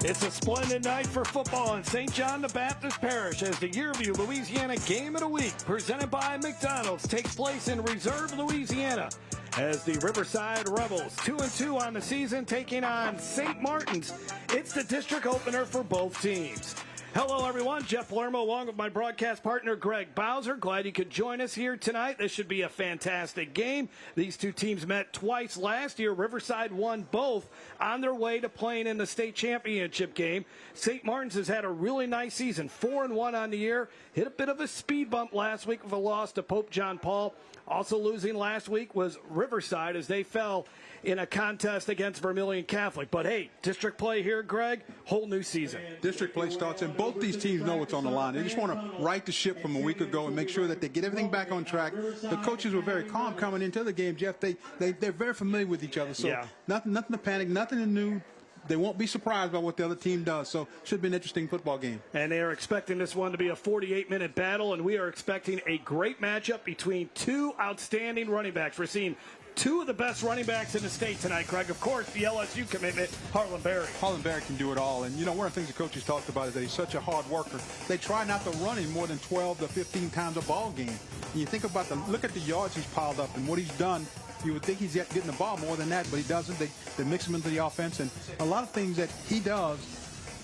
It's a splendid night for football in St. John the Baptist Parish as the Yearview Louisiana Game of the Week, presented by McDonald's, takes place in Reserve, Louisiana, as the Riverside Rebels, 2-2 on the season, taking on St. Martin's. It's the district opener for both teams. Hello, everyone. Jeff Lermo along with my broadcast partner, Greg Bowser. Glad you could join us here tonight. This should be a fantastic game. These two teams met twice last year. Riverside won both on their way to playing in the state championship game. St. Martin's has had a really nice season, 4-1 on the year. Hit a bit of a speed bump last week with a loss to Pope John Paul. Also losing last week was Riverside as they fell in a contest against Vermilion Catholic. But, hey, district play here, Greg, whole new season. District play starts, and both these teams know what's on the line. They just want to right the ship from a week ago and make sure that they get everything back on track. The coaches were very calm coming into the game, Jeff. They're very familiar with each other, so nothing to panic, nothing new. They won't be surprised by what the other team does, so should be an interesting football game. And they are expecting this one to be a 48-minute battle, and we are expecting a great matchup between two outstanding running backs. We're seeing two of the best running backs in the state tonight, Craig. Of course, the LSU commitment, Harlem Berry. Harlem Berry can do it all. And, you know, one of the things the coaches talked about is that he's such a hard worker. They try not to run him more than 12 to 15 times a ball game. And you think about look at the yards he's piled up and what he's done. You would think he's getting the ball more than that, but he doesn't. They mix him into the offense. And a lot of things that he does,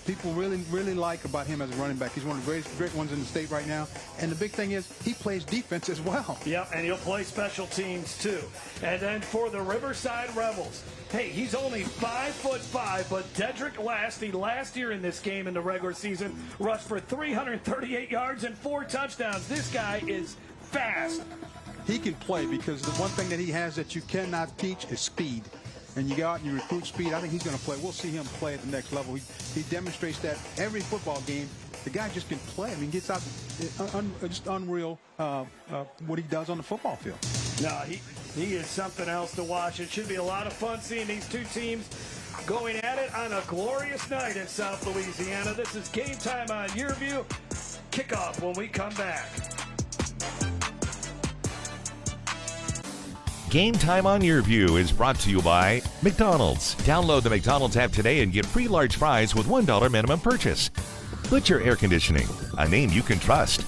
people really like about him as a running back. He's one of the great ones in the state right now. And the big thing is he plays defense as well. Yep, and he'll play special teams too. And then for the Riverside Rebels, hey, he's only 5'5", but Dedric Lastie last year in this game in the regular season rushed for 338 yards and 4 touchdowns. This guy is fast. He can play because the one thing that he has that you cannot teach is speed. And you go out and you recruit speed. I think he's going to play. We'll see him play at the next level. He demonstrates that every football game. The guy just can play. I mean, he gets out just unreal what he does on the football field. No, he is something else to watch. It should be a lot of fun seeing these two teams going at it on a glorious night in South Louisiana. This is Game Time on Yearview. Kickoff when we come back. Game Time on Yearview is brought to you by McDonald's. Download the McDonald's app today and get free large fries with $1 minimum purchase. Butcher Air Conditioning, a name you can trust.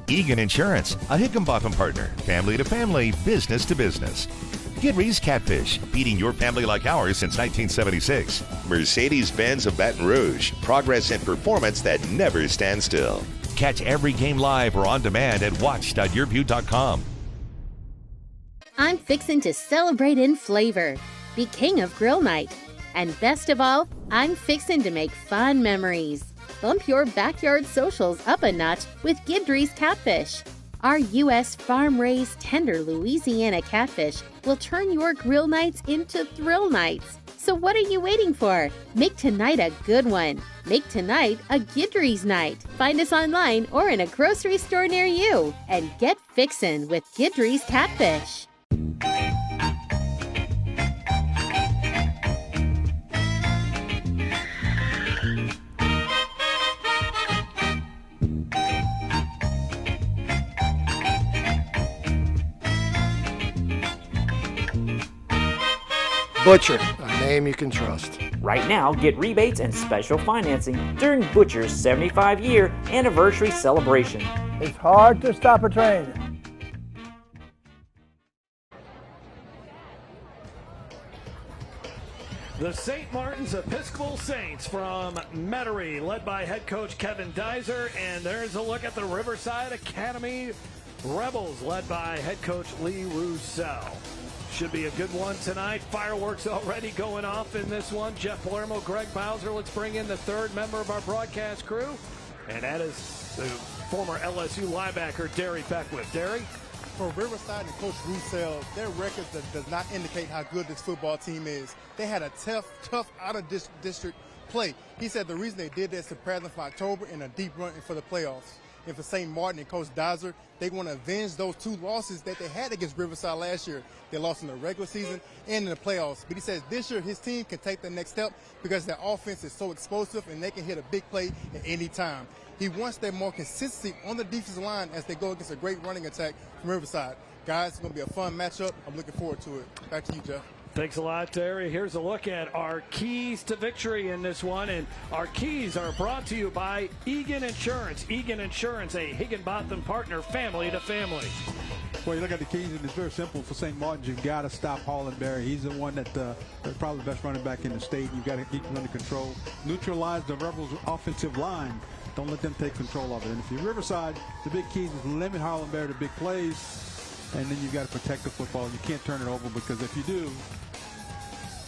Egan Insurance, a Higginbotham partner, family to family, business to business. Gidry's Catfish, feeding your family like ours since 1976. Mercedes-Benz of Baton Rouge, progress and performance that never stands still. Catch every game live or on demand at watch.yearview.com. I'm fixin' to celebrate in flavor, be king of grill night. And best of all, I'm fixin' to make fun memories. Bump your backyard socials up a notch with Gidry's Catfish. Our U.S. farm-raised tender Louisiana catfish will turn your grill nights into thrill nights. So what are you waiting for? Make tonight a good one. Make tonight a Gidry's night. Find us online or in a grocery store near you. And get fixin' with Gidry's Catfish. Butcher, a name you can trust. Right now, get rebates and special financing during Butcher's 75-year anniversary celebration. It's hard to stop a train. The St. Martin's Episcopal Saints from Metairie, led by head coach Kevin Dizer. And there's a look at the Riverside Academy Rebels, led by head coach Lee Roussel. Should be a good one tonight. Fireworks already going off in this one. Jeff Palermo, Greg Bowser. Let's bring in the third member of our broadcast crew. And that is the former LSU linebacker, Derry Beckwith. Derry? For Riverside and Coach Roussel, their record does not indicate how good this football team is. They had a tough out-of-district play. He said the reason they did this to prepare them for October and a deep run for the playoffs. And for St. Martin and Coach Dizer, they want to avenge those 2 losses that they had against Riverside last year. They lost in the regular season and in the playoffs. But he says this year his team can take the next step because their offense is so explosive and they can hit a big play at any time. He wants their more consistency on the defensive line as they go against a great running attack from Riverside. Guys, it's going to be a fun matchup. I'm looking forward to it. Back to you, Jeff. Thanks a lot, Terry. Here's a look at our keys to victory in this one. And our keys are brought to you by Egan Insurance. Egan Insurance, a Higginbotham partner, family to family. Well, you look at the keys, and it's very simple for St. Martin's. You've got to stop Harlem Berry. He's the one that's probably the best running back in the state. You've got to keep him under control. Neutralize the Rebels' offensive line. Don't let them take control of it. And if you're Riverside, the big keys is limit Harlem Berry to big plays. And then you've got to protect the football. You can't turn it over, because if you do,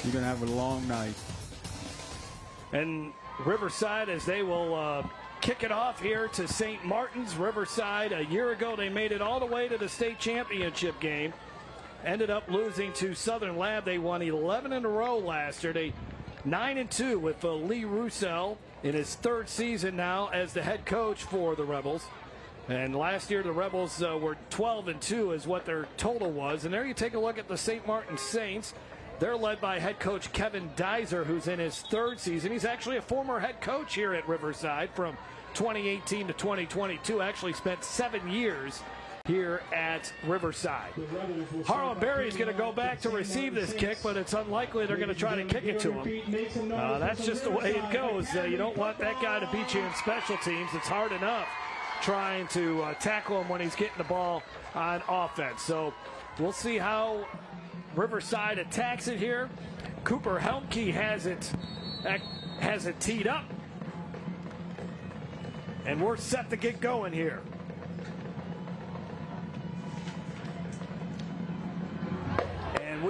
you're going to have a long night. And Riverside, as they will kick it off here to St. Martin's. Riverside, a year ago, they made it all the way to the state championship game. Ended up losing to Southern Lab. They won 11 in a row last year. They 9-2 with Lee Roussel in his third season now as the head coach for the Rebels. And last year, the Rebels were 12-2 is what their total was. And there you take a look at the St. Martin Saints. They're led by head coach Kevin Dizer, who's in his third season. He's actually a former head coach here at Riverside from 2018 to 2022. Actually spent 7 years here at Riverside. Harlem Berry is going to go back to receive this kick, but it's unlikely they're going to try to kick it to him. That's just the way it goes. You don't want that guy to beat you in special teams. It's hard enough trying to tackle him when he's getting the ball on offense. So we'll see how Riverside attacks it here. Cooper Helmke has it teed up. And we're set to get going here. And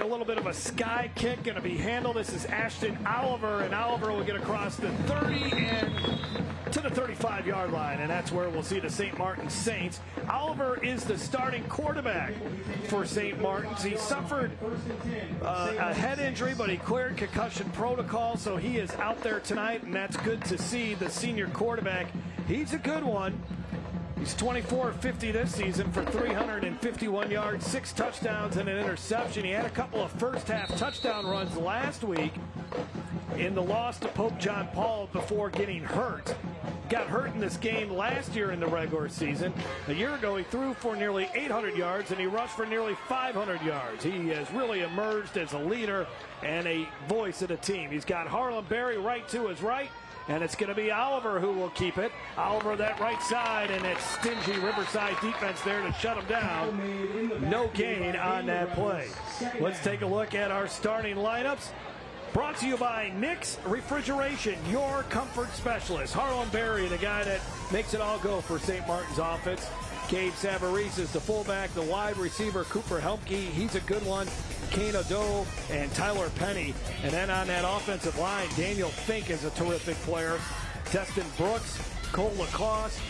a little bit of a sky kick going to be handled. This is Ashton Oliver, and Oliver will get across the 30 and to the 35-yard line, and that's where we'll see the St. Martin Saints. Oliver is the starting quarterback for St. Martin's. He suffered a head injury, but he cleared concussion protocol, so he is out there tonight, and that's good to see. The senior quarterback, he's a good one. He's 24-50 this season for 351 yards, 6 touchdowns, and an interception. He had a couple of first-half touchdown runs last week in the loss to Pope John Paul before getting hurt. Got hurt in this game last year in the regular season. A year ago, he threw for nearly 800 yards, and he rushed for nearly 500 yards. He has really emerged as a leader and a voice of the team. He's got Harlem Berry right to his right, and it's going to be Oliver who will keep it. Oliver that right side, and that stingy Riverside defense there to shut him down. No gain on that play. Let's take a look at our starting lineups. Brought to you by Nick's Refrigeration, your comfort specialist. Harlem Berry, the guy that makes it all go for St. Martin's offense. Gabe Savarese is the fullback. The wide receiver, Cooper Helmke, he's a good one. Kane Odo and Tyler Penny. And then on that offensive line, Daniel Fink is a terrific player. Destin Brooks, Cole Lacoste.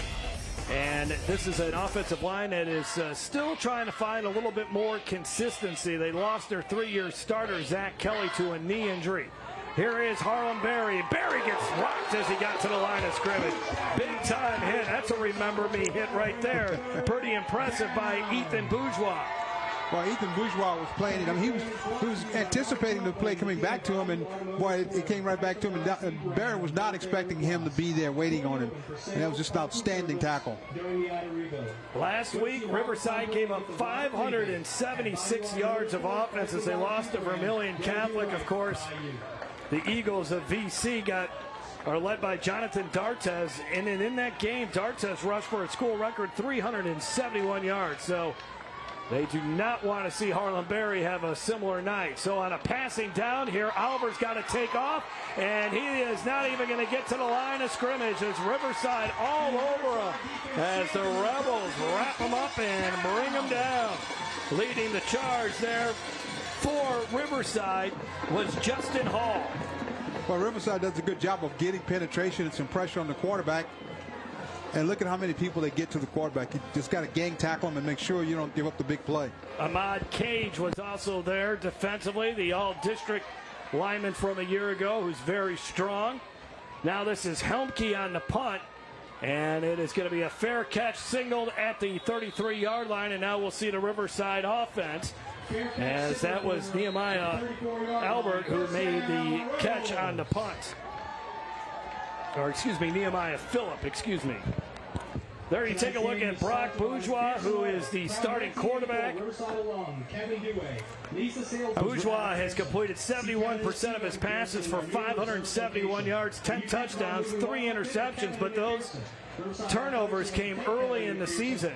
And this is an offensive line that is still trying to find a little bit more consistency. They lost their 3-year starter, Zach Kelly, to a knee injury. Here is Harlem Berry. Berry gets rocked as he got to the line of scrimmage. Big time hit. That's a remember me hit right there. Pretty impressive by Ethan Bourgeois. Well, Ethan Bourgeois was playing it. I mean, he was anticipating the play coming back to him, and boy, it came right back to him. And Barry was not expecting him to be there waiting on him. And that was just an outstanding tackle. Last week, Riverside gave up 576 yards of offense as they lost to Vermilion Catholic. Of course, the Eagles of VC are led by Jonathan Dartez. And in that game, Dartez rushed for a school record 371 yards. So they do not want to see Harlem Berry have a similar night. So on a passing down here, Oliver's got to take off, and he is not even going to get to the line of scrimmage. As Riverside all over him as the Rebels wrap him up and bring him down. Leading the charge there for Riverside was Justin Hall. Well, Riverside does a good job of getting penetration and some pressure on the quarterback. And look at how many people they get to the quarterback. You just got to gang tackle him and make sure you don't give up the big play. Ahmad Cage was also there defensively, the all-district lineman from a year ago who's very strong. Now this is Helmke on the punt, and it is going to be a fair catch signaled at the 33-yard line, and now we'll see the Riverside offense, as that was Nehemiah Albert who made the catch on the punt. Or excuse me, Nehemiah Phillip, excuse me. There you take a look at Brock Bourgeois, who is the starting quarterback. Bourgeois has completed 71% of his passes for 571 yards, 10 touchdowns, 3 interceptions, but those turnovers came early in the season.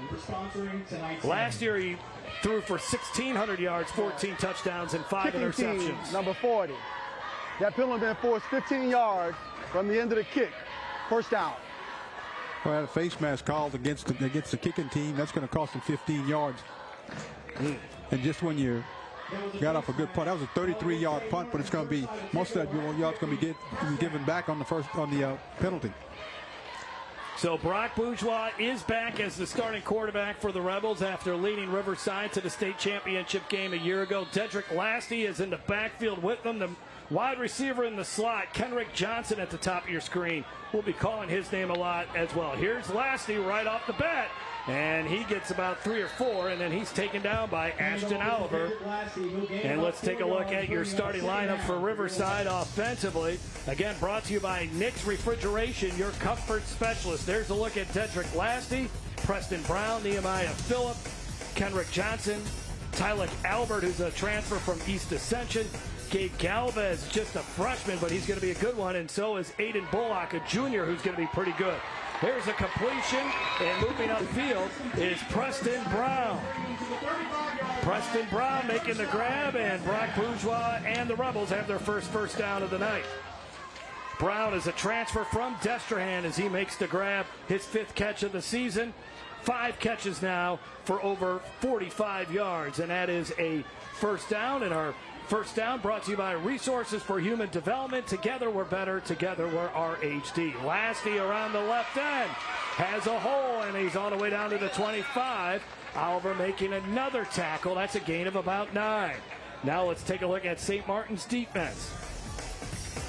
Last year he threw for 1,600 yards, 14 touchdowns, and 5 interceptions. Team, number 40. That penalty been forced 15 yards from the end of the kick. First down. Well, had a face mask called against the kicking team. That's going to cost them 15 yards. And just when you got off a good punt, that was a 33-yard punt, but it's going to be most of that yards going to be given back on the penalty. So Brock Bourgeois is back as the starting quarterback for the Rebels after leading Riverside to the state championship game a year ago. Dedric Lastie is in the backfield with them. The wide receiver in the slot, Kendrick Johnson at the top of your screen. We'll be calling his name a lot as well. Here's Lastie right off the bat, and he gets about 3 or 4, and then he's taken down by Ashton Oliver. And let's take a look at your starting lineup for Riverside offensively. Again, brought to you by Nick's Refrigeration, your comfort specialist. There's a look at Dedric Lastie, Preston Brown, Nehemiah Phillip, Kendrick Johnson, Tyler Albert, who's a transfer from East Ascension, Gabe Galvez, just a freshman, but he's going to be a good one, and so is Aiden Bullock, a junior, who's going to be pretty good. Here's a completion, and moving upfield is Preston Brown. Preston Brown making the grab, and Brock Bourgeois and the Rebels have their first down of the night. Brown is a transfer from Destrehan as he makes the grab, his 5th catch of the season. 5 catches now for over 45 yards, and that is a first down. And our first down brought to you by Resources for Human Development. Together we're better. Together we're RHD. Lastie around the left end has a hole, and he's on the way down to the 25. Oliver making another tackle. That's a gain of about 9. Now let's take a look at St. Martin's defense.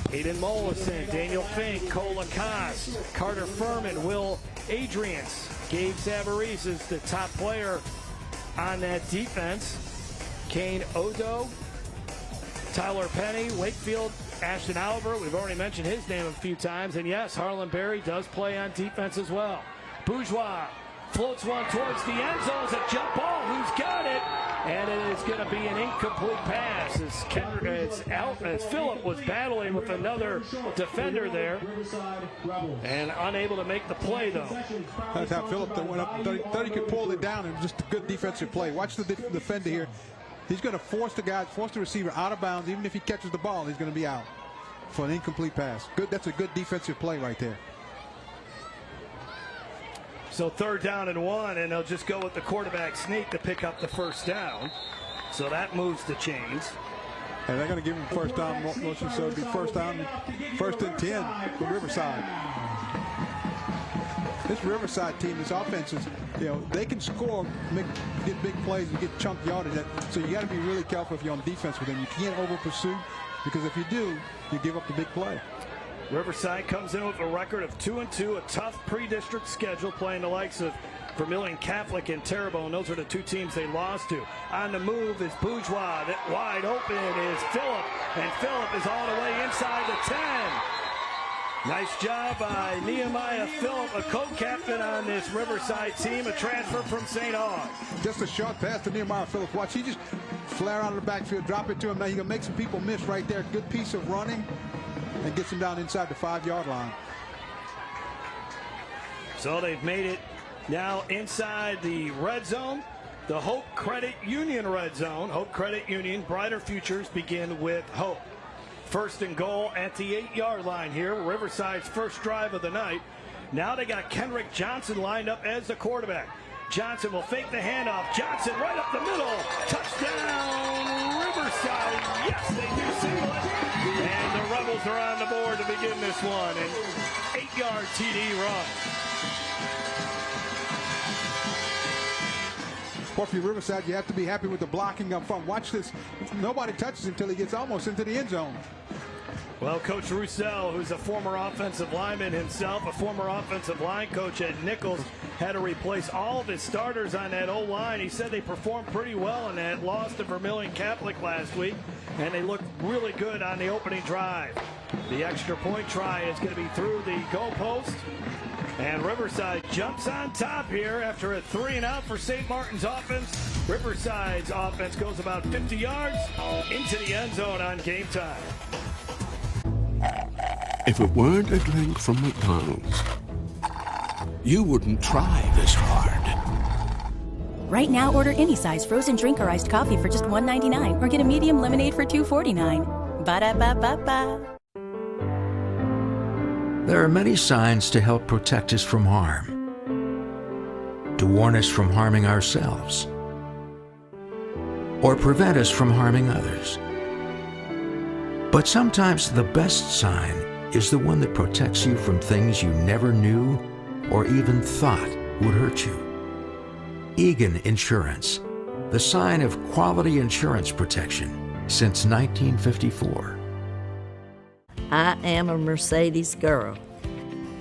Aiden Mollison, Daniel Fink, Cole Lacoste, Carter Furman, Will Adrians, Gabe Savarese is the top player on that defense. Kane Odo, Tyler Penny, Wakefield, Ashton Oliver. We've already mentioned his name a few times. And yes, Harlem Berry does play on defense as well. Bourgeois floats one towards the end zone. It's a jump ball. Who's got it? And it is going to be an incomplete pass as Phillip was battling with another defender there and unable to make the play, though. That's how Phillip went up. Thought he could pull it down, and just a good defensive play. Watch the defender here. He's going to force the receiver out of bounds. Even if he catches the ball, he's going to be out for an incomplete pass. Good. That's a good defensive play right there. So 3rd down and 1, and they'll just go with the quarterback sneak to pick up the first down. So that moves the chains. And they're going to give him first down motion, so it'll be first down, 1st and 10 for Riverside. This Riverside team, this offense is, they can score, get big plays and get chunk yardage. So you got to be really careful if you're on defense with them. You can't over pursue, because if you do, you give up the big play. Riverside comes in with a record of 2-2, a tough pre-district schedule, playing the likes of Vermilion Catholic and Terrebonne. Those are the 2 teams they lost to. On the move is Bourgeois. That wide open is Phillip, and Phillip is all the way inside the 10. Nice job by Nehemiah Phillip, a co-captain on this Riverside team, a transfer from St. Aug. Just a short pass to Nehemiah Phillip. Watch, he just flare out of the backfield, drop it to him. Now you're going to make some people miss right there. Good piece of running, and gets him down inside the 5-yard line. So they've made it now inside the red zone, the Hope Credit Union red zone. Hope Credit Union, brighter futures begin with hope. 1st and goal at the 8-yard line here. Riverside's first drive of the night. Now they got Kendrick Johnson lined up as the quarterback. Johnson will fake the handoff. Johnson right up the middle. Touchdown, Riverside. Yes, they do single it. And the Rebels are on the board to begin this one. An 8-yard TD run. Well, if you're Riverside, you have to be happy with the blocking up front. Watch this. Nobody touches him until he gets almost into the end zone. Well, Coach Roussel, who's a former offensive lineman himself, a former offensive line coach at Nichols, had to replace all of his starters on that O-line. He said they performed pretty well in that loss to Vermilion Catholic last week, and they looked really good on the opening drive. The extra point try is going to be through the goalpost. And Riverside jumps on top here after a 3-and-out for St. Martin's offense. Riverside's offense goes about 50 yards into the end zone on game time. If it weren't a drink from McDonald's, you wouldn't try this hard. Right now, order any size frozen drink or iced coffee for just $1.99 or get a medium lemonade for $2.49. Ba-da-ba-ba-ba. There are many signs to help protect us from harm, to warn us from harming ourselves, or prevent us from harming others. But sometimes the best sign is the one that protects you from things you never knew or even thought would hurt you. Egan Insurance, the sign of quality insurance protection since 1954. I am a Mercedes girl.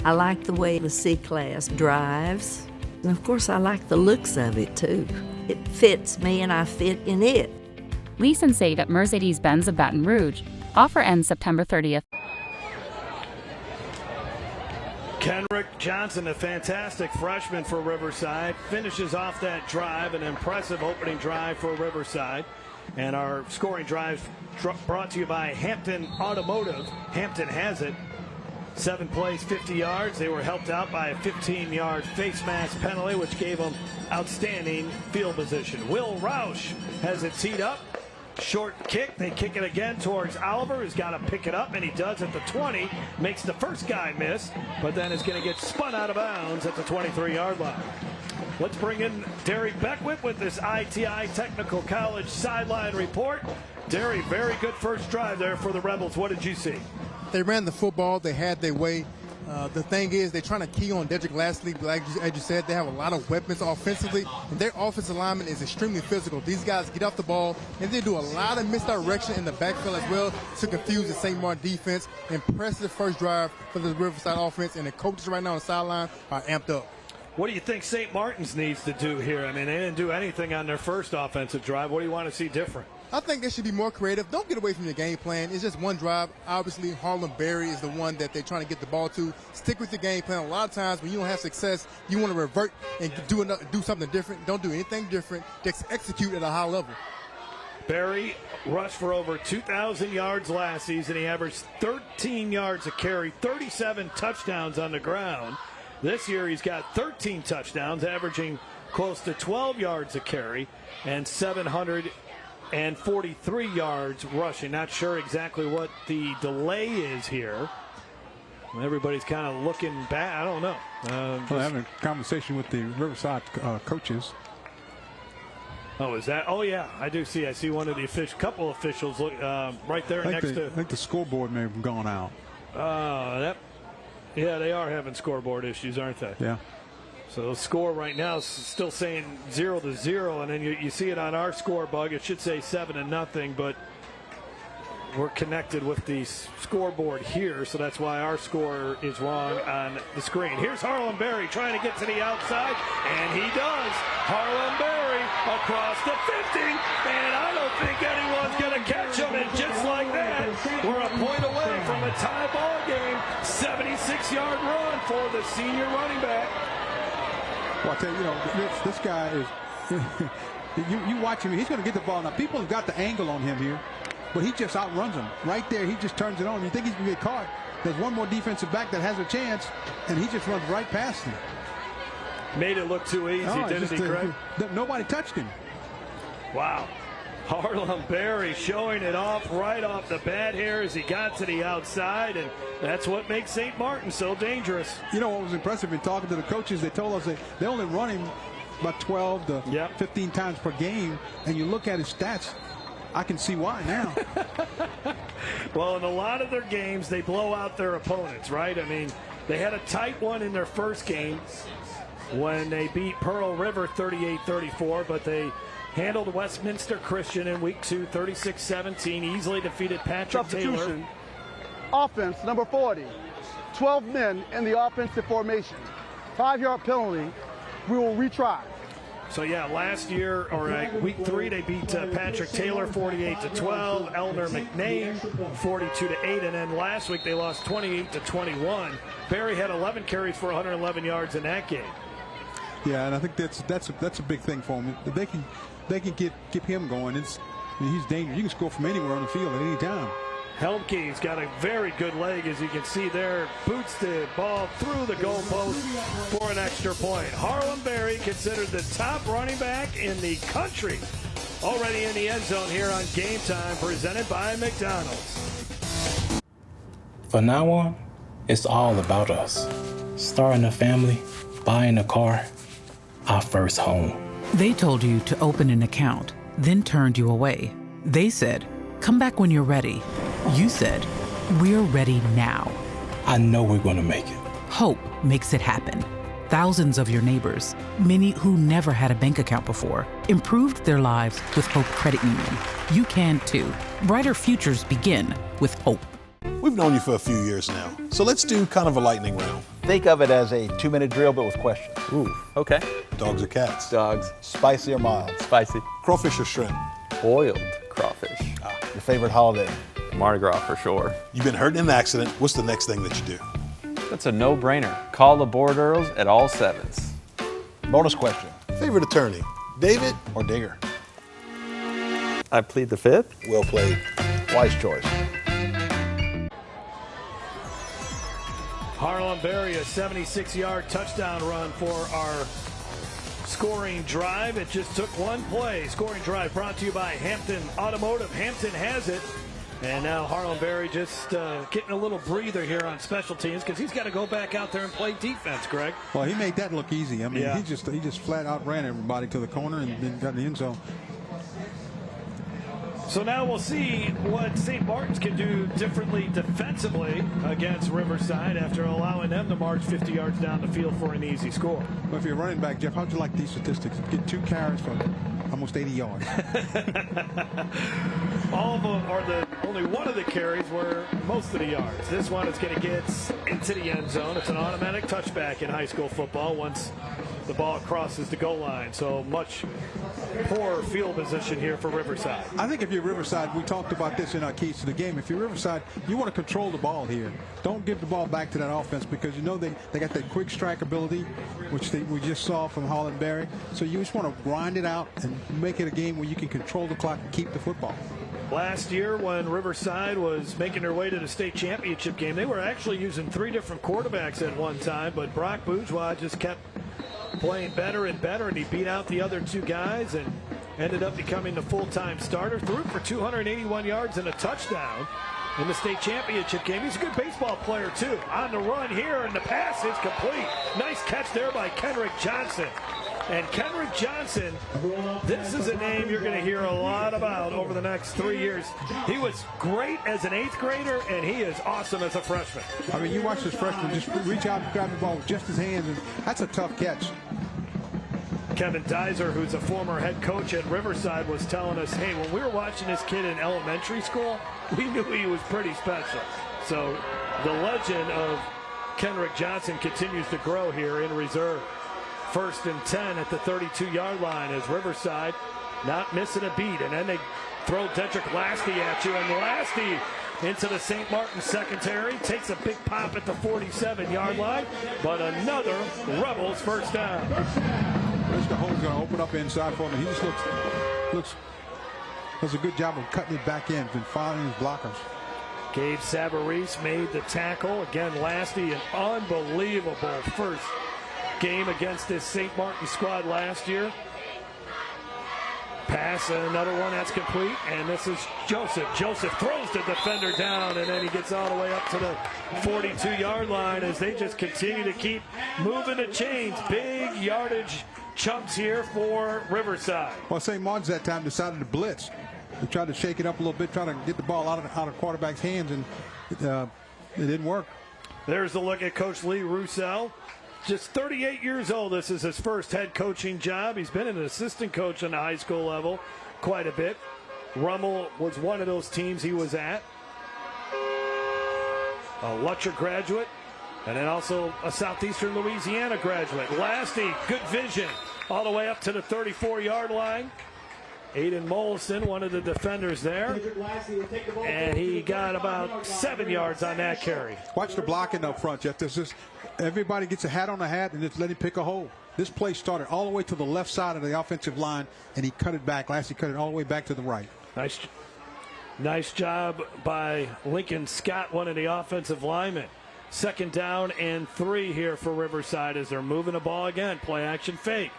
I like the way the C-Class drives. And of course, I like the looks of it too. It fits me and I fit in it. Lease and save at Mercedes-Benz of Baton Rouge. Offer ends September 30th. Kenrick Johnson, a fantastic freshman for Riverside, finishes off that drive, an impressive opening drive for Riverside. And our scoring drive brought to you by Hampton Automotive. Hampton has it. 7 plays, 50 yards. They were helped out by a 15-yard face mask penalty, which gave them outstanding field position. Will Roush has it teed up. Short kick. They kick it again towards Oliver, who's got to pick it up, and he does at the 20. Makes the first guy miss, but then is going to get spun out of bounds at the 23-yard line. Let's bring in Derek Beckwith with this ITI Technical College sideline report. Derek, very good first drive there for the Rebels. What did you see? They ran the football. They had their way. The thing is, they're trying to key on Dedric Lastie. As you said, they have a lot of weapons offensively, and their offensive lineman is extremely physical. These guys get off the ball, and they do a lot of misdirection in the backfield as well to confuse the St. Martin defense. Impressive first drive for the Riverside offense, and the coaches right now on the sideline are amped up. What do you think St. Martin's needs to do here? I mean, they didn't do anything on their first offensive drive. What do you want to see different? I think they should be more creative. Don't get away from your game plan. It's just one drive. Obviously, Harlem Berry is the one that they're trying to get the ball to. Stick with your game plan. A lot of times when you don't have success, you want to revert and do something different. Don't do anything different. Just execute at a high level. Berry rushed for over 2,000 yards last season. He averaged 13 yards a carry, 37 touchdowns on the ground. This year he's got 13 touchdowns, averaging close to 12 yards a carry and 743 yards rushing. Not sure exactly what the delay is here. Everybody's kind of looking back. I don't know. Well, having a conversation with the Riverside coaches. Oh, is that? Oh, yeah, I do see. I see one of the couple officials right there next to. I think the scoreboard may have gone out. Yeah, they are having scoreboard issues, aren't they? Yeah. So the score right now is still saying 0-0, and then you see it on our score bug. It should say 7-0, but we're connected with the scoreboard here, so that's why our score is wrong on the screen. Here's Harlem Berry trying to get to the outside, and he does. Harlem Berry across the 50, and I don't think anyone's going to catch him. And just like that, we're a point away from a tie ball game. 76-yard run for the senior running back. Well, I tell you, this guy is. you watch him. He's going to get the ball now. People have got the angle on him here, but he just outruns them right there. He just turns it on. You think he's going to get caught? There's one more defensive back that has a chance, and he just runs right past him. Made it look too easy, didn't he, Craig? Nobody touched him. Wow. Harlem Berry showing it off right off the bat here as he got to the outside, and that's what makes St. Martin so dangerous. You know what was impressive in talking to the coaches? They told us that they only run him about 12 to 15 times per game, and you look at his stats, I can see why now. Well, in a lot of their games, they blow out their opponents, right? I mean, they had a tight one in their first game when they beat Pearl River 38-34, but they handled Westminster Christian in week 2, 36-17, easily defeated Patrick Taylor. Offense, number 40. 12 men in the offensive formation. 5-yard penalty. We will retry. So, yeah, last year, or week 3, they beat Patrick Taylor 48-12, Elner McNain 42-8, and then last week they lost 28-21. Berry had 11 carries for 111 yards in that game. Yeah, and I think that's a big thing for him. If they can get him going. He's dangerous. You can score from anywhere on the field at any time. Helmke's got a very good leg, as you can see there. Boots the ball through the goalpost for an extra point. Harlem Berry, considered the top running back in the country, already in the end zone here on Game Time, presented by McDonald's. From now on, it's all about us. Starting a family, buying a car, our first home. They told you to open an account, then turned you away. They said, come back when you're ready. You said, we're ready now. I know we're going to make it. Hope makes it happen. Thousands of your neighbors, many who never had a bank account before, improved their lives with Hope Credit Union. You can too. Brighter futures begin with Hope. We've known you for a few years now, so let's do kind of a lightning round. Think of it as a 2-minute drill, but with questions. Ooh, okay. Dogs or cats? Dogs. Spicy or mild? Spicy. Crawfish or shrimp? Boiled crawfish. Your favorite holiday? Mardi Gras for sure. You've been hurt in an accident. What's the next thing that you do? That's a no-brainer. Call the Borderos at all 7s. Bonus question. Favorite attorney, David or Digger? I plead the fifth. Well played. Wise choice. Harlem Berry, a 76-yard touchdown run for our scoring drive. It just took one play. Scoring drive brought to you by Hampton Automotive. Hampton has it. And now Harlem Berry just getting a little breather here on special teams, because he's got to go back out there and play defense, Greg. Well, he made that look easy. I mean, yeah. he just flat out ran everybody to the corner and then got in the end zone. So now we'll see what St. Martin's can do differently defensively against Riverside after allowing them to march 50 yards down the field for an easy score. Well, if you're a running back, Jeff, how'd you like these statistics? Get 2 carries for almost 80 yards. All of them, or only one of the carries were most of the yards. This one is going to get into the end zone. It's an automatic touchback in high school football once the ball crosses the goal line. So much poor field position here for Riverside. I think if you're Riverside, we talked about this in our keys to the game. If you're Riverside, you want to control the ball here. Don't give the ball back to that offense, because you know they got that quick strike ability, which we just saw from Harlem Berry. So you just want to grind it out and make it a game where you can control the clock and keep the football. Last year, when Riverside was making their way to the state championship game, they were actually using 3 different quarterbacks at one time, but Brock Bourgeois just kept playing better and better, and he beat out the other 2 guys and ended up becoming the full-time starter. Threw for 281 yards and a touchdown in the state championship game. He's a good baseball player, too. On the run here, and the pass is complete. Nice catch there by Kendrick Johnson. And Kendrick Johnson, this is a name you're going to hear a lot about over the next 3 years. He was great as an 8th grader, and he is awesome as a freshman. I mean, you watch this freshman just reach out and grab the ball with just his hands, and that's a tough catch. Kevin Dizer, who's a former head coach at Riverside, was telling us, hey, when we were watching this kid in elementary school, we knew he was pretty special. So the legend of Kendrick Johnson continues to grow here in reserve. 1st and 10 at the 32-yard line as Riverside not missing a beat. And then they throw Dedric Lastie at you, and Lastie into the St. Martin secondary, takes a big pop at the 47-yard line, but another Rebels first down. Mr. Holmes going to open up inside for him. He just does a good job of cutting it back in and following his blockers. Gabe Savarese made the tackle. Again, Lastie, an unbelievable first game against this St. Martin squad last year. Pass, another one that's complete, and this is Joseph. Joseph throws the defender down, and then he gets all the way up to the 42-yard line as they just continue to keep moving the chains. Big yardage chunks here for Riverside. Well, St. Martin's that time decided to blitz. They tried to shake it up a little bit, trying to get the ball out of quarterback's hands, and it didn't work. There's a look at Coach Lee Roussel. Just 38 years old. This is his first head coaching job. He's been an assistant coach on the high school level quite a bit. Rummel was one of those teams he was at. A Lutcher graduate, and then also a Southeastern Louisiana graduate. Lastie, good vision. all the way up to the 34-yard line. Aiden Mollison, one of the defenders there, and he got about 7 yards on that carry. Watch the blocking up front, Jeff. Everybody gets a hat on the hat and just let him pick a hole. This play started all the way to the left side of the offensive line, and he cut it back. Lastie cut it all the way back to the right. Nice job by Lincoln Scott, one of the offensive linemen. 2nd down and 3 here for Riverside as they're moving the ball again. Play action fake.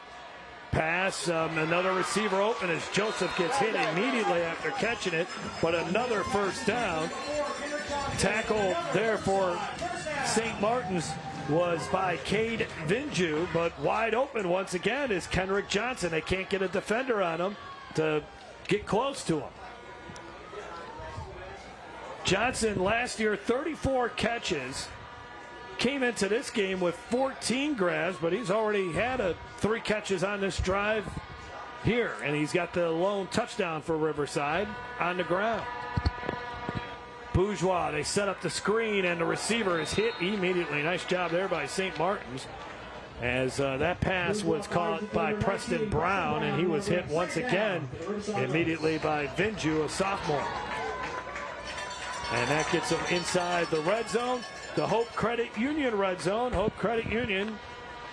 Pass, another receiver open as Joseph gets hit immediately after catching it, but another first down. Tackle there for St. Martin's was by Cade Vinju, but wide open once again is Kendrick Johnson. They can't get a defender on him to get close to him. Johnson last year, 34 catches. Came into this game with 14 grabs, but he's already had 3 catches on this drive here, and he's got the lone touchdown for Riverside on the ground. Bourgeois, they set up the screen, and the receiver is hit immediately. Nice job there by St. Martin's, as that pass was caught by Preston Brown, and he was hit once again immediately by Vinju, a sophomore. And that gets him inside the red zone. The Hope Credit Union red zone. Hope Credit Union.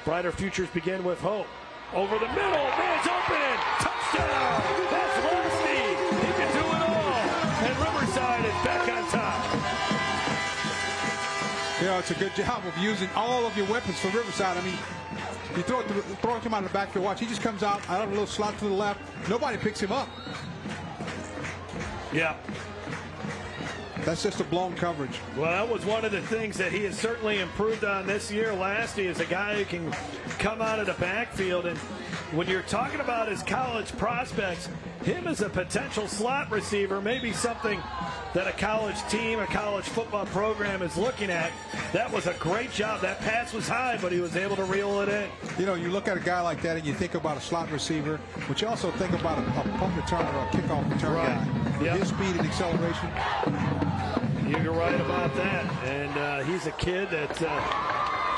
Brighter futures begin with hope. Over the middle. Man's open. Touchdown. That's Lastie. He can do it all. And Riverside is back on top. Yeah, it's a good job of using all of your weapons for Riverside. I mean, you throw him out of the backfield. Watch, he just comes out of a little slot to the left. Nobody picks him up. Yeah. That's just a blown coverage. Well, that was one of the things that he has certainly improved on this year. Lastie is a guy who can come out of the backfield. And when you're talking about his college prospects, him as a potential slot receiver may be something that a college team, a college football program is looking at. That was a great job. That pass was high, but he was able to reel it in. You know, you look at a guy like that and you think about a slot receiver, but you also think about a punt return or a kickoff return guy. With his speed and acceleration. You're right about that. And he's a kid that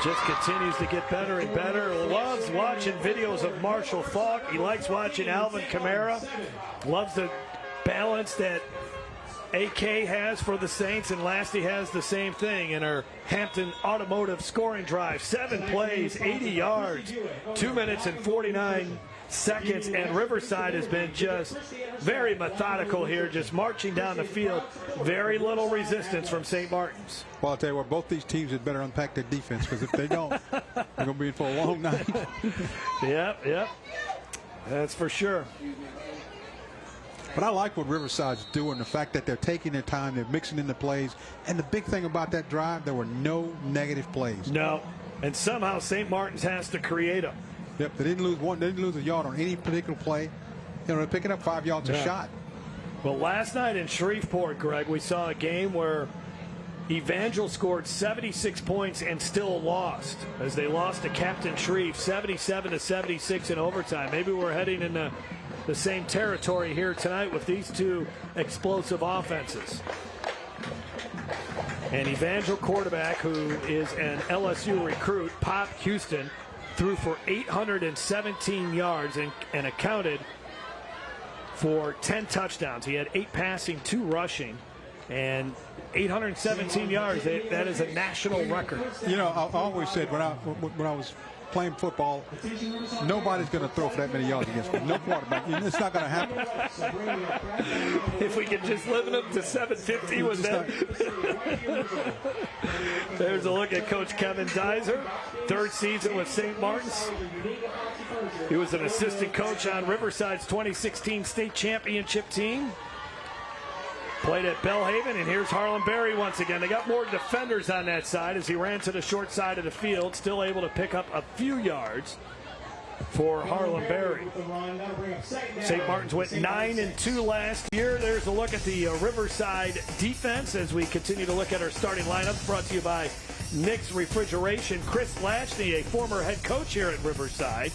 just continues to get better and better. Loves watching videos of Marshall Faulk. He likes watching Alvin Kamara. Loves the balance that AK has for the Saints, and Lastie has the same thing in her Hampton Automotive scoring drive. 7 plays, 80 yards, 2 minutes and 49 seconds, and Riverside has been just very methodical here, just marching down the field. Very little resistance from St. Martin's. Well, I'll tell you what, both these teams had better unpack their defense, because if they don't, they're going to be in for a long night. Yep. That's for sure. But I like what Riverside's doing, the fact that they're taking their time, they're mixing in the plays. And the big thing about that drive, there were no negative plays. No. And somehow St. Martin's has to create them. Yep, they didn't lose one. They didn't lose a yard on any particular play. You know, they're picking up 5 yards a shot. Well, last night in Shreveport, Greg, we saw a game where Evangel scored 76 points and still lost, as they lost to Captain Shreve 77-76 in overtime. Maybe we're heading in the same territory here tonight with these two explosive offenses. And Evangel quarterback, who is an LSU recruit, Pop Houston, threw for 817 yards and accounted for 10 touchdowns. He had 8 passing, 2 rushing, and 817 yards. That is a national record. You know, I always said when I was playing football, nobody's going to throw for that many yards against me. No quarterback. It's not going to happen. If we could just limit them to 750 with that. There's a look at Coach Kevin Dizer, 3rd season with St. Martin's. He was an assistant coach on Riverside's 2016 state championship team. Played at Belhaven, and here's Harlem Berry once again. They got more defenders on that side as he ran to the short side of the field, still able to pick up a few yards for Harlem Berry. St. Martin's went 9-2 last year. There's a look at the Riverside defense as we continue to look at our starting lineup, brought to you by Nick's Refrigeration. Chris Lashney, a former head coach here at Riverside.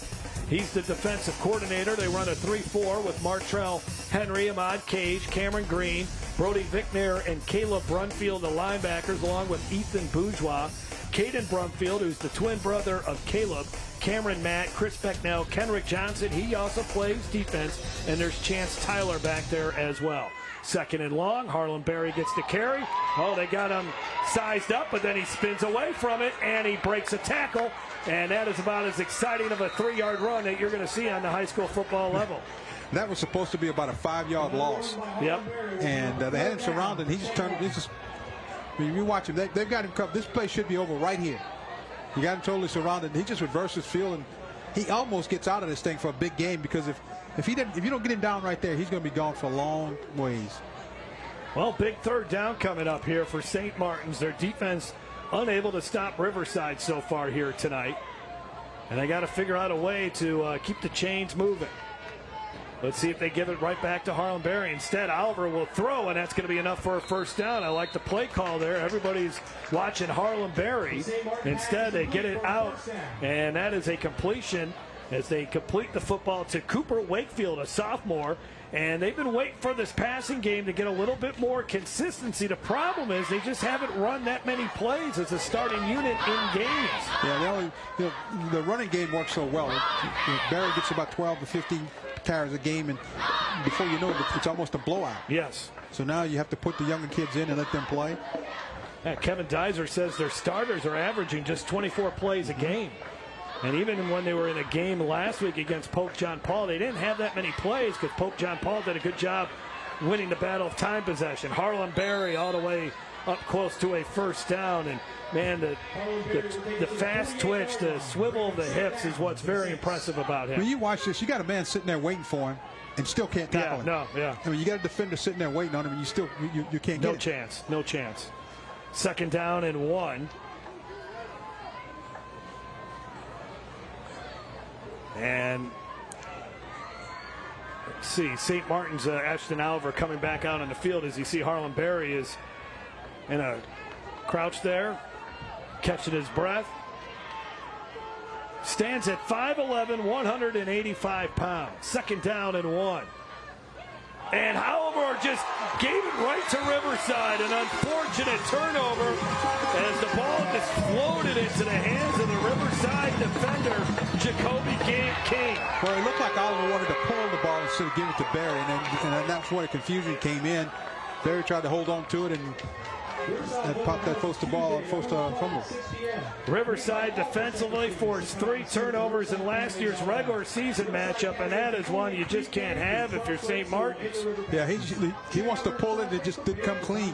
He's the defensive coordinator. They run a 3-4 with Martrell Henry, Ahmad Cage, Cameron Green, Brody Vickner, and Caleb Brunfield, the linebackers, along with Ethan Bourgeois. Caden Brumfield, who's the twin brother of Caleb, Cameron Matt, Chris Becknell, Kenrick Johnson. He also plays defense, and there's Chance Tyler back there as well. Second and long, Harlem Berry gets to carry. Oh, they got him sized up, but then he spins away from it, and he breaks a tackle. And that is about as exciting of a 3-yard run that you're going to see on the high school football level. That was supposed to be about a 5-yard loss. Yep. And they had him surrounded. He just turned. You watch him. They've got him covered. This play should be over right here. You got him totally surrounded. He just reversed his field, and he almost gets out of this thing for a big game, because if you don't get him down right there, he's going to be gone for a long ways. Well, big third down coming up here for St. Martin's. Their defense unable to stop Riverside so far here tonight. And they got to figure out a way to keep the chains moving. Let's see if they give it right back to Harlem Berry. Instead, Oliver will throw, and that's going to be enough for a first down. I like the play call there. Everybody's watching Harlem Berry. Instead, they get it out, and that is a completion as they complete the football to Cooper Wakefield, a sophomore. And they've been waiting for this passing game to get a little bit more consistency. The problem is they just haven't run that many plays as a starting unit in games. Yeah, the running game works so well. Berry gets about 12 to 15 carries a game, and before you know it, it's almost a blowout. Yes. So now you have to put the younger kids in and let them play. Yeah, Kevin Dizer says their starters are averaging just 24 plays a game. And even when they were in a game last week against Pope John Paul, they didn't have that many plays because Pope John Paul did a good job winning the battle of time possession. Harlem Berry all the way up close to a first down. And, man, the fast twitch, the swivel of the hips is what's very impressive about him. When you watch this, you got a man sitting there waiting for him and still can't tackle him. I mean, you got a defender sitting there waiting on him, and you still you can't get it. No chance. Second down and 1. And let's see, St. Martin's Ashton Oliver coming back out on the field. As you see, Harlem Berry is in a crouch there, catching his breath. Stands at 5'11", 185 pounds. Second down and 1. And Oliver just gave it right to Riverside. An unfortunate turnover as the ball just floated into the hands of the Riverside defender, Jacoby King. Well, it looked like Oliver wanted to pull the ball instead of give it to Berry, and that's where the confusion came in. Berry tried to hold on to it and popped that forced fumble. Riverside defensively forced 3 turnovers in last year's regular season matchup, and that is one you just can't have if you're St. Martin's. Yeah, he wants to pull it. It just didn't come clean.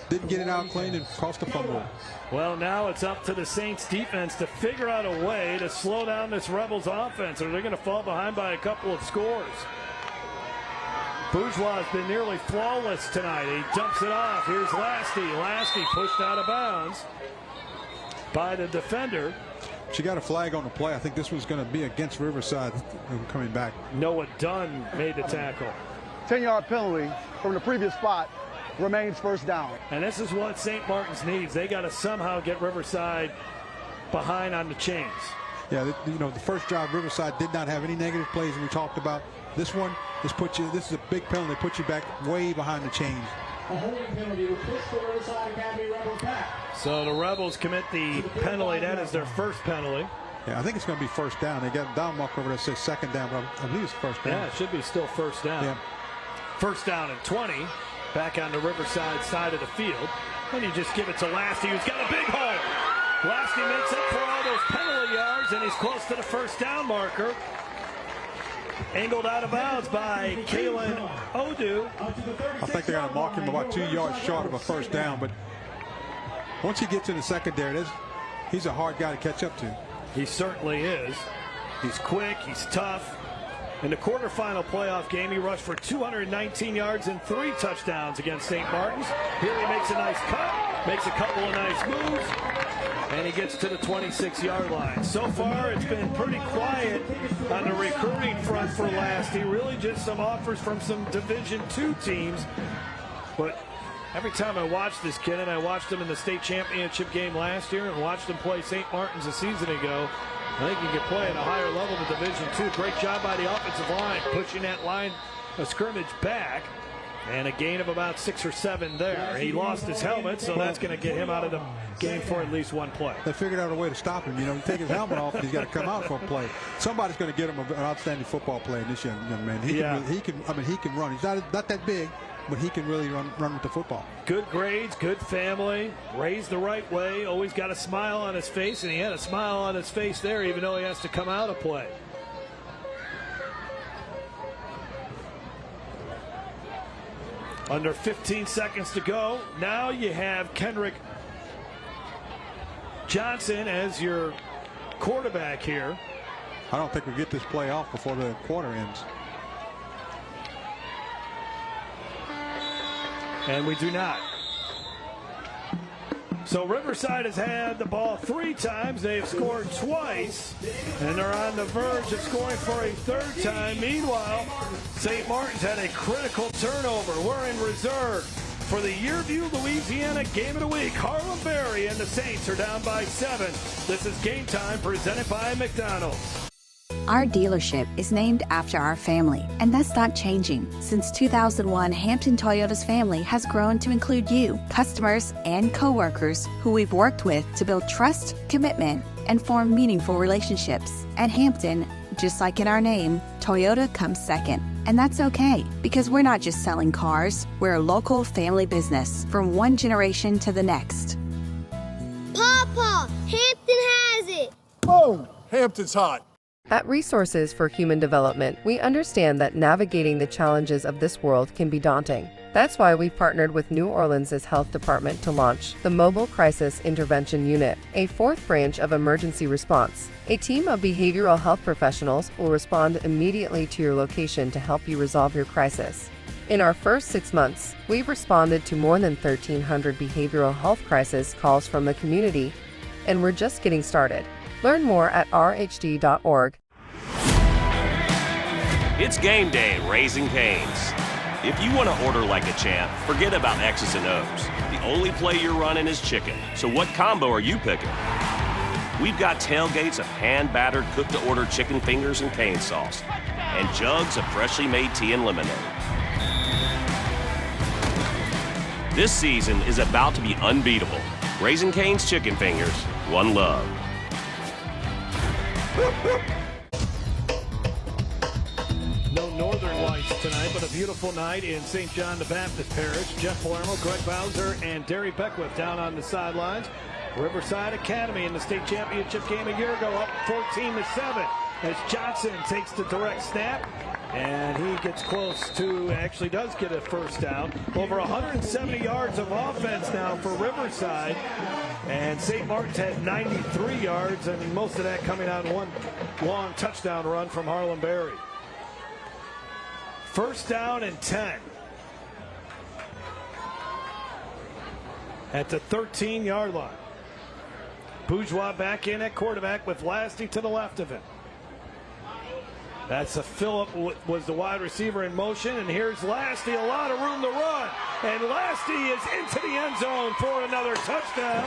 Didn't get it out clean and cost a fumble. Well, now it's up to the Saints defense to figure out a way to slow down this Rebels offense, or they're going to fall behind by a couple of scores. Bourgeois has been nearly flawless tonight. He dumps it off. Here's Lastie. Lastie pushed out of bounds by the defender. She got a flag on the play. I think this was going to be against Riverside coming back. Noah Dunn made the tackle. 10-yard penalty from the previous spot. Remains first down. And this is what St. Martin's needs. They got to somehow get Riverside behind on the chains. Yeah, the first drive, Riverside did not have any negative plays, and we talked about this one. This is a big penalty. Put you back way behind the chains. A holding penalty will push the Riverside Academy Rebels back. So the Rebels commit the penalty. That is their first penalty. Yeah, I think it's going to be first down. They got a down mark over there that says second down, but I believe it's first down. Yeah, it should be still first down. Yeah. First down and 20. Back on the Riverside side of the field. And you just give it to Lastie, who's got a big hole. Lastie makes up for all those penalty yards, and he's close to the first down marker. Angled out of bounds by Kalen Odu. I think they're going to mark him about 2 yards short of a first down, but once he gets in the secondary, he's a hard guy to catch up to. He certainly is. He's quick, he's tough. In the quarterfinal playoff game, he rushed for 219 yards and 3 touchdowns against St. Martin's. Here he makes a nice cut, makes a couple of nice moves, and he gets to the 26-yard line. So far, it's been pretty quiet on the recruiting front for Lastie. Really just some offers from some Division II teams. But every time I watch this kid, and I watched him in the state championship game last year and watched him play St. Martin's a season ago, I think he can play at a higher level in Division II. Great job by the offensive line, pushing that line of scrimmage back. And a gain of about 6 or 7 there. He lost his helmet, so that's going to get him out of the game for at least one play. They figured out a way to stop him. You know, take his helmet off, and he's got to come out for a play. Somebody's going to get him an outstanding football play in this young man. He can run. He's not that big, but he can really run with the football. Good grades, good family, raised the right way, always got a smile on his face, and he had a smile on his face there, even though he has to come out of play. Under 15 seconds to go. Now you have Kendrick Johnson as your quarterback here. I don't think we get this play off before the quarter ends. And we do not. So Riverside has had the ball 3 times. They've scored twice, and they're on the verge of scoring for a 3rd time. Meanwhile, St. Martin's had a critical turnover. We're in reserve for the Yearview, Louisiana Game of the Week. Harlem Berry and the Saints are down by 7. This is Game Time presented by McDonald's. Our dealership is named after our family, and that's not changing. Since 2001, Hampton Toyota's family has grown to include you, customers, and coworkers who we've worked with to build trust, commitment, and form meaningful relationships. At Hampton, just like in our name, Toyota comes second. And that's okay, because we're not just selling cars, we're a local family business from one generation to the next. Papa, Hampton has it! Boom! Hampton's hot. At Resources for Human Development, we understand that navigating the challenges of this world can be daunting. That's why we've partnered with New Orleans' Health Department to launch the Mobile Crisis Intervention Unit, a 4th branch of emergency response. A team of behavioral health professionals will respond immediately to your location to help you resolve your crisis. In our first 6 months, we've responded to more than 1,300 behavioral health crisis calls from the community, and we're just getting started. Learn more at rhd.org. It's game day at Raising Cane's. If you want to order like a champ, forget about X's and O's. The only play you're running is chicken. So what combo are you picking? We've got tailgates of hand-battered, cooked-to-order chicken fingers and cane sauce, and jugs of freshly made tea and lemonade. This season is about to be unbeatable. Raising Cane's Chicken Fingers, one love. No northern lights tonight, but a beautiful night in St. John the Baptist Parish. Jeff Palermo, Greg Bowser, and Derry Beckwith down on the sidelines. Riverside Academy in the state championship game a year ago, up 14-7 as Johnson takes the direct snap. And he gets close to, actually does get a first down. Over 170 yards of offense now for Riverside. And St. Martin's had 93 yards, and most of that coming on one long touchdown run from Harlem Berry. First down and 10. At the 13-yard line. Bourgeois back in at quarterback with Lastie to the left of him. That's a Phillip was the wide receiver in motion, and here's Lastie, a lot of room to run, and Lastie is into the end zone for another touchdown.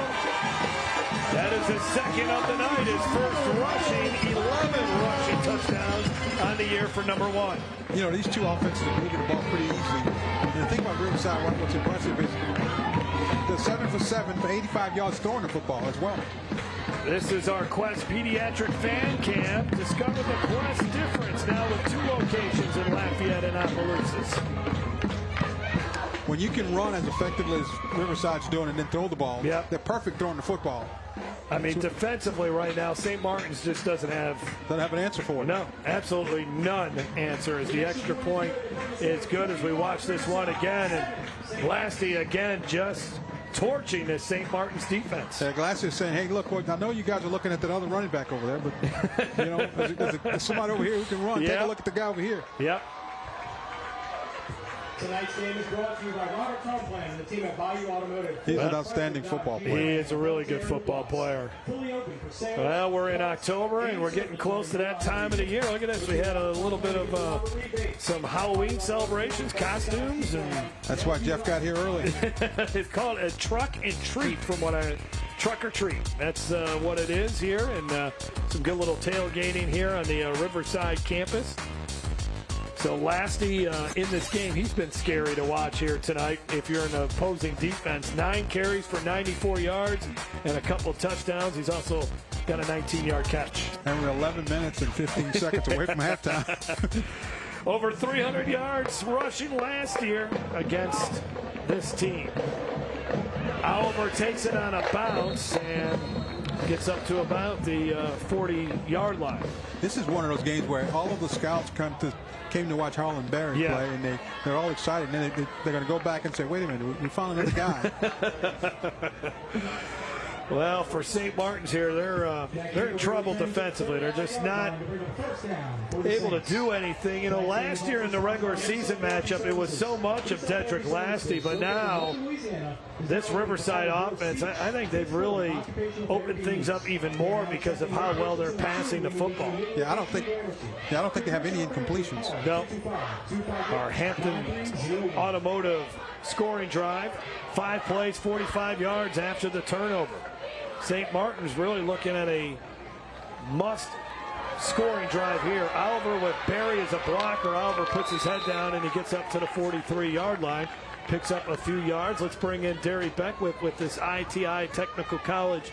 That is his second of the night, his first rushing, 11 rushing touchdowns on the year for number 1. You know, these two offenses are moving the ball pretty easily. And the thing about Riverside, what's impressive is they're 7 for 7 for 85 yards throwing the football as well. This is our Quest Pediatric Fan Cam. Discover the Quest difference now with 2 locations in Lafayette and Opelousas. When you can run as effectively as Riverside's doing and then throw the ball, yep, they're perfect throwing the football. I mean, defensively right now, St. Martin's just doesn't have an answer for it. No, absolutely none answer. As the extra point is good as we watch this one again. And Lastie again just torching this St. Martin's defense. Lastie is saying, hey, look, I know you guys are looking at that other running back over there, but, you know, there's somebody over here who can run. Take a look at the guy over here. Yep. Tonight's game is brought to you by Robert Complan and the team at Bayou Automotive. He's an outstanding football player. He is a really good football player. Well, we're in October, and we're getting close to that time of the year. Look at this. We had a little bit of some Halloween celebrations, costumes. And that's why Jeff got here early. It's called a truck and treat from what truck or treat. That's what it is here, and some good little tailgating here on the Riverside campus. So Lastie in this game, he's been scary to watch here tonight. If you're an opposing defense, 9 carries for 94 yards and a couple of touchdowns. He's also got a 19-yard catch. And we're 11 minutes and 15 seconds away from halftime. Over 300 yards rushing last year against this team. Oliver takes it on a bounce and gets up to about the 40-yard line. This is one of those games where all of the scouts came to watch Harlem Berry play, and they're all excited. And then they're going to go back and say, wait a minute, we found another guy. Well, for St. Martin's here, they're in trouble defensively. They're just not able to do anything. You know, last year in the regular season matchup, it was so much of Dedric Lastie, but now this Riverside offense, I think they've really opened things up even more because of how well they're passing the football. Yeah, I don't think they have any incompletions. No. Our Hampton Automotive scoring drive, 5 plays, 45 yards after the turnover. St. Martin's really looking at a must-scoring drive here. Oliver with Berry as a blocker. Oliver puts his head down and he gets up to the 43-yard line. Picks up a few yards. Let's bring in Derry Beckwith with this ITI Technical College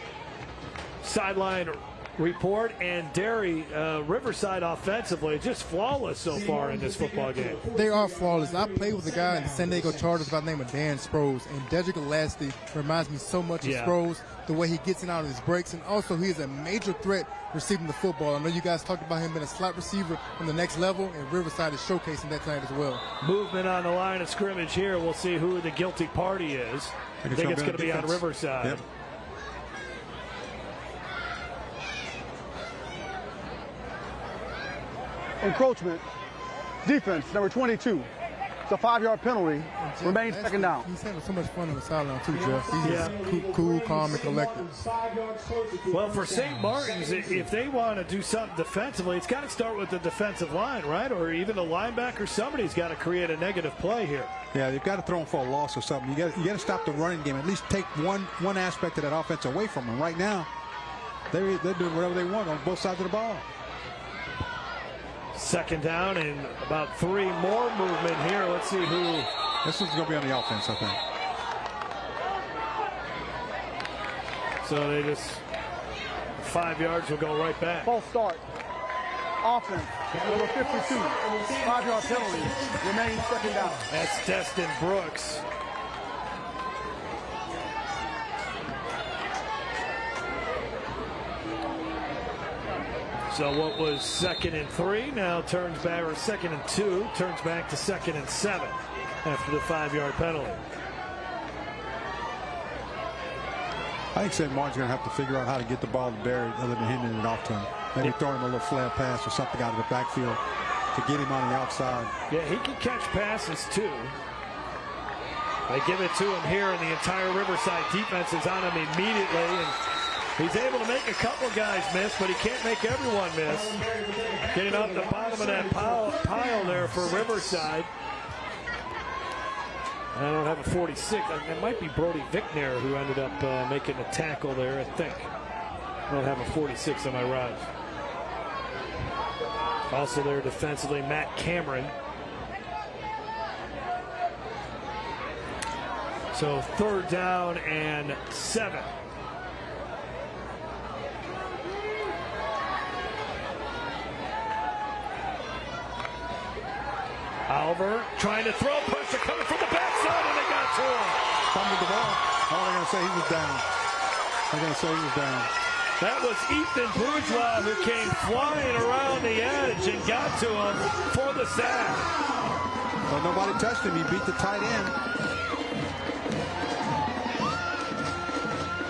sideline report. And Derry, Riverside offensively, just flawless so far in this football game. They are flawless. I played with a guy in the San Diego Chargers by the name of Dan Sproles, and Dedric Lastie reminds me so much of Sproles, the way he gets in out of his breaks, and also he is a major threat receiving the football. I know you guys talked about him being a slot receiver on the next level, and Riverside is showcasing that tonight as well. Movement on the line of scrimmage here. We'll see who the guilty party is. I think it's going to be on Riverside. Yep. Encroachment. Defense, number 22. It's a 5-yard penalty. Remains second down. He's having so much fun on the sideline too, Jeff. He's just cool, calm, and collected. Well, for St. Martin's, if they want to do something defensively, it's got to start with the defensive line, right? Or even a linebacker. Somebody's got to create a negative play here. Yeah, you've got to throw them for a loss or something. You got to stop the running game. At least take one aspect of that offense away from them. Right now, they're doing whatever they want on both sides of the ball. Second down and about 3 more movement here. Let's see who. This is going to be on the offense, I think. So they just 5 yards will go right back. False start. Offense, number 52. 5-yard penalty. Remains second down. That's Destin Brooks. So what was 2nd and 3 now turns back, or 2nd and 2 turns back to 2nd and 7 after the 5-yard penalty. I think St. Martin's going to have to figure out how to get the ball to Berry other than handing it off to him. Maybe throw him a little flare pass or something out of the backfield to get him on the outside. Yeah, he can catch passes too. They give it to him here, and the entire Riverside defense is on him immediately. And he's able to make a couple guys miss, but he can't make everyone miss. Getting off the bottom of that pile there for Riverside. I don't have a 46. It might be Brody Vickner who ended up making the tackle there, I think. I don't have a 46 on my rise. Also there defensively, Matt Cameron. So 3rd down and 7. Oliver trying to throw, pressure coming from the backside, and they got to him. Fumbled the ball. Oh, they're going to say he was down. They're going to say he was down. That was Ethan Bourgeois who came flying around the edge and got to him for the sack. Well, nobody touched him. He beat the tight end.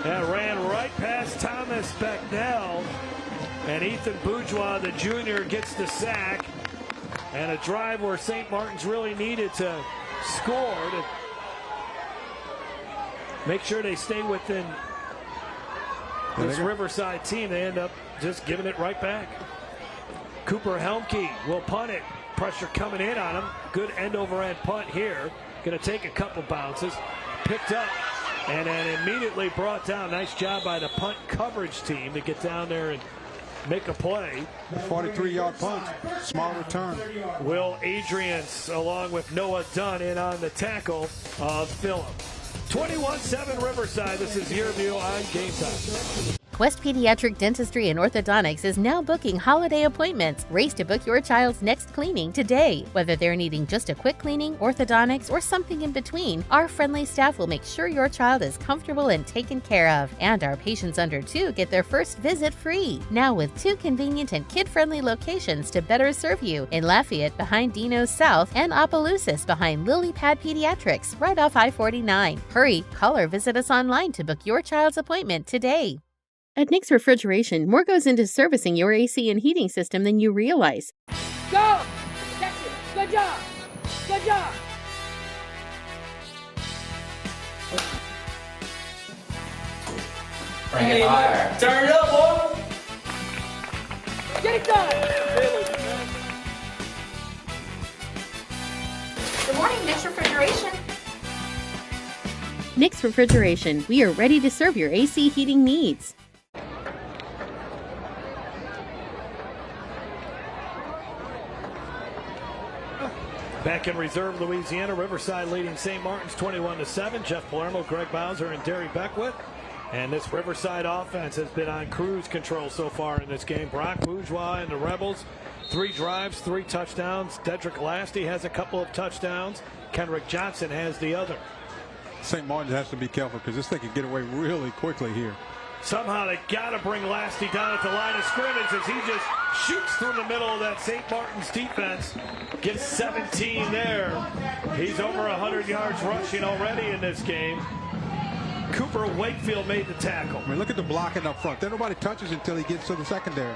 And ran right past Thomas Becknell. And Ethan Bourgeois, the junior, gets the sack. And a drive where St. Martin's really needed to score to make sure they stay within this Riverside team. They end up just giving it right back. Cooper Helmke will punt it. Pressure coming in on him. Good end-over-end punt here. Going to take a couple bounces. Picked up and then immediately brought down. Nice job by the punt coverage team to get down there and make a play. 43-yard punt, small return. Will Adrians, along with Noah Dunn, in on the tackle of Phillip. 21-7 Riverside. This is your view on Game Time. Quest Pediatric Dentistry and Orthodontics is now booking holiday appointments. Race to book your child's next cleaning today. Whether they're needing just a quick cleaning, orthodontics, or something in between, our friendly staff will make sure your child is comfortable and taken care of. And our patients under 2 get their first visit free. Now with 2 convenient and kid-friendly locations to better serve you, in Lafayette behind Dino's South and Opelousas behind Lily Pad Pediatrics right off I-49. Hurry, call or visit us online to book your child's appointment today. At Nick's Refrigeration, more goes into servicing your AC and heating system than you realize. Go! That's it. Good job. Good job. Bring it higher. Turn it up, boy. Get it done. Good morning, Nick's Refrigeration. Nick's Refrigeration, we are ready to serve your AC heating needs. Back in reserve, Louisiana, Riverside leading St. Martin's 21-7. Jeff Palermo, Greg Bowser, and Derry Beckwith. And this Riverside offense has been on cruise control so far in this game. Brock Bourgeois and the Rebels, 3 drives, 3 touchdowns. Dedric Lastie has a couple of touchdowns. Kenrick Johnson has the other. St. Martin's has to be careful because this thing can get away really quickly here. Somehow they got to bring Lastie down at the line of scrimmage as he just shoots through the middle of that St. Martin's defense. Gets 17 there. He's over 100 yards rushing already in this game. Cooper Wakefield made the tackle. I mean, look at the blocking up front. Then nobody touches until he gets to the secondary.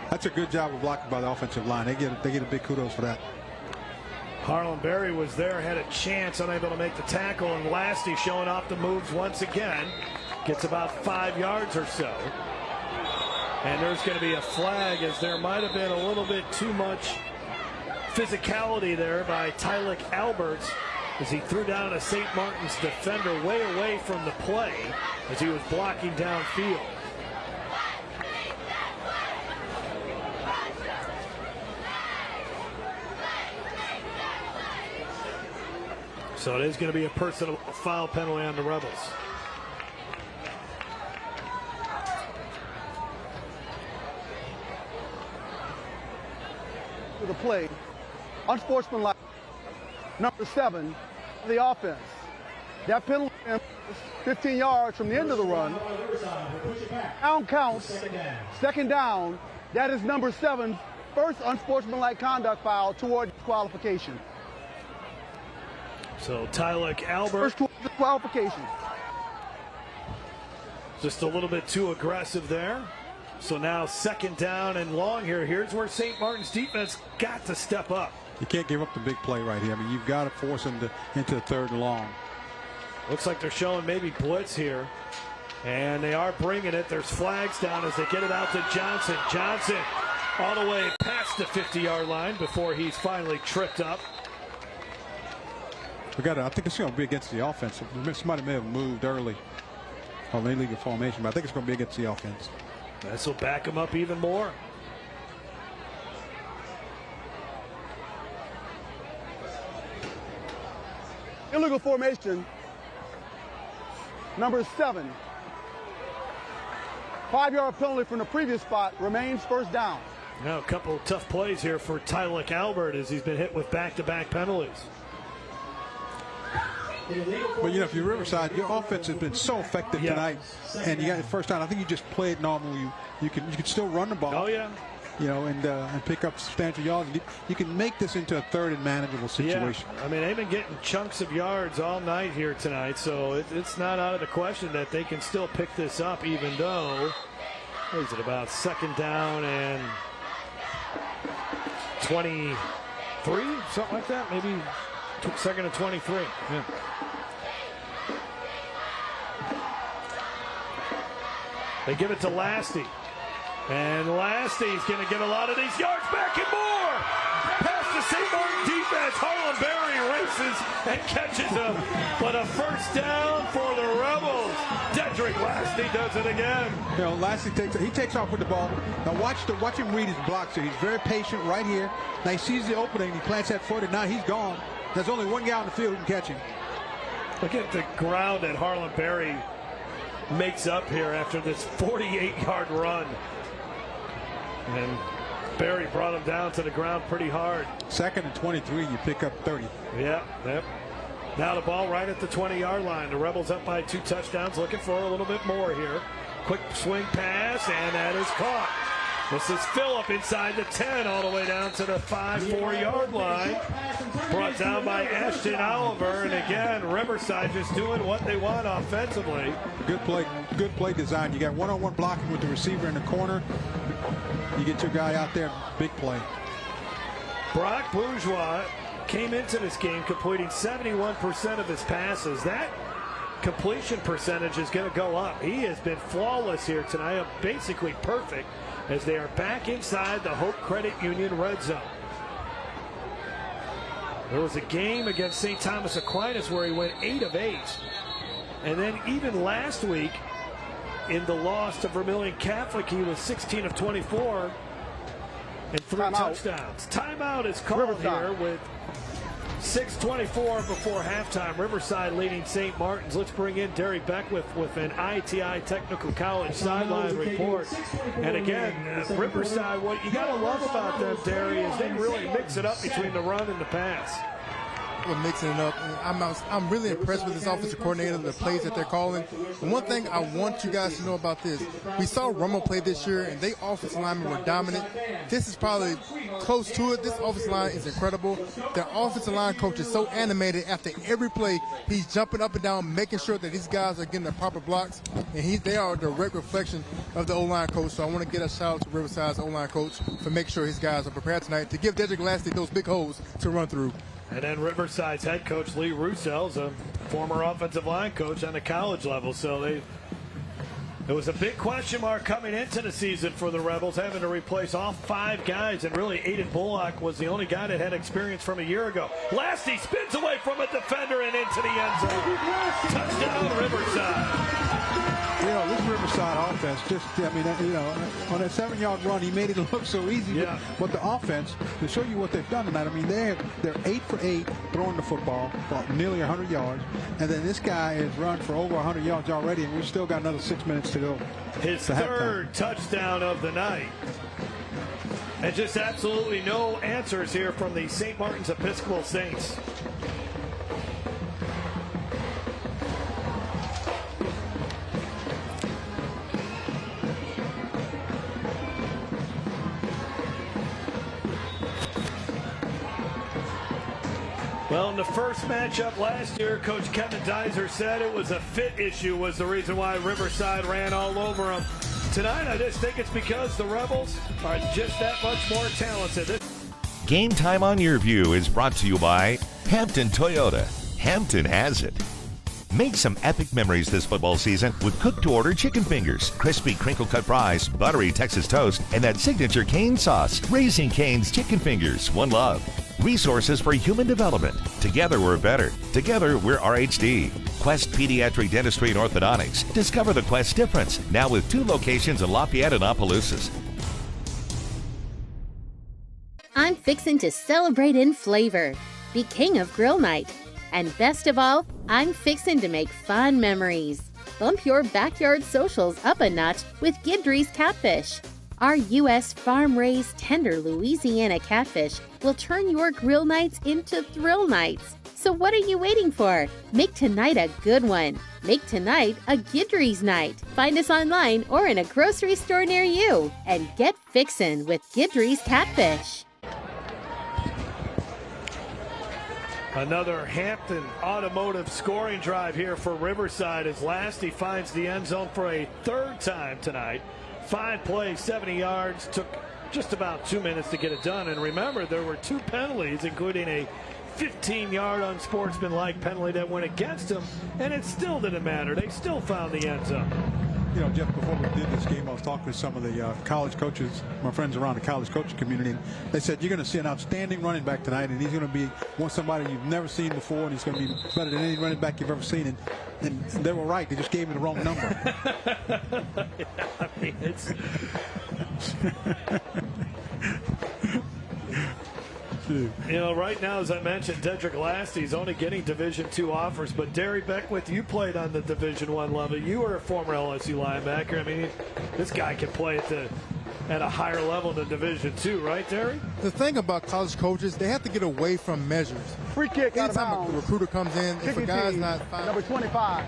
That's a good job of blocking by the offensive line. They get a big kudos for that. Harlem Berry was there, had a chance, unable to make the tackle, and Lastie showing off the moves once again. Gets about 5 yards or so. And there's going to be a flag as there might have been a little bit too much physicality there by Tylik Alberts as he threw down a St. Martin's defender way away from the play as he was blocking downfield. So it is going to be a personal foul penalty on the Rebels. The play, unsportsmanlike, number 7 of the offense. That penalty is 15 yards from the end of the run. Down counts, second down. That is number 7, first unsportsmanlike conduct foul toward disqualification. So Tylik Albert. First disqualification. Just a little bit too aggressive there. So now second down and long here. Here's where St. Martin's defense got to step up. You can't give up the big play right here. I mean, you've got to force them into the third and long. Looks like they're showing maybe blitz here. And they are bringing it. There's flags down as they get it out to Johnson. Johnson all the way past the 50-yard line before he's finally tripped up. I think it's going to be against the offense. Somebody may have moved early on the illegal formation, but I think it's going to be against the offense. This will back him up even more. Illegal formation, number 7. 5-yard penalty from the previous spot, remains first down. Now a couple of tough plays here for Tylik Albert as he's been hit with back-to-back penalties. But, you know, if you're Riverside, your offense has been so effective tonight, and you got the first down. I think you just played normal. You can still run the ball. Oh, yeah. You know, and pick up substantial yards. You can make this into a third and manageable situation. Yeah. I mean, they've been getting chunks of yards all night here tonight, so it's not out of the question that they can still pick this up, even though, what is it, about second down and 23, something like that, maybe second and 23. Yeah. They give it to Lastie. And Lastie's going to get a lot of these yards back and more. Past the St. Martin defense. Harlem Harlem Berry races and catches him. But a first down for the Rebels. Dedric Lastie does it again. You know, Lastie takes off with the ball. Now watch him read his blocks here. He's very patient right here. Now he sees the opening. He plants that foot, and now he's gone. There's only one guy on the field who can catch him. Look at the ground that Harlem Berry makes up here after this 48-yard run. And Berry brought him down to the ground pretty hard. 2nd and 23, you pick up 30. Yep. Now the ball right at the 20-yard line. The Rebels up by 2 touchdowns, looking for a little bit more here. Quick swing pass, and that is caught. This is Phillip inside the 10, all the way down to the 4-yard line. Brought down by Ashton Oliver, and again, Riverside just doing what they want offensively. Good play design. You got one-on-one blocking with the receiver in the corner. You get your guy out there, big play. Brock Bourgeois came into this game completing 71% of his passes. That completion percentage is going to go up. He has been flawless here tonight, basically perfect, as they are back inside the Hope Credit Union red zone. There was a game against St. Thomas Aquinas where he went 8 of 8. And then even last week in the loss to Vermilion Catholic, he was 16 of 24 and 3 touchdowns. Timeout is called here with 6:24 before halftime. Riverside leading St. Martin's. Let's bring in Derry Beckwith with an ITI Technical College sideline report. And again, Riverside, what you got to love about them, Derry, is they really mix it up between the run and the pass. We're mixing it up. I'm really impressed with this offensive coordinator, the plays that they're calling. And one thing I want you guys to know about this, we saw Rummel play this year, and they offensive linemen were dominant. This is probably close to it. This offensive line is incredible. Their offensive line coach is so animated after every play. He's jumping up and down, making sure that these guys are getting the proper blocks, and they are a direct reflection of the O-line coach. So I want to get a shout out to Riverside's O-line coach for making sure his guys are prepared tonight to give Dedric Lastie those big holes to run through. And then Riverside's head coach, Lee Roussel's a former offensive line coach on the college level. So there was a big question mark coming into the season for the Rebels, having to replace all 5 guys. And really, Aiden Bullock was the only guy that had experience from a year ago. Lastie spins away from a defender and into the end zone. Touchdown, Riverside. You know, this Riverside offense on that 7-yard run, he made it look so easy. Yeah. But the offense, to show you what they've done tonight, I mean, they're 8 for 8 throwing the football for nearly 100 yards. And then this guy has run for over 100 yards already, and we've still got another 6 minutes to go. His third touchdown of the night. And just absolutely no answers here from the St. Martin's Episcopal Saints. Well, in the first matchup last year, Coach Kevin Dizer said it was a fit issue was the reason why Riverside ran all over them. Tonight, I just think it's because the Rebels are just that much more talented. Game Time on Your View is brought to you by Hampton Toyota. Hampton has it. Make some epic memories this football season with cooked-to-order chicken fingers, crispy crinkle-cut fries, buttery Texas toast, and that signature Cane sauce. Raising Cane's Chicken Fingers, one love. Resources for human development. Together we're better. Together we're RHD. Quest Pediatric Dentistry and Orthodontics. Discover the Quest difference. Now with 2 locations in Lafayette and Opelousas. I'm fixin' to celebrate in flavor. Be king of grill night. And best of all, I'm fixin' to make fun memories. Bump your backyard socials up a notch with Guidry's Catfish. Our U.S. farm-raised tender Louisiana catfish will turn your grill nights into thrill nights. So what are you waiting for? Make tonight a good one. Make tonight a Guidry's night. Find us online or in a grocery store near you. And get fixin' with Guidry's Catfish. Another Hampton automotive scoring drive here for Riverside as Lastie finds the end zone for a 3rd time tonight. 5 plays, 70 yards, took just about 2 minutes to get it done. And remember, there were 2 penalties, including a 15-yard unsportsmanlike penalty that went against them, and it still didn't matter. They still found the end zone. You know, Jeff, before we did this game, I was talking to some of the college coaches, my friends around the college coaching community, and they said you're going to see an outstanding running back tonight, and he's going to be somebody you've never seen before, and he's going to be better than any running back you've ever seen. And they were right. They just gave me the wrong number. I mean, it's... You know, right now, as I mentioned, Dedric Lastie is only getting Division II offers, but Derry Beckwith, you played on the Division I level. You were a former LSU linebacker. I mean, this guy can play at a higher level than Division II, right, Derry? The thing about college coaches, they have to get away from measures. Free kick out of Anytime bounds. a recruiter comes in, if a guy's not number 25.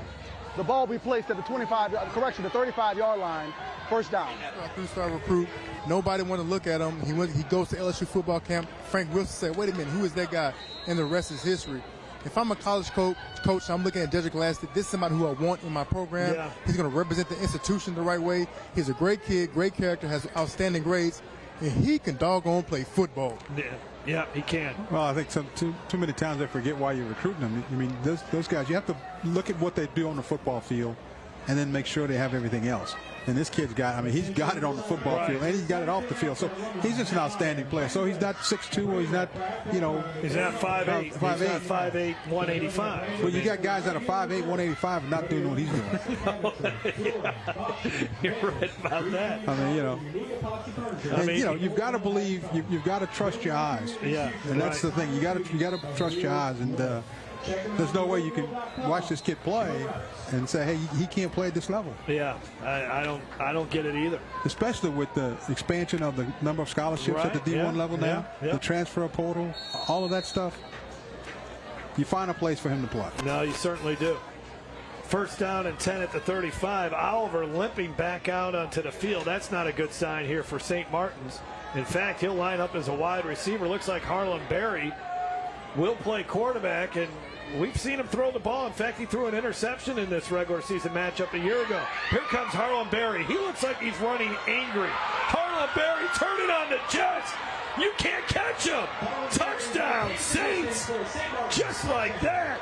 The ball will be placed at the 35-yard line. First down. A three-star recruit. Nobody want to look at him. He goes to LSU football camp. Frank Wilson said, wait a minute, who is that guy? And the rest is history. If I'm a college coach, I'm looking at Dedric Lastie. This is somebody who I want in my program. Yeah. He's going to represent the institution the right way. He's a great kid, great character, has outstanding grades, and he can doggone play football. Yeah, he can. Well, I think too many times they forget why you're recruiting them. I mean, those guys, you have to look at what they do on the football field and then make sure they have everything else. And this kid's he's got it on the football field, and he's got it off the field. So he's just an outstanding player. So he's not 6'2", or he's not, He's not 5'8". He's not 5'8", 185. Well, you got guys that are 5'8", 185 and not doing what he's doing. Yeah, you're right about that. I mean, you've got to believe, you've got to trust your eyes. Yeah. And that's the thing. You got to trust your eyes. And there's no way you can watch this kid play and say, hey, he can't play at this level. Yeah, I don't get it either. Especially with the expansion of the number of scholarships at the D1 level now, the transfer portal, all of that stuff. You find a place for him to play. No, you certainly do. First down and 10 at the 35. Oliver limping back out onto the field. That's not a good sign here for St. Martin's. In fact, he'll line up as a wide receiver. Looks like Harlem Berry will play quarterback, and we've seen him throw the ball. In fact, he threw an interception in this regular season matchup a year ago. Here comes Harlem Berry. He looks like he's running angry. Harlem Berry turning on the Jets. You can't catch him. Touchdown, Saints. Just like that.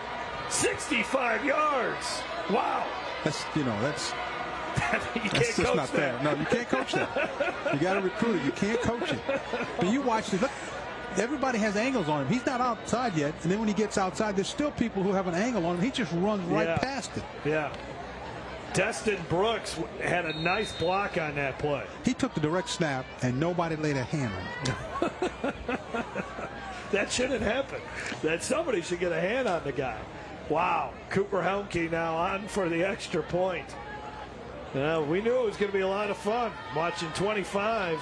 65 yards. Wow. That's you can't just coach not that. fair. No, you can't coach that. You got to recruit it. You can't coach it. But you watch this. Look, everybody has angles on him. He's not outside yet. And then when he gets outside, there's still people who have an angle on him. He just runs right past it. Yeah. Destin Brooks had a nice block on that play. He took the direct snap, and nobody laid a hand on him. That shouldn't happen. That somebody should get a hand on the guy. Wow. Cooper Helmke now on for the extra point. We knew it was going to be a lot of fun watching 25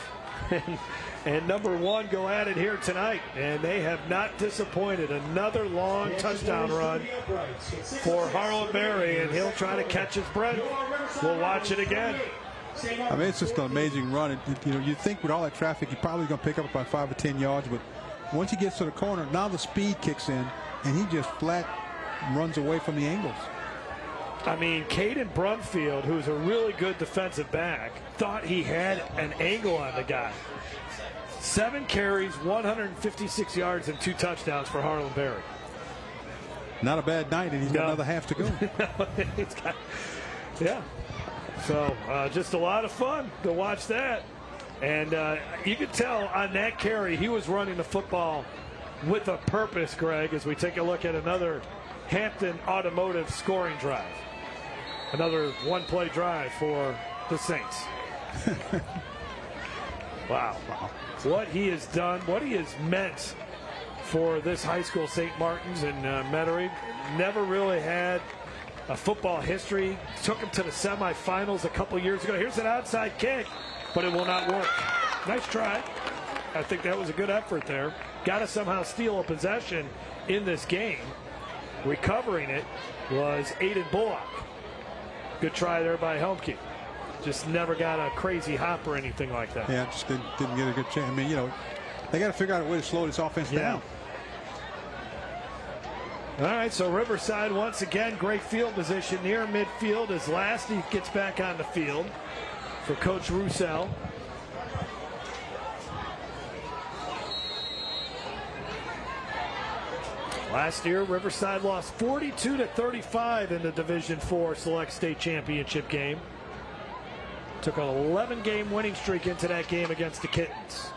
and number 1 go at it here tonight, and they have not disappointed. Another long touchdown run for Harlem Berry, and he'll try to catch his breath. We'll watch it again. I mean, it's just an amazing run. You think with all that traffic, you're probably going to pick up about 5 or 10 yards, but once he gets to the corner, now the speed kicks in, and he just flat runs away from the angles. I mean, Caden Brumfield, who's a really good defensive back, thought he had an angle on the guy. 7 carries, 156 yards, and 2 touchdowns for Harlem Berry. Not a bad night, and he's got another half to go. Yeah. So just a lot of fun to watch that. And you could tell on that carry, he was running the football with a purpose, Greg, as we take a look at another Hampton Automotive scoring drive. Another one-play drive for the Saints. Wow. What he has done, what he has meant for this high school, St. Martin's and Metairie. Never really had a football history. Took him to the semifinals a couple years ago. Here's an outside kick, but it will not work. Nice try. I think that was a good effort there. Got to somehow steal a possession in this game. Recovering it was Aiden Bullock. Good try there by Helmke. Just never got a crazy hop or anything like that. Yeah, just didn't get a good chance. I mean, they got to figure out a way to slow this offense down. All right, so Riverside once again, great field position near midfield as Lastie gets back on the field for Coach Roussel. Last year, Riverside lost 42-35 in the Division IV Select State Championship game. Took an 11-game winning streak into that game against the Kittens.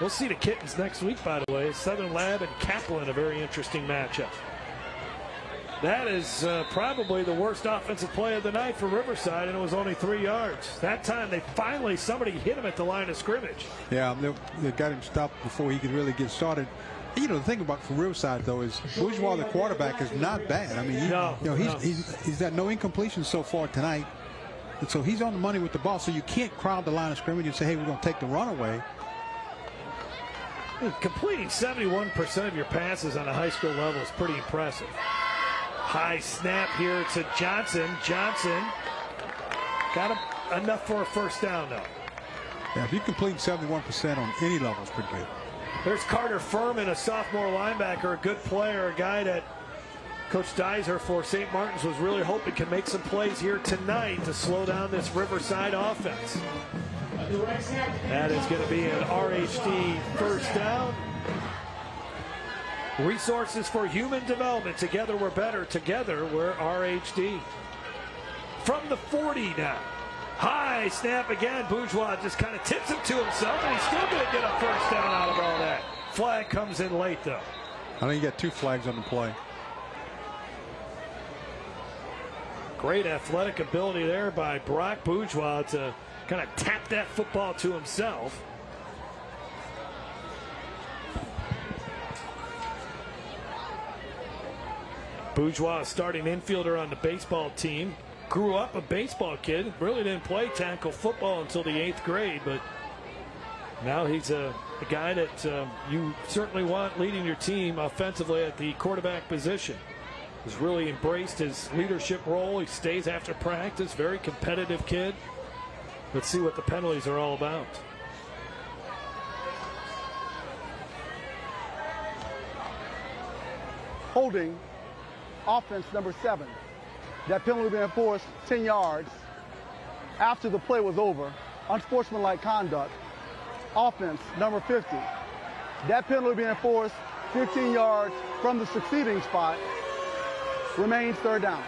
We'll see the Kittens next week, by the way. Southern Lab and Kaplan, a very interesting matchup. That is probably the worst offensive play of the night for Riverside, and it was only 3 yards. That time, somebody hit him at the line of scrimmage. Yeah, they got him stopped before he could really get started. You know, the thing about for Riverside, though, is Bourgeois, the quarterback, is not bad. I mean, he's got no incompletions so far tonight. And so he's on the money with the ball, so you can't crowd the line of scrimmage and say, hey, we're going to take the run away. Completing 71% of your passes on a high school level is pretty impressive. High snap here to Johnson. Johnson got him enough for a first down, though. Yeah, if you complete 71% on any level, it's pretty good. There's Carter Furman, a sophomore linebacker, a good player, a guy that Coach Deiser for St. Martin's was really hoping can make some plays here tonight to slow down this Riverside offense. That is going to be an RHD first down. Resources for human development. Together we're better. Together we're RHD. From the 40 now. High snap again. Bourgeois just kind of tips it to himself, and he's still going to get a first down out of all that. Flag comes in late, though. I think you got 2 flags on the play. Great athletic ability there by Brock Bourgeois to kind of tap that football to himself. Bourgeois, starting infielder on the baseball team. Grew up a baseball kid. Really didn't play tackle football until the 8th grade, but now he's a guy that you certainly want leading your team offensively at the quarterback position. He's really embraced his leadership role. He stays after practice. Very competitive kid. Let's see what the penalties are all about. Holding offense number 7. That penalty being enforced 10 yards after the play was over. Unsportsmanlike conduct. Offense number 50. That penalty being enforced 15 yards from the succeeding spot. Remains 3rd down.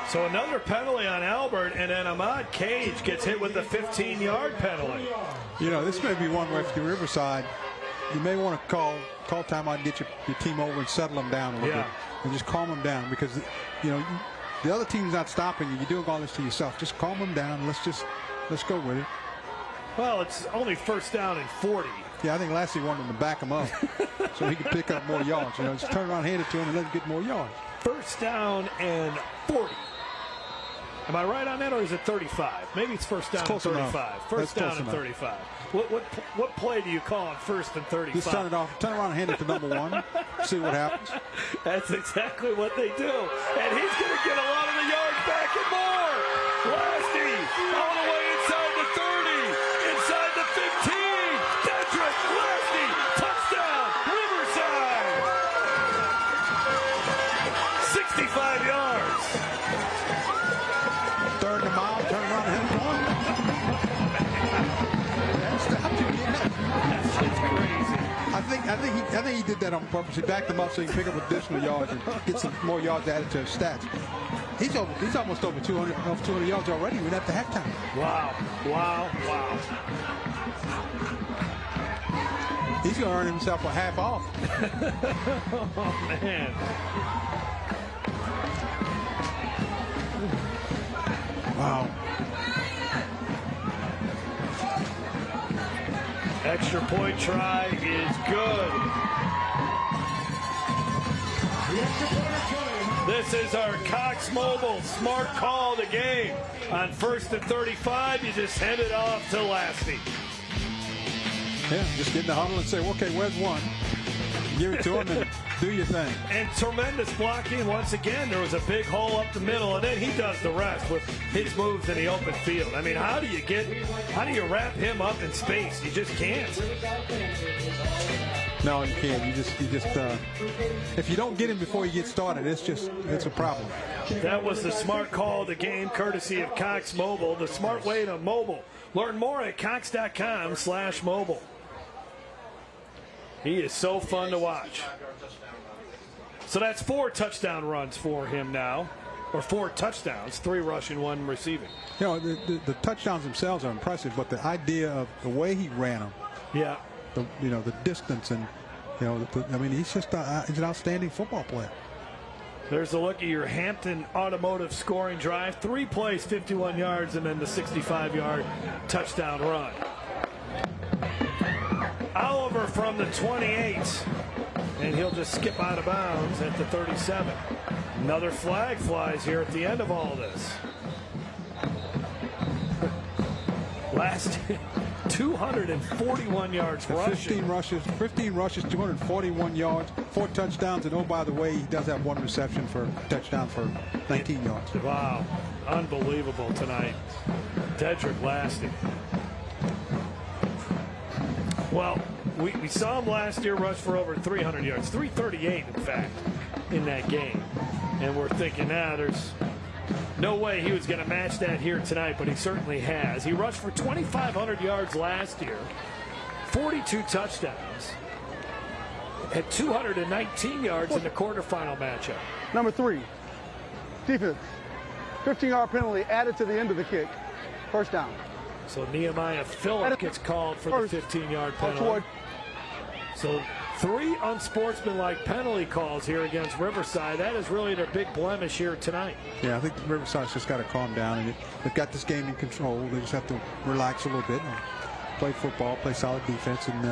So another penalty on Albert, and then Ahmad Cage gets hit with the 15-yard penalty. You know, this may be one where if you're Riverside, you may want to call timeout and get your team over and settle them down a little bit. And just calm them down, because, you know, the other team's not stopping you. You're doing all this to yourself. Just calm them down. Let's go with it. Well, it's only first down and 40. Yeah, I think Lastie wanted him to back him up so he could pick up more yards. You know, just turn around, hand it to him, and let him get more yards. First down and 40. Am I right on that, or is it 35? Maybe it's first down and 35. Enough. First down and 35. What play do you call on first and 35? Just turn it off. Turn around and hand it to number 1. See what happens. That's exactly what they do. And he's going to get a lot of the yards back and more. Lastie all the way inside the 30, inside the 15. Dedric Lastie, touchdown, Riverside. 65 yards. 3rd and a mile, turn around and hit one. That's just crazy. I think he did that on purpose. He backed him up so he can pick up additional yards and get some more yards added to his stats. He's almost over 200 yards already. We're at the halftime. Wow. He's going to earn himself a half off. Oh, man. Wow. Extra point try is good. This is our Cox Mobile smart call to game. On 1st and 35, you just hand it off to Lastie. Yeah, just get in the huddle and say, okay, where's 1? Give it to him and do your thing. And tremendous blocking once again. There was a big hole up the middle, and then he does the rest with his moves in the open field. I mean, how do you wrap him up in space? You just can't. No, you can't. You just if you don't get him before you get started, it's a problem. That was the smart call of the game, courtesy of Cox Mobile, the smart way to mobile. Learn more at cox.com/mobile. He is so fun to watch. So that's 4 touchdown runs for him now. or 4 touchdowns, 3 rushing, 1 receiving. You know, the touchdowns themselves are impressive, but the idea of the way he ran them, yeah, the distance, and I mean, he's just he's an outstanding football player. There's a look at your Hampton Automotive scoring drive. 3 plays, 51 yards, and then the 65-yard touchdown run. Oliver from the 28, and he'll just skip out of bounds at the 37. Another flag flies here at the end of all this. Last 241 yards rushing. 15 rushes, 241 yards, 4 touchdowns, and oh, by the way, he does have 1 reception for touchdown for 19 yards. Wow, unbelievable tonight. Dedric Lastie. Well, we saw him last year rush for over 300 yards, 338 in fact, in that game. And we're thinking, there's no way he was going to match that here tonight, but he certainly has. He rushed for 2,500 yards last year, 42 touchdowns, had 219 yards in the quarterfinal matchup. Number 3, defense. 15-yard penalty added to the end of the kick. First down. So Nehemiah Phillip gets called for the 15-yard penalty. So 3 unsportsmanlike penalty calls here against Riverside. That is really their big blemish here tonight. Yeah, I think Riverside's just got to calm down, and they've got this game in control. They just have to relax a little bit and play football, play solid defense, and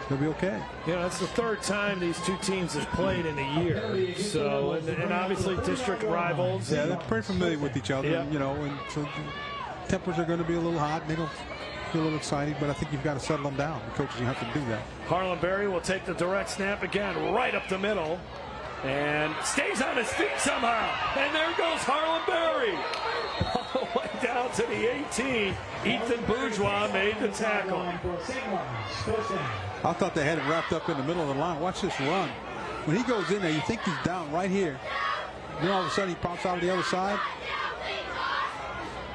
they'll be okay. That's the 3rd time these 2 teams have played in a year. So, and obviously district rivals. Yeah, they're pretty familiar with each other, Yep. and so tempers are going to be a little hot, and they don't feel a little excited, but I think you've got to settle them down. The coaches, you have to do that. Harlem Berry will take the direct snap again, right up the middle, and stays on his feet somehow. And there goes Harlem Berry. All the way down to the 18. Ethan Bourgeois made the tackle. I thought they had it wrapped up in the middle of the line. Watch this run. When he goes in there, you think he's down right here. Then all of a sudden he pops out of the other side.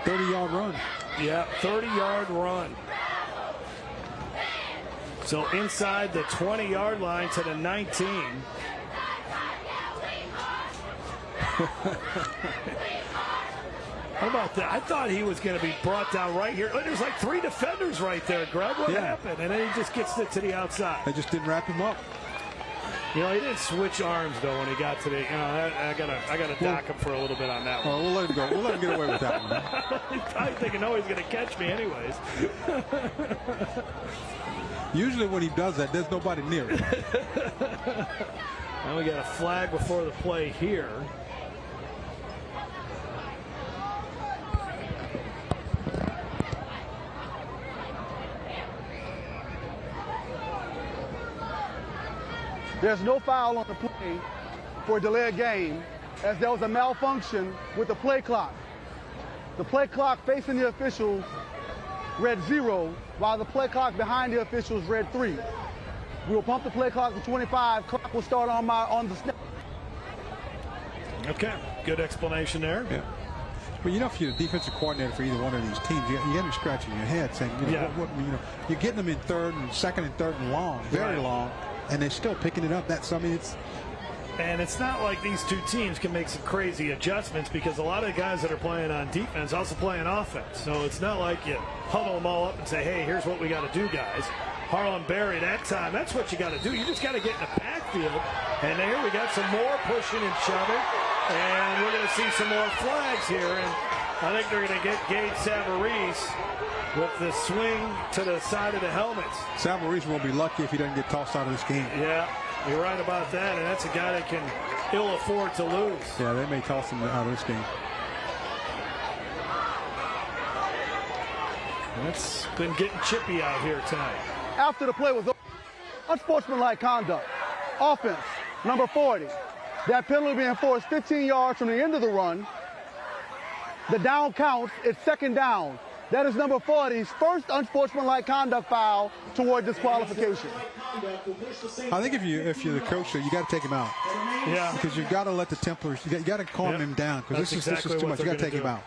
30-yard run. Yeah, 30-yard run. So inside the 20-yard line to the 19. How about that? I thought he was going to be brought down right here. There's like 3 defenders right there, Greg. What happened? And then he just gets it to the outside. They just didn't wrap him up. He didn't switch arms though when he got to the. I gotta dock him for a little bit on that one. Well, we'll let him go. We'll let him get away with that one. He's probably thinking, no, he's going to catch me anyways. Usually when he does that, there's nobody near him. Now we got a flag before the play here. There's no foul on the play for a delayed game, as there was a malfunction with the play clock. The play clock facing the officials read 0, while the play clock behind the officials read 3. We will pump the play clock to 25. Clock will start on the snap. Okay, good explanation there. Yeah. Well, if you're the defensive coordinator for either one of these teams, you got to be scratching your head saying, you're getting them in 3rd and 2nd and 3rd and long, very long, and they're still picking it up. And it's not like these 2 teams can make some crazy adjustments, because a lot of the guys that are playing on defense also play on offense. So it's not like you huddle them all up and say, hey, here's what we got to do, guys. Harlem Berry, that time, that's what you got to do. You just got to get in the backfield. And there we got some more pushing and shoving. And we're going to see some more flags here. And I think they're going to get Gage Savarese with the swing to the side of the helmets. Savarese will be lucky if he doesn't get tossed out of this game. Yeah, you're right about that. And that's a guy that can ill afford to lose. Yeah, they may toss him out of this game. And it's been getting chippy out here tonight. After the play was over, unsportsmanlike conduct. Offense, number 40. That penalty being enforced 15 yards from the end of the run. The down counts. It's 2nd down. That is number 40's first unsportsmanlike conduct foul toward disqualification. I think if you're the coach, you got to take him out. Yeah. Because you've got to let the Templars, you got to calm him down, because this is too much. You got to take him out.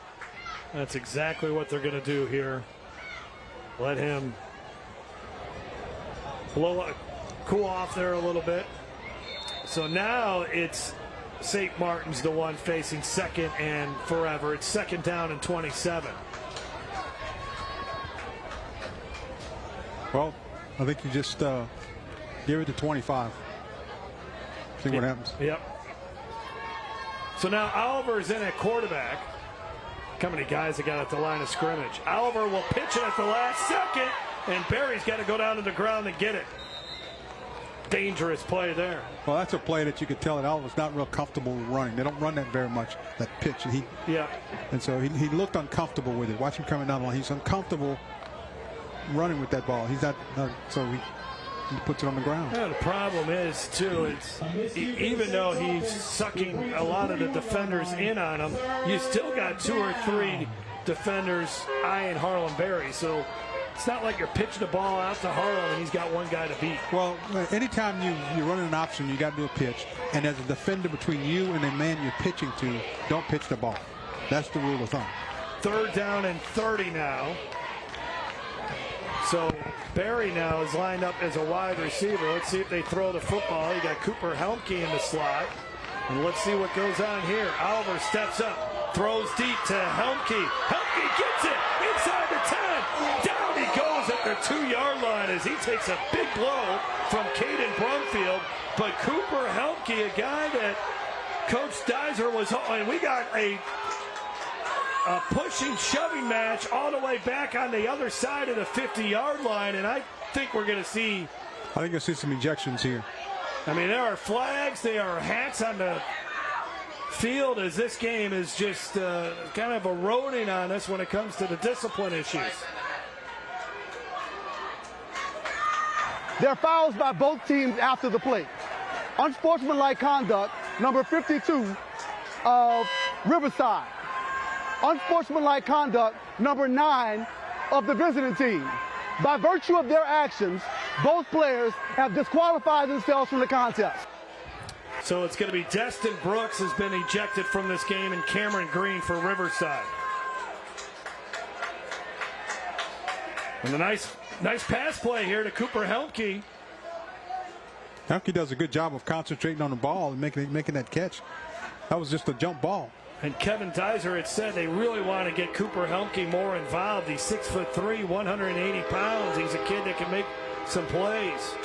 That's exactly what they're going to do here. Let him cool off there a little bit. So now it's St. Martin's the one facing second and forever. It's 2nd down and 27. Well, I think you just give it to 25. See what happens. Yep. So now Oliver's in at quarterback. How many guys that got at the line of scrimmage? Oliver will pitch it at the last second, and Berry's got to go down to the ground and get it. Dangerous play there. Well, that's a play that you could tell that Oliver's not real comfortable running. They don't run that very much, that pitch. And so he looked uncomfortable with it. Watch him coming down the line. He's uncomfortable running with that ball. He's not so he puts it on the ground. Yeah, the problem is, too, even though he's sucking a lot of the defenders in on him, you still got 2 or 3 defenders eyeing Harlem Berry. So it's not like you're pitching the ball out to Harlem and he's got one guy to beat. Well, anytime you're running an option, you got to do a pitch. And as a defender between you and the man you're pitching to, don't pitch the ball. That's the rule of thumb. 3rd down and 30 now. So Berry now is lined up as a wide receiver. Let's see if they throw the football. You got Cooper Helmke in the slot. And let's see what goes on here. Oliver steps up, throws deep to Helmke. Helmke gets it inside the 10. Down he goes at the 2-yard line as he takes a big blow from Caden Brumfield. But Cooper Helmke, a guy that Coach Deiser was, and we got a pushing, shoving match all the way back on the other side of the 50-yard line, and I think we're going to see. I think you'll see some ejections here. I mean, there are flags, there are hats on the field as this game is just kind of eroding on us when it comes to the discipline issues. There are fouls by both teams after the play. Unsportsmanlike conduct, number 52 of Riverside. Unsportsmanlike conduct, number 9 of the visiting team. By virtue of their actions, both players have disqualified themselves from the contest. So it's going to be Destin Brooks has been ejected from this game and Cameron Green for Riverside. And a nice pass play here to Cooper Helmke. Helmke does a good job of concentrating on the ball and making that catch. That was just a jump ball. And Kevin Deiser had said they really want to get Cooper Helmke more involved. He's 6'3", 180 pounds. He's a kid that can make some plays.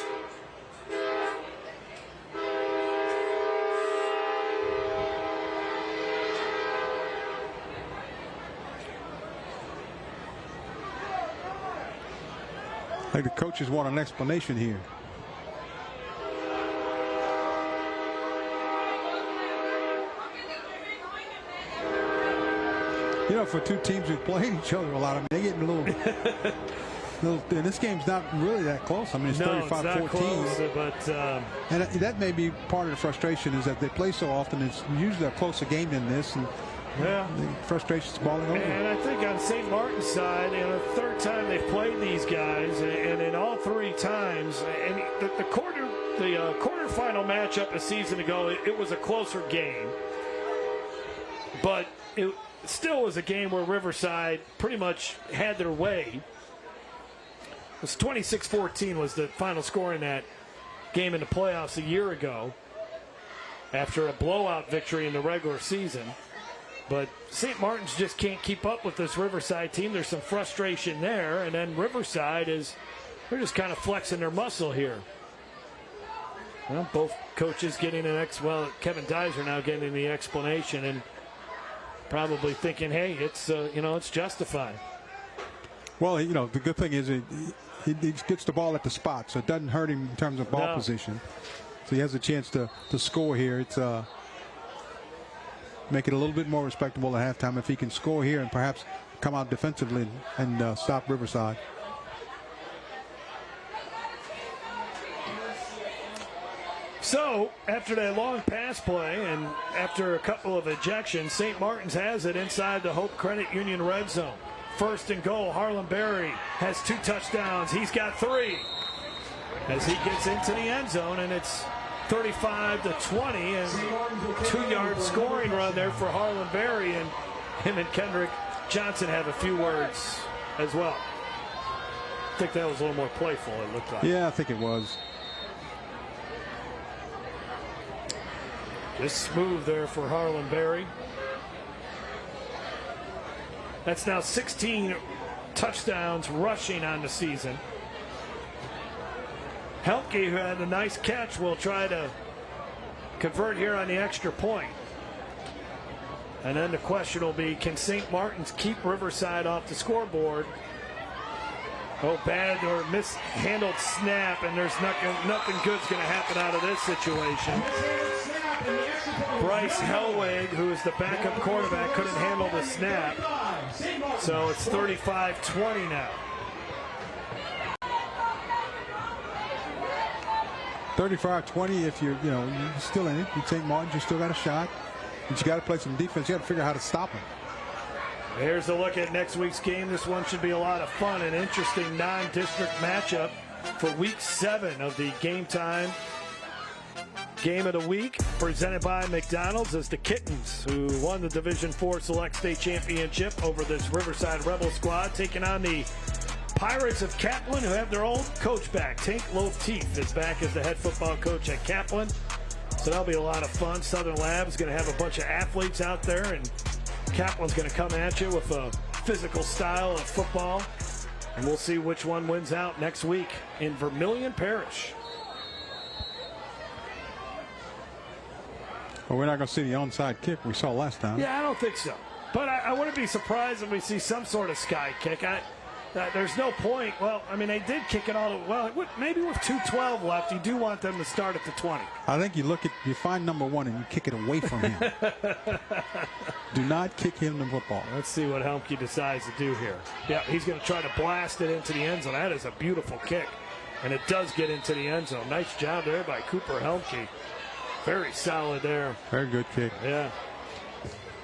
I think the coaches want an explanation here. You know, for two teams who played each other a lot, I mean, they getting a little and this game's not really that close. I mean, it's 35-14. But and that may be part of the frustration is that they play so often. It's usually a closer game than this, and the frustration's balling over. And I think on St. Martin's side, the 3rd time they've played these guys, and in all 3 times, and the quarterfinal matchup a season ago, it was a closer game, but it still was a game where Riverside pretty much had their way. It was 26-14 was the final score in that game in the playoffs a year ago after a blowout victory in the regular season. But St. Martin's just can't keep up with this Riverside team. There's some frustration there, and then Riverside they're just kind of flexing their muscle here. Well, both coaches getting Kevin Deiser now getting the explanation and probably thinking, hey, it's justified. Well, the good thing is he gets the ball at the spot, so it doesn't hurt him in terms of ball position. So he has a chance to score here. It's make it a little bit more respectable at halftime if he can score here and perhaps come out defensively and stop Riverside. So, after that long pass play and after a couple of ejections, St. Martin's has it inside the Hope Credit Union red zone. 1st and goal, Harlem Berry has 2 touchdowns. He's got 3 as he gets into the end zone, and it's 35-20, and 2-yard scoring run there for Harlem Berry, and him and Kendrick Johnson have a few words as well. I think that was a little more playful, it looked like. Yeah, I think it was. This move there for Harlem Berry. That's now 16 touchdowns rushing on the season. Helke, who had a nice catch, will try to convert here on the extra point. And then the question will be, can St. Martin's keep Riverside off the scoreboard? Oh, bad or mishandled snap, and there's nothing good's going to happen out of this situation. Bryce Hellwig, who is the backup quarterback, couldn't handle the snap. So it's 35-20 now. 35-20 if you're still in it. You take Martin, you still got a shot. But you got to play some defense. You got to figure out how to stop him. Here's a look at next week's game. This one should be a lot of fun. An interesting non-district matchup for Week 7 of the Game Time Game of the Week, presented by McDonald's, as the Kittens, who won the Division IV Select State Championship over this Riverside Rebel squad, taking on the Pirates of Kaplan, who have their old coach back. Tank Loaf-Teeth is back as the head football coach at Kaplan. So that'll be a lot of fun. Southern Lab is going to have a bunch of athletes out there, and Kaplan's going to come at you with a physical style of football. And we'll see which one wins out next week in Vermilion Parish. Well, we're not going to see the onside kick we saw last time. Yeah, I don't think so. But I wouldn't be surprised if we see some sort of sky kick. There's no point. Well, I mean, they did kick it all. Well, maybe with 2:12 left, you do want them to start at the 20. I think you find number one and you kick it away from him. Do not kick him the football. Let's see what Helmke decides to do here. Yeah, he's going to try to blast it into the end zone. That is a beautiful kick. And it does get into the end zone. Nice job there by Cooper Helmke. Very solid there. Very good kick. Yeah.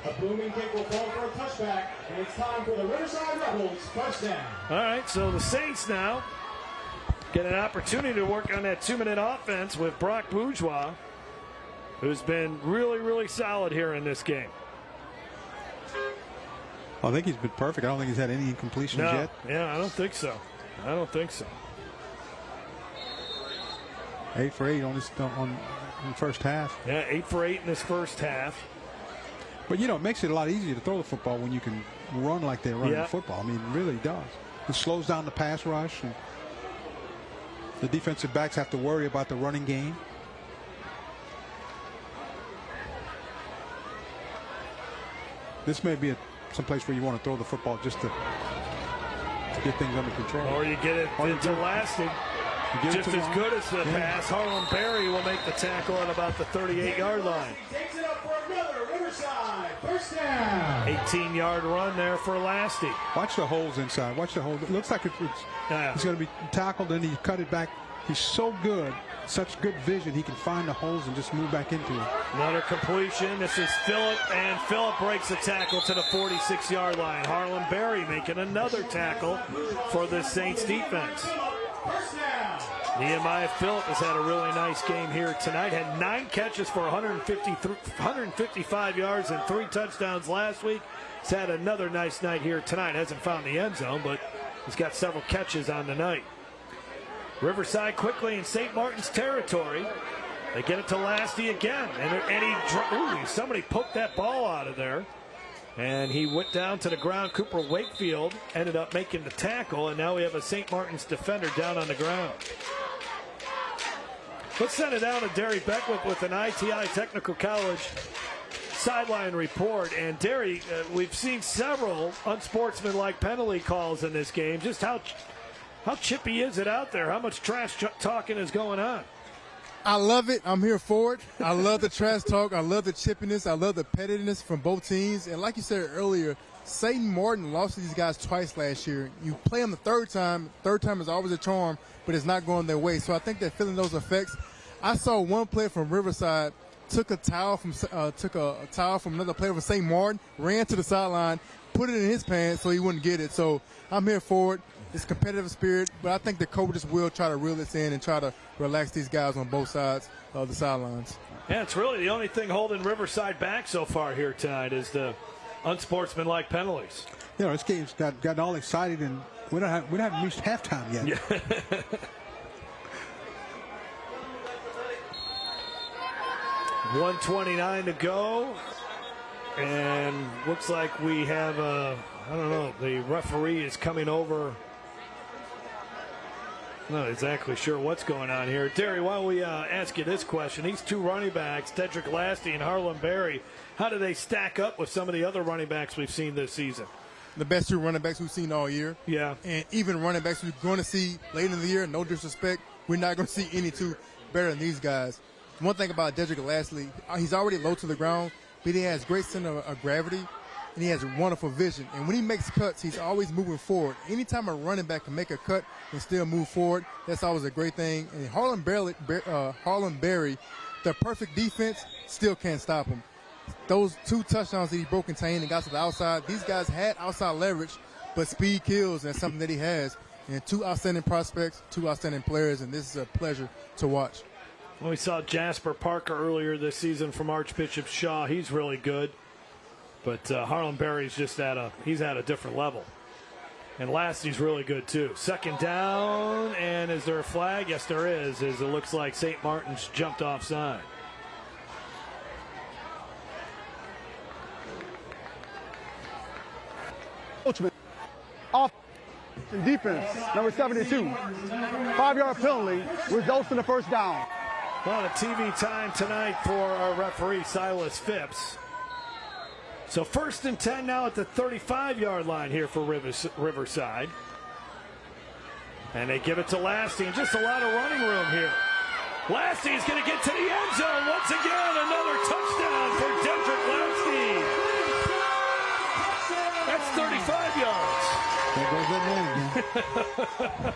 A booming kick will fall for a touchback, and it's time for the Riverside Rebels first down. All right, so the Saints now get an opportunity to work on that 2-minute offense with Brock Bourgeois, who's been really, really solid here in this game. I think he's been perfect. I don't think he's had any incompletions yet. Yeah, I don't think so. 8 for 8 on the first half. Yeah, 8 for 8 in this first half. But, it makes it a lot easier to throw the football when you can run like they're running the football. I mean, it really does. It slows down the pass rush. And the defensive backs have to worry about the running game. This may be someplace where you want to throw the football just to get things under control. Or you get it into Lastie. Just as good as the pass. Harlem Berry will make the tackle at about the 38-yard line. Takes it up for another Riverside first down. 18-yard run there for Lastie. Watch the holes inside. Watch the holes. It looks like he's going to be tackled, and he cut it back. He's so good, such good vision. He can find the holes and just move back into it. Another completion. This is Phillip, and Phillip breaks the tackle to the 46-yard line. Harlem Berry making another tackle for the Saints defense. Nehemiah Phillip has had a really nice game here tonight. Had 9 catches for 155 yards and 3 touchdowns last week. He's had another nice night here tonight. Hasn't found the end zone, but he's got several catches on the night. Riverside quickly in St. Martin's territory. They get it to Lastie again. And somebody poked that ball out of there. And he went down to the ground. Cooper Wakefield ended up making the tackle, and now we have a St. Martin's defender down on the ground. Let's send it down to Derry Beckwith with an ITI Technical College sideline report. And Derry, we've seen several unsportsmanlike penalty calls in this game. Just how chippy is it out there? How much trash talking is going on? I love it. I'm here for it. I love the trash talk. I love the chippiness. I love the pettiness from both teams. And like you said earlier, St. Martin lost to these guys twice last year. You play them the third time. Third time is always a charm, but it's not going their way. So I think they're feeling those effects. I saw one player from Riverside took a towel from another player from St. Martin, ran to the sideline, put it in his pants so he wouldn't get it. So I'm here for it. It's competitive spirit, but I think the coaches will try to reel this in and try to relax these guys on both sides of the sidelines. Yeah, it's really the only thing holding Riverside back so far here tonight is the unsportsmanlike penalties. This game's gotten all excited, and we haven't reached halftime yet. Yeah. 1:29 to go. And looks like we have, I don't know, the referee is coming over. Not exactly sure what's going on here. Terry, why don't we ask you this question? These two running backs, Dedric Lastie and Harlem Berry, how do they stack up with some of the other running backs we've seen this season? The best two running backs we've seen all year. Yeah. And even running backs we're going to see later in the year, no disrespect, we're not going to see any two better than these guys. One thing about Dedric Lastie, he's already low to the ground, but he has great center of gravity, and he has wonderful vision. And when he makes cuts, he's always moving forward. Anytime a running back can make a cut and still move forward, that's always a great thing. And Harlem Berry, the perfect defense, still can't stop him. Those two touchdowns that he broke contained and got to the outside, these guys had outside leverage, but speed kills, and that's something that he has. And two outstanding prospects, two outstanding players, and this is a pleasure to watch. Well, we saw Jasper Parker earlier this season from Archbishop Shaw. He's really good. But Harlem Berry's just at a different level. And Lastie's really good, too. Second down, and is there a flag? Yes, there is, as it looks like St. Martin's jumped offside. Off and defense, number 72. 5-yard penalty results in the first down. A lot of TV time tonight for our referee, Silas Phipps. So 1st and 10 now at the 35-yard line here for Riverside. And they give it to Lastie, and just a lot of running room here. Lastie is going to get to the end zone once again. Another touchdown for Dedric Lastie. That's 35 yards. There goes that man again.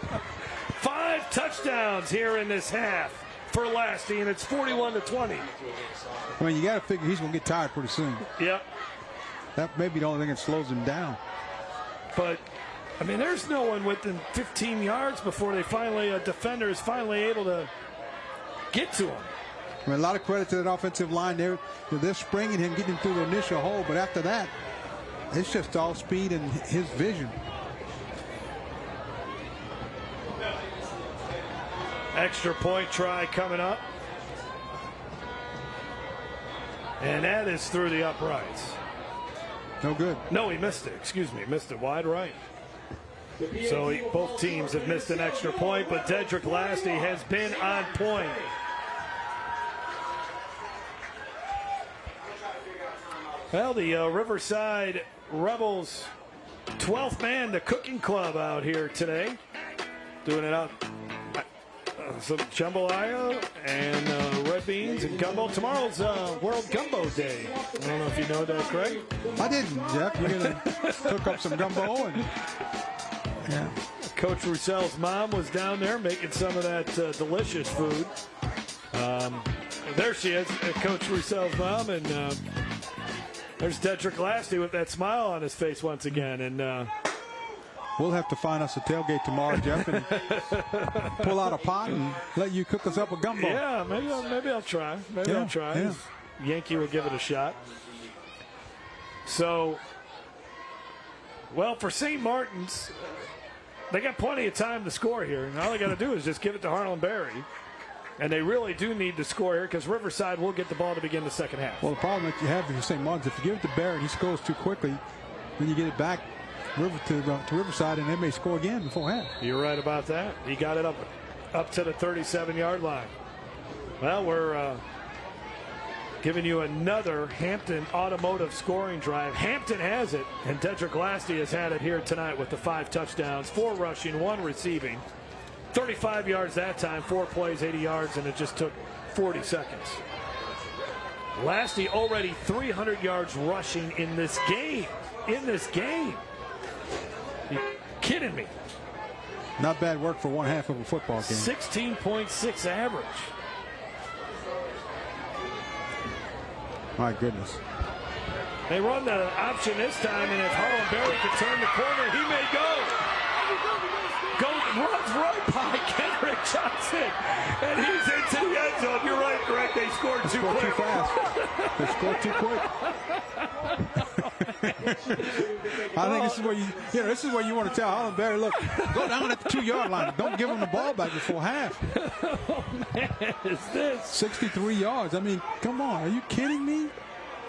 5 touchdowns here in this half for Lastie, and it's 41-20. I mean, you got to figure he's going to get tired pretty soon. Yep. That may be the only thing that slows him down. But, I mean, there's no one within 15 yards before a defender is finally able to get to him. I mean, a lot of credit to that offensive line. They're springing him, getting him through the initial hole, but after that, it's just all speed and his vision. Extra point try coming up. And that is through the uprights. No good. No, he missed it. Excuse me. Missed it wide right. So both teams have missed an extra point, but Dedric Lastie has been on point. Well, the Riverside Rebels 12th man, the cooking club out here today. Doing it out. Some jambalaya and red beans and gumbo. Tomorrow's World Gumbo Day. I don't know if you know that, Craig. I didn't, Jeff. You're going to cook up some gumbo. And yeah. Coach Roussel's mom was down there making some of that delicious food. There she is, Coach Roussel's mom. And there's Dedric Lastie with that smile on his face once again. And we'll have to find us a tailgate tomorrow, Jeff, and pull out a pot and let you cook us up a gumbo. Yeah, maybe I'll try. I'll try. Yeah. Yankee will give it a shot. So, well, for St. Martin's, they got plenty of time to score here. And all they got to do is just give it to Harlem Berry. And they really do need to score here because Riverside will get the ball to begin the second half. Well, the problem that you have with St. Martin's, if you give it to Berry and he scores too quickly, then you get it back to Riverside, and they may score again before half. You're right about that. He got it up to the 37-yard line. Well, we're giving you another Hampton automotive scoring drive. Hampton has it, and Dedric Lastie has had it here tonight with the 5 touchdowns, 4 rushing, 1 receiving. 35 yards that time, 4 plays, 80 yards, and it just took 40 seconds. Lastie already 300 yards rushing in this game. You kidding me? Not bad work for one half of a football game. 16.6 average. My goodness. They run the option this time, and if Harlem Berry can turn the corner, he may runs right by Kendrick Johnson, and he's into the end zone. You're right, Greg. They scored too quick. Too fast. They scored too quick. I think this is where this is where you want to tell Harlem Berry, look, go down at the 2-yard line. Don't give them the ball back before half. Oh, man, is this 63 yards? I mean, come on, are you kidding me?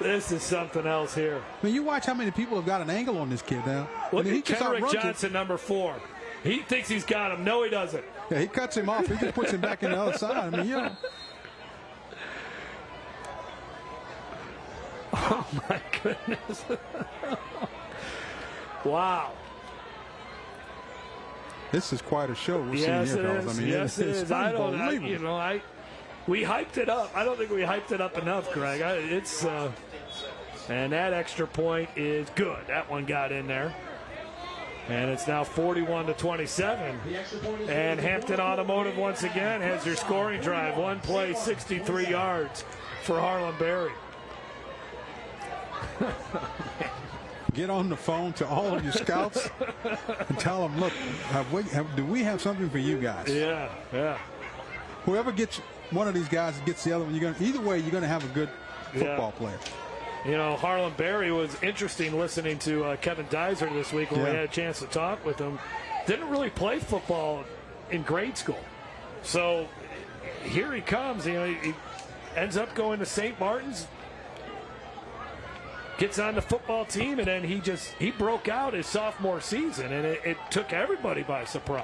This is something else here. I mean, you watch how many people have got an angle on this kid now. Look at Dedric Johnson, number 4. He thinks he's got him. No, he doesn't. Yeah, he cuts him off. He just puts him back in the other side. I mean, you know. Oh, my goodness. Wow. This is quite a show we're yes, seeing here, it fellas. is. I mean, yes, it is. We hyped it up. I don't think we hyped it up enough, Greg. And that extra point is good. That one got in there. And it's now 41-27. And Hampton Automotive once again has their scoring drive. One play, 63 yards for Harlem Berry. Get on the phone to all of your scouts and tell them, look, do we have something for you guys? Yeah, yeah. Whoever gets one of these guys gets the other one, either way, you're going to have a good football player. You know, Harlem Berry was interesting listening to Kevin Dizer this week when we had a chance to talk with him. Didn't really play football in grade school. So here he comes. You know, he ends up going to St. Martin's, gets on the football team, and then he broke out his sophomore season, and it took everybody by surprise.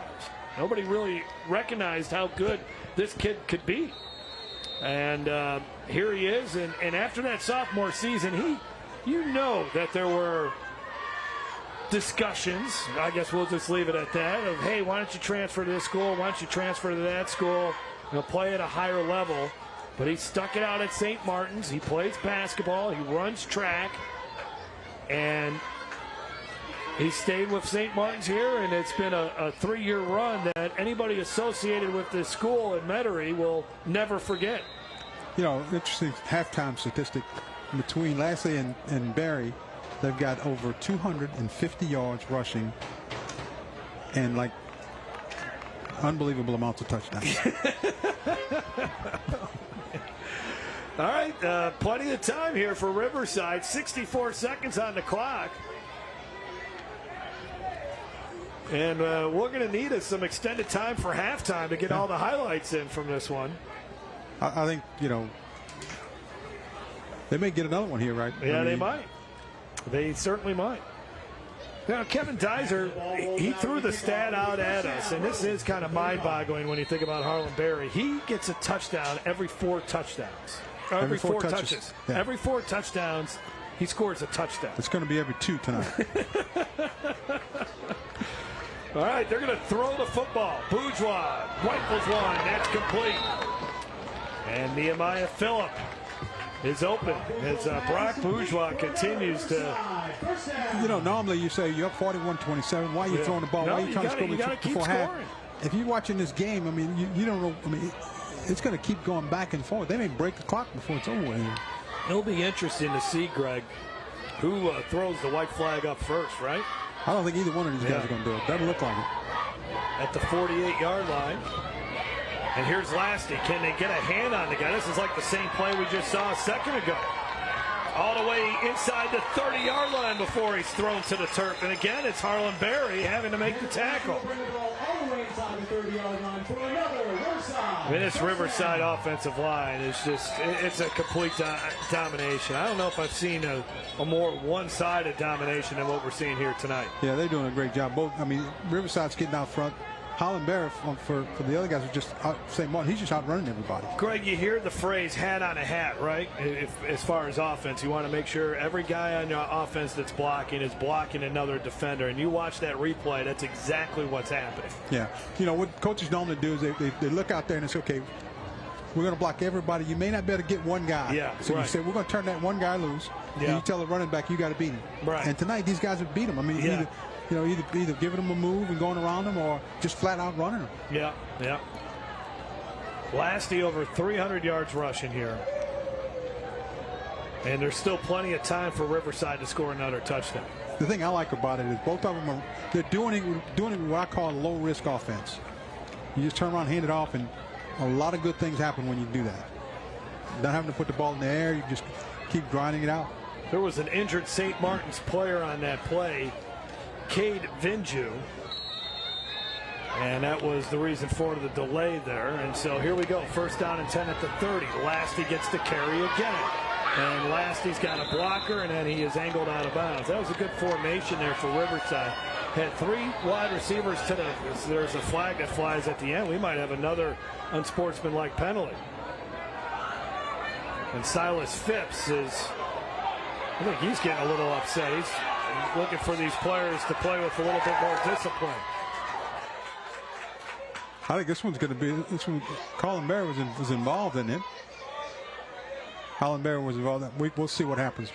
Nobody really recognized how good this kid could be. And here he is, and after that sophomore season, you know that there were discussions, I guess we'll just leave it at that, of, hey, why don't you transfer to this school, why don't you transfer to that school, play at a higher level. But he stuck it out at St. Martin's. He plays basketball, he runs track, and he stayed with St. Martin's here, and it's been a 3-year run that anybody associated with this school in Metairie will never forget. You know, interesting halftime statistic between Lassie and Berry. They've got over 250 yards rushing and like unbelievable amounts of touchdowns. All right, plenty of time here for Riverside. 64 seconds on the clock. And we're going to need some extended time for halftime to get all the highlights in from this one. I think, they may get another one here, right? Yeah, they might. They certainly might. Now, Kevin Dizer, he threw the stat out at us, and this is kind of mind-boggling when you think about Harlem Berry. He gets a touchdown every 4 touchdowns. Every 4 touches. Yeah. Every 4 touchdowns, he scores a touchdown. It's going to be every 2 tonight. All right, they're going to throw the football. Bourgeois rifles one. That's complete. And Nehemiah Phillip is open as Brock Bourgeois continues to. Normally you say you're up 41-27. Why are you throwing the ball? Why are you trying to score before half? If you're watching this game, I mean, you don't know. I mean, it's going to keep going back and forth. They may break the clock before it's over with. It'll be interesting to see, Greg, who throws the white flag up first, right? I don't think either one of these guys are going to do it. Doesn't look like it. At the 48-yard line. And here's Lastie. Can they get a hand on the guy? This is like the same play we just saw a second ago. All the way inside the 30-yard line before he's thrown to the turf. And again, it's Harlem Berry having to make the tackle. I mean, this Riverside offensive line is it's a complete domination. I don't know if I've seen a more one-sided domination than what we're seeing here tonight. Yeah, they're doing a great job. Riverside's getting out front. Harlem Berry, for the other guys, are just St. Martin. He's just outrunning everybody. Greg, you hear the phrase hat on a hat, right? As far as offense, you want to make sure every guy on your offense that's blocking is blocking another defender. And you watch that replay, that's exactly what's happening. Yeah. What coaches normally do is they look out there and say, okay, we're going to block everybody. You may not be able to get one guy. Yeah, so you say, we're going to turn that one guy loose. Yeah. And you tell the running back, you got to beat him. Right. And tonight, these guys have beat him. I mean, either giving them a move and going around them or just flat out running them. Yeah, yeah. Lastie over 300 yards rushing here. And there's still plenty of time for Riverside to score another touchdown. The thing I like about it is both of them they're doing it what I call a low-risk offense. You just turn around, hand it off, and a lot of good things happen when you do that. Not having to put the ball in the air, you just keep grinding it out. There was an injured St. Martin's player on that play, Cade Vinju. And that was the reason for the delay there. And so here we go. First down and 10 at the 30. Lastie gets to carry again. And Lastie's got a blocker, and then he is angled out of bounds. That was a good formation there for Riverside. Had 3 wide receivers to there's a flag that flies at the end. We might have another unsportsmanlike penalty. And Silas Phipps I think he's getting a little upset. He's looking for these players to play with a little bit more discipline. I think this one, Harlem Berry was involved in it. Harlem Berry was involved. We'll see what happens.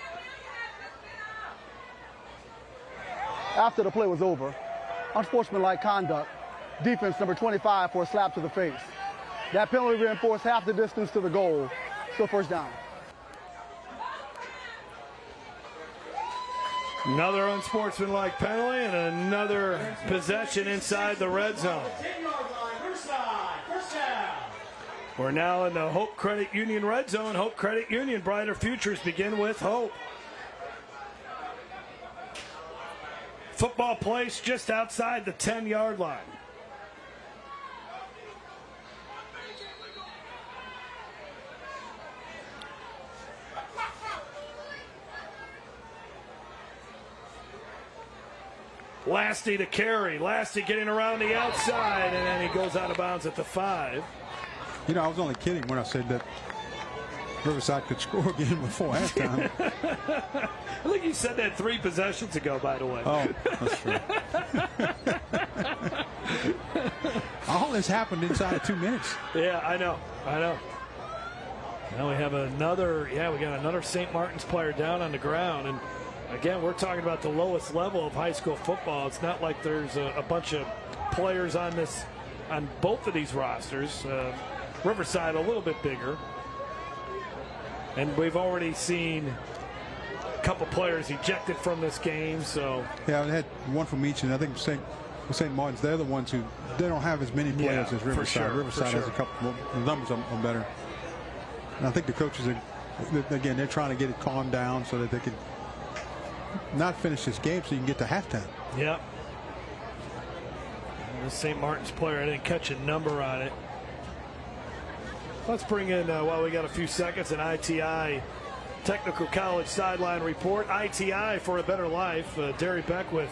After the play was over, unsportsmanlike conduct, defense number 25 for a slap to the face. That penalty reinforced half the distance to the goal. Still first down. Another unsportsmanlike penalty and another possession inside the red zone. We're now in the Hope Credit Union red zone. Hope Credit Union, brighter futures begin with hope. Football placed just outside the 10-yard line. Lastie to carry. Lastie getting around the outside, and then he goes out of bounds at the 5. You know, I was only kidding when I said that Riverside could score again before halftime. I think you said that 3 possessions ago, by the way. Oh, that's true. All this happened inside of 2 minutes. Yeah, I know. Now we have another, we got another St. Martin's player down on the ground. And again, we're talking about the lowest level of high school football. It's not like there's a bunch of players on both of these rosters. Riverside a little bit bigger. And we've already seen a couple players ejected from this game. So yeah, I had one from each, and I think St. Martin's, they're the ones who they don't have as many players as Riverside. For sure, Riverside has a couple. The numbers are better. And I think the coaches again, they're trying to get it calmed down so that they can not finish this game so you can get to halftime. Yep. The St. Martin's player, I didn't catch a number on it. Let's bring in, while we got a few seconds, an ITI Technical College sideline report. ITI for a better life. Derry Beckwith,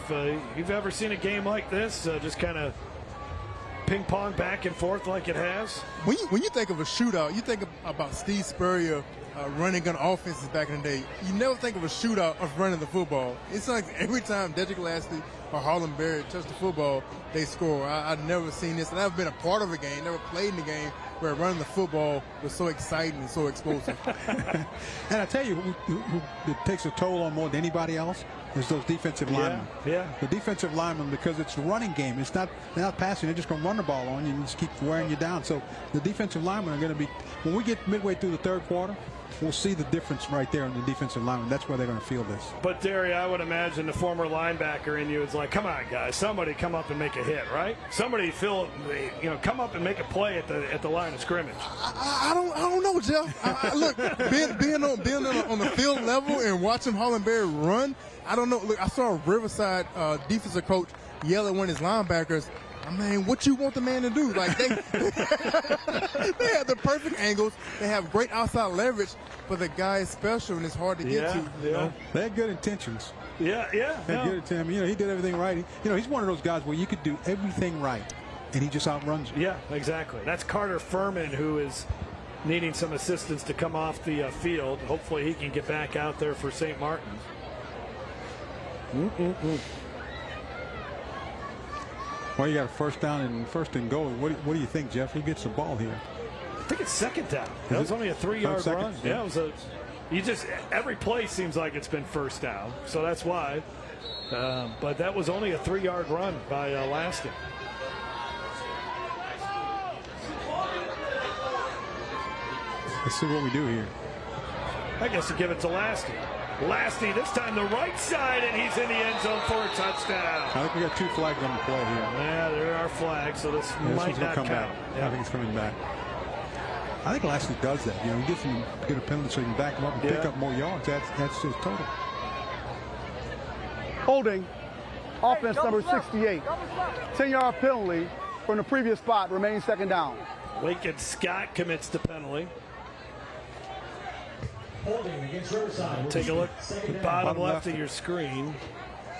you've ever seen a game like this? Just kind of ping pong back and forth like it has? When you think of a shootout, you think about Steve Spurrier running gun offenses back in the day. You never think of a shootout of running the football. It's like every time Dedric Lastie or Harlem Berry touch the football, they score. I've never seen this, and I've been a part of a game, never played in the game where running the football was so exciting and so explosive. And I tell you, who it takes a toll on more than anybody else is those defensive linemen. Yeah. The defensive linemen, because it's a running game. They're not passing. They're just going to run the ball on you and just keep wearing you down. So the defensive linemen are going to be, when we get midway through the third quarter, we'll see the difference right there in the defensive linemen. That's where they're going to feel this. But, Derry, I would imagine the former linebacker in you is like, come on, guys, somebody come up and make a hit, right? Somebody come up and make a play at the line of scrimmage. I don't know, Jeff. Look, being on the field level and watching Harlem Berry run, I don't know. Look, I saw a Riverside defensive coach yell at one of his linebackers, I mean, what you want the man to do? Like they have the perfect angles. They have great outside leverage, but the guy is special and it's hard to get to. You know? They had good intentions. Yeah. They had good intentions. He did everything right. He's one of those guys where you could do everything right, and he just outruns you. Yeah, exactly. That's Carter Furman, who is needing some assistance to come off the field. Hopefully he can get back out there for St. Martin's. Well, you got a first down and first and goal. What do you think, Jeff? Who gets the ball here? I think it's second down. That was only a 3-yard run. Yeah, it was every play seems like it's been first down, so that's why. But that was only a 3-yard run by Lastie. Let's see what we do here. I guess to give it to Lastie. Lastie, this time the right side, and he's in the end zone for a touchdown. I think we got 2 flags on the play here. Yeah, there are flags, so this might not come count. back. Yeah. I think it's coming back. I think Lastie does that. He gets him to get a penalty so he can back him up and pick up more yards. That's his total. Holding, offense number 68. 10-yard penalty from the previous spot, remains second down. Lincoln Scott commits the penalty. Holding against Riverside. Take a look at the bottom left of your screen.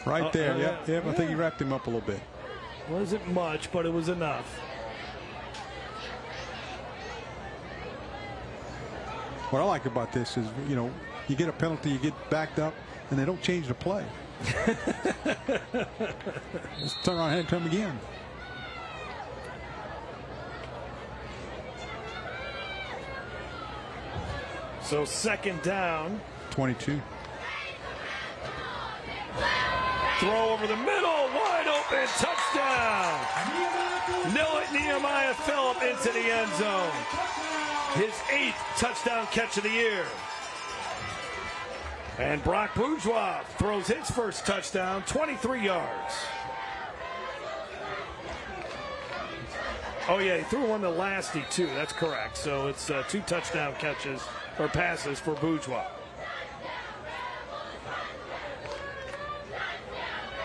Right there, yep. I think he wrapped him up a little bit. Wasn't much, but it was enough. What I like about this is, you get a penalty, you get backed up, and they don't change the play. Just turn around and turn him again. So second down. 22. Throw over the middle, wide open, touchdown. Nehemiah Phillip into the end zone. His 8th touchdown catch of the year. And Brock Bourgeois throws his first touchdown, 23 yards. Oh, yeah, he threw one to Lastie, too. That's correct. So it's 2 touchdown catches or passes for Bourgeois.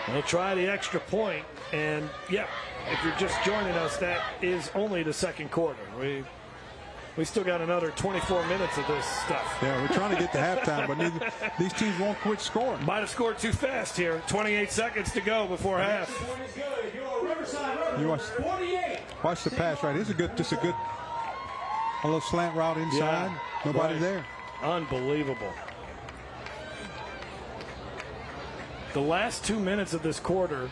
They'll try the extra point, and yeah, if you're just joining us, that is only the second quarter. We still got another 24 minutes of this stuff. Yeah, we're trying to get to halftime, but these teams won't quit scoring. Might have scored too fast here. 28 seconds to go before half. You watch the pass right. This is a little slant route inside. Yeah, Nobody there. Unbelievable. The last 2 minutes of this quarter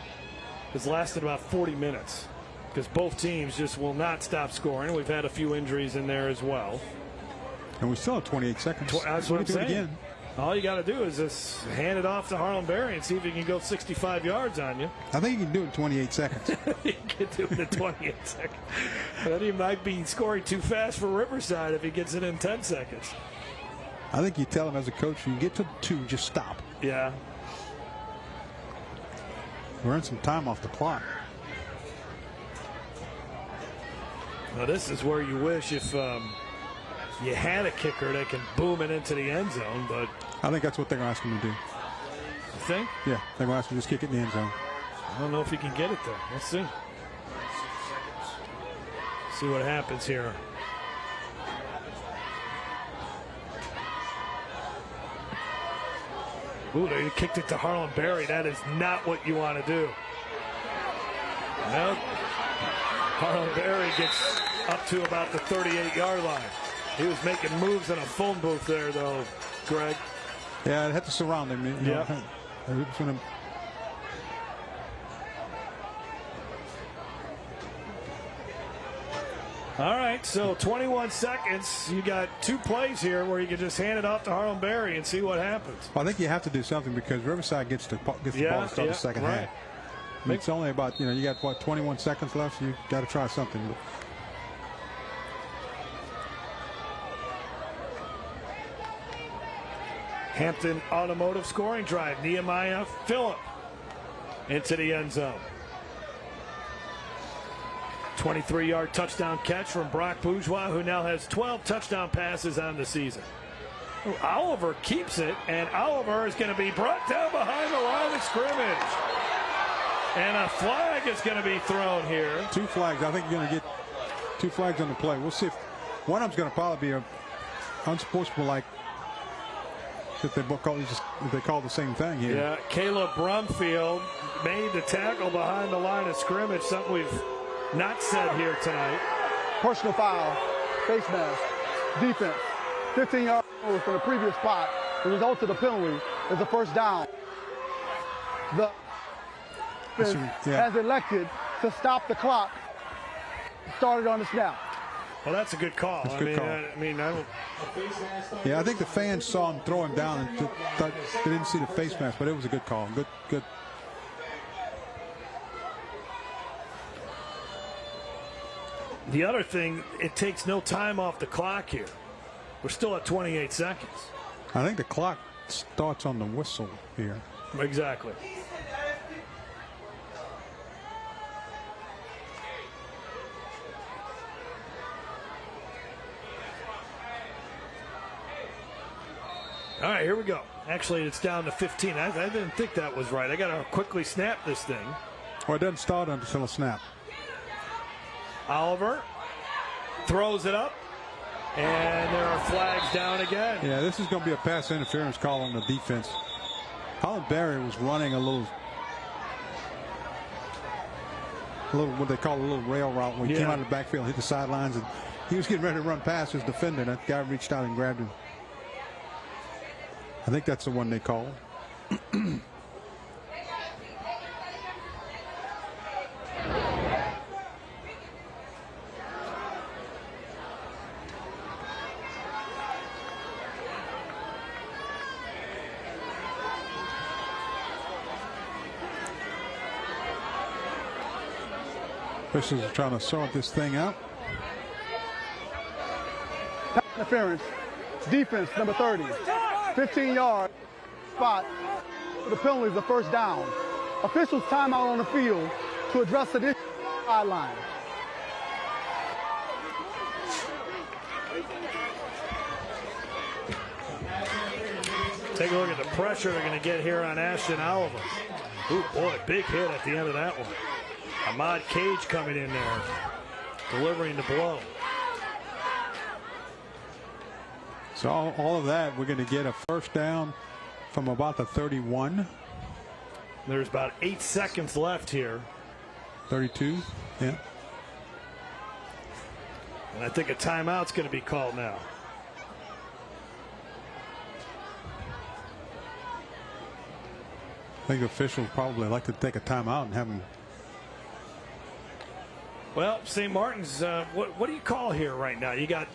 has lasted about 40 minutes because both teams just will not stop scoring. We've had a few injuries in there as well. And we still have 28 seconds. That's what I'm saying. Again. All you got to do is just hand it off to Harlem Berry and see if he can go 65 yards on you. I think he can do it in 28 seconds. He can do it in 28 seconds. But he might be scoring too fast for Riverside if he gets it in 10 seconds. I think you tell him as a coach, you get to 2, just stop. Yeah. Earn some time off the clock. Now this is where you wish if you had a kicker that can boom it into the end zone, but I think that's what they're going to ask him to do. You think? Yeah, they're going to ask him to just kick it in the end zone. I don't know if he can get it there. Let's see. See what happens here. Ooh, they kicked it to Harlem Berry. That is not what you want to do. Well, Harlem Berry gets up to about the 38-yard line. He was making moves in a phone booth there, though, Greg. Yeah, I had to surround him. Yeah. All right, so 21 seconds. You got 2 plays here where you can just hand it off to Harlem Berry and see what happens. Well, I think you have to do something because Riverside gets the ball to start the second half. It's only about, you got, 21 seconds left. You got to try something. Hampton Automotive scoring drive. Nehemiah Phillip into the end zone. 23-yard touchdown catch from Brock Bourgeois, who now has 12 touchdown passes on the season. Oliver keeps it, and Oliver is going to be brought down behind the line of scrimmage. And a flag is going to be thrown here. 2 flags. I think you're going to get 2 flags on the play. We'll see if one of them's going to probably be a unsportsmanlike. If they call the same thing here. Yeah, Caleb Brumfield made the tackle behind the line of scrimmage, something we've not said here tonight. Personal foul, face mask, defense, 15-yard from the previous spot. The result of the penalty is a first down. The has elected to stop the clock. Started on the snap. Well, that's a good call. That's a good call. I don't. Yeah, I think the fans saw him throw him down and thought they didn't see the face mask, but it was a good call. Good. The other thing, it takes no time off the clock here. We're still at 28 seconds. I think the clock starts on the whistle here. Exactly. All right, here we go. Actually, it's down to 15. I didn't think that was right. I got to quickly snap this thing. Well, it doesn't start until a snap. Oliver throws it up, and there are flags down again. Yeah, this is going to be a pass interference call on the defense. Harlem Berry was running a little what they call a little rail route when he came out of the backfield, hit the sidelines, and he was getting ready to run past his defender. That guy reached out and grabbed him. I think that's the one they called. Officials are trying to sort this thing out. Interference. Defense, number 30. 15-yard spot. The penalty is the first down. Officials timeout on the field to address the sideline. Take a look at the pressure they're going to get here on Ashton Oliver. Ooh, boy, big hit at the end of that one. Ahmad Cage coming in there, delivering the blow. So all of that, we're going to get a first down from about the 31. There's about 8 seconds left here. 32, yeah. And I think a timeout's going to be called now. I think officials probably like to take a timeout and have them. Well, St. Martin's, what do you call here right now? You got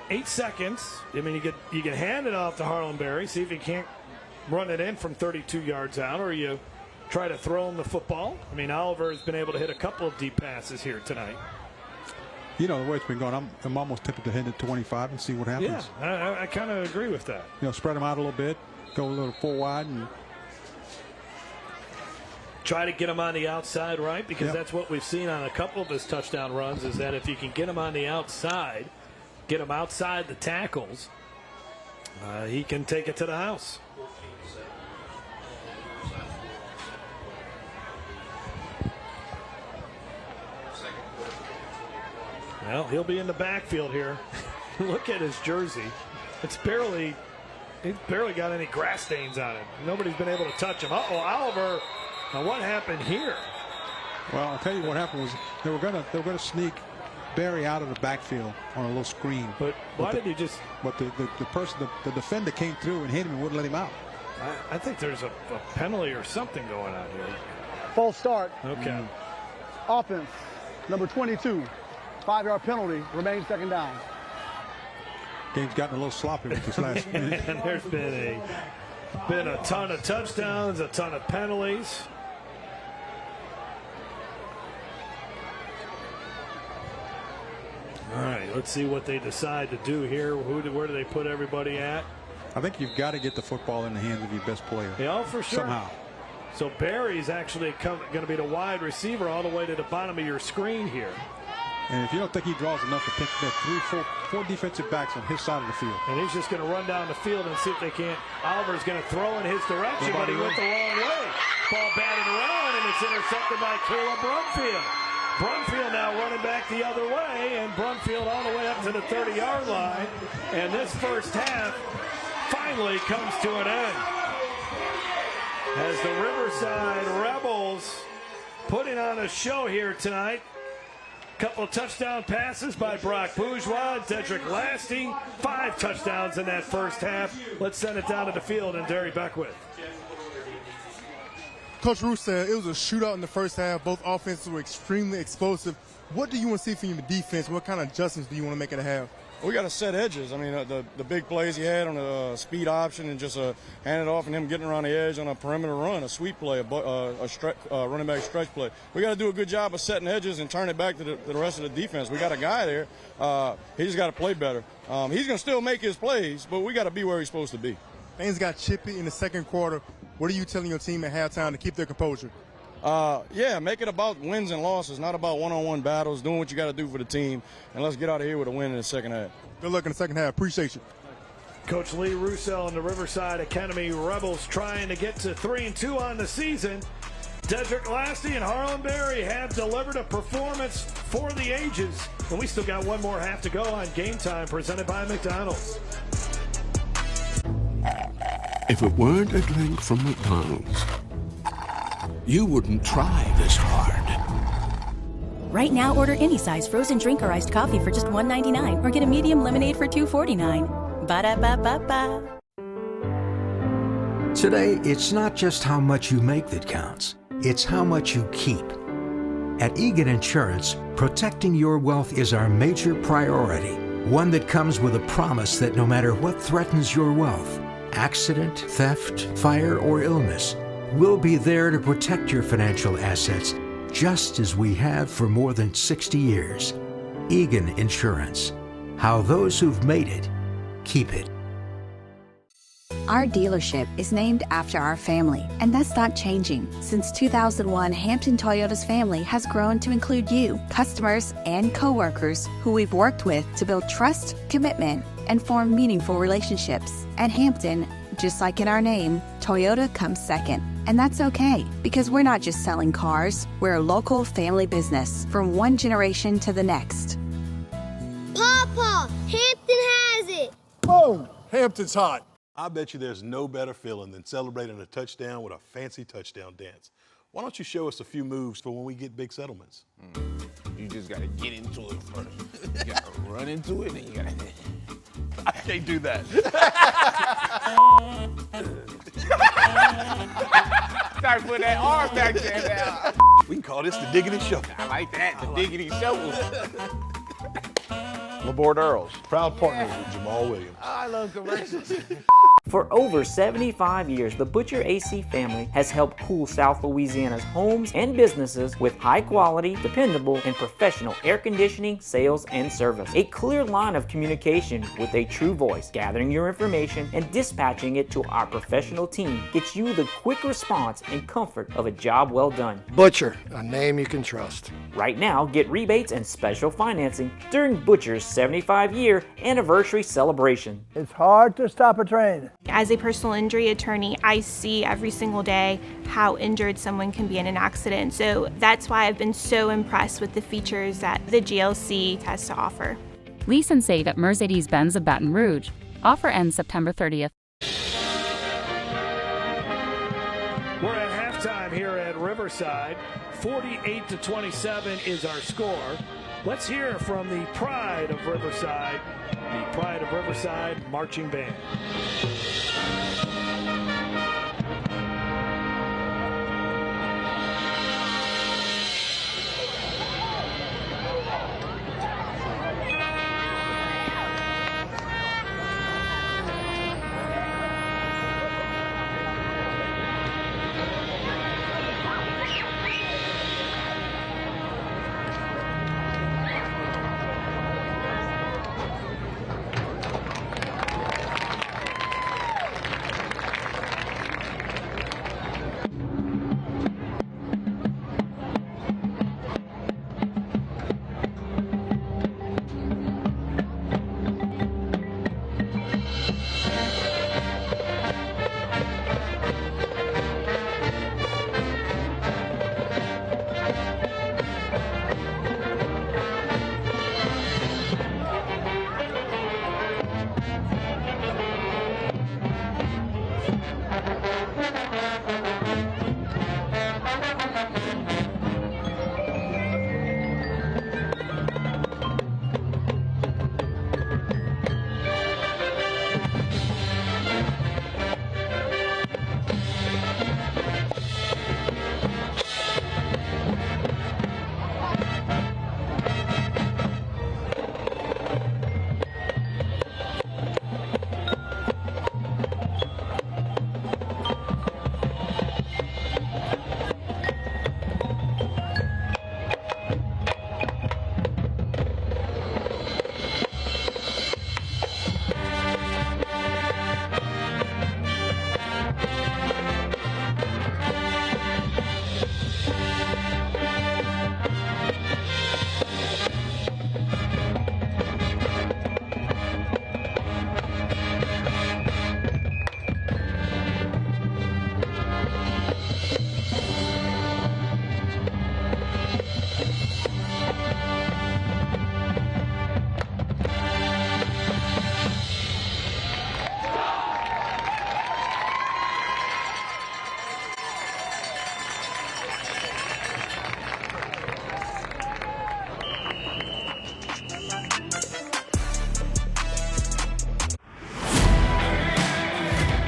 8 seconds. I mean, you can hand it off to Harlem Berry, see if he can't run it in from 32 yards out, or you try to throw him the football. I mean, Oliver has been able to hit a couple of deep passes here tonight. You know, the way it's been going, I'm almost tempted to hit it 25 and see what happens. Yeah, I kind of agree with that. You know, spread them out a little bit, go a little full wide, and try to get him on the outside, right? Because that's what we've seen on a couple of his touchdown runs, is that if you can get him on the outside, get him outside the tackles, he can take it to the house. Well, he'll be in the backfield here. Look at his jersey. He's barely got any grass stains on it. Nobody's been able to touch him. Uh-oh, Oliver. Now what happened here? Well, I'll tell you what happened was they were gonna sneak Berry out of the backfield on a little screen. But why did he just? But the defender came through and hit him and wouldn't let him out. I think there's a penalty or something going on here. False start. Okay. Offense, number 22. 5-yard penalty, remains second down. Game's gotten a little sloppy with this last minute. And there's been a ton of touchdowns, a ton of penalties. All right, let's see what they decide to do here. Where do they put everybody at? I think you've got to get the football in the hands of your best player. Yeah, for sure. Somehow. So Berry's actually going to be the wide receiver all the way to the bottom of your screen here. And if you don't think he draws enough attention, there are four defensive backs on his side of the field. And he's just going to run down the field and see if they can't. Oliver's going to throw in his direction, but he went the wrong way. Ball batted around, and it's intercepted by Caleb Brumfield. Brumfield now running back the other way, and Brumfield all the way up to the 30-yard line. And this first half finally comes to an end, as the Riverside Rebels putting on a show here tonight. Couple of touchdown passes by Brock Bourgeois, Dedric Lastie, 5 touchdowns in that first half. Let's send it down to the field and Derry Beckwith. Coach Roos said it was a shootout in the first half. Both offenses were extremely explosive. What do you want to see from your defense? What kind of adjustments do you want to make at a half? We got to set edges. I mean, the big plays he had on the speed option and just hand it off and him getting around the edge on a perimeter run, a sweep play, a running back stretch play. We got to do a good job of setting edges and turn it back to the rest of the defense. We got a guy there. He just got to play better. He's going to still make his plays, but we got to be where he's supposed to be. Things got chippy in the second quarter. What are you telling your team at halftime to keep their composure? Make it about wins and losses, not about one-on-one battles, doing what you got to do for the team, and let's get out of here with a win in the second half. Good luck in the second half. Appreciate you. Coach Lee Russell and the Riverside Academy Rebels trying to get to 3-2 on the season. Dedric Lastie and Harlem Berry have delivered a performance for the ages. And we still got one more half to go on Game Time, presented by McDonald's. If it weren't a drink from McDonald's, you wouldn't try this hard. Right now, order any size frozen drink or iced coffee for just $1.99 or get a medium lemonade for $2.49. Ba-da-ba-ba-ba. Today, it's not just how much you make that counts. It's how much you keep. At Egan Insurance, protecting your wealth is our major priority. One that comes with a promise that no matter what threatens your wealth, accident, theft, fire, or illness, we'll be there to protect your financial assets, just as we have for more than 60 years. Egan Insurance. How those who've made it, keep it. Our dealership is named after our family, and that's not changing. Since 2001, Hampton Toyota's family has grown to include you, customers, and coworkers who we've worked with to build trust, commitment, and form meaningful relationships. At Hampton, just like in our name, Toyota comes second. And that's okay, because we're not just selling cars, we're a local family business from one generation to the next. Papa, Hampton has it. Boom! Hampton's hot. I bet you there's no better feeling than celebrating a touchdown with a fancy touchdown dance. Why don't you show us a few moves for when we get big settlements? You just gotta get into it first. You gotta run into it, and you gotta... I can't do that. Start putting that arm back there now. We can call this the diggity shovel. I like that, the diggity shovel. Laborde Earls, proud partners with Jamal Williams. I love commercials. For over 75 years, the Butcher AC family has helped cool South Louisiana's homes and businesses with high quality, dependable, and professional air conditioning, sales, and service. A clear line of communication with a true voice, gathering your information and dispatching it to our professional team gets you the quick response and comfort of a job well done. Butcher, a name you can trust. Right now, get rebates and special financing during Butcher's 75-year anniversary celebration. It's hard to stop a train. As a personal injury attorney, I see every single day how injured someone can be in an accident. So that's why I've been so impressed with the features that the GLC has to offer. Lease and save at Mercedes-Benz of Baton Rouge. Offer ends September 30th. We're at halftime here at Riverside. 48-27 is our score. Let's hear from the Pride of Riverside, the Pride of Riverside Marching Band.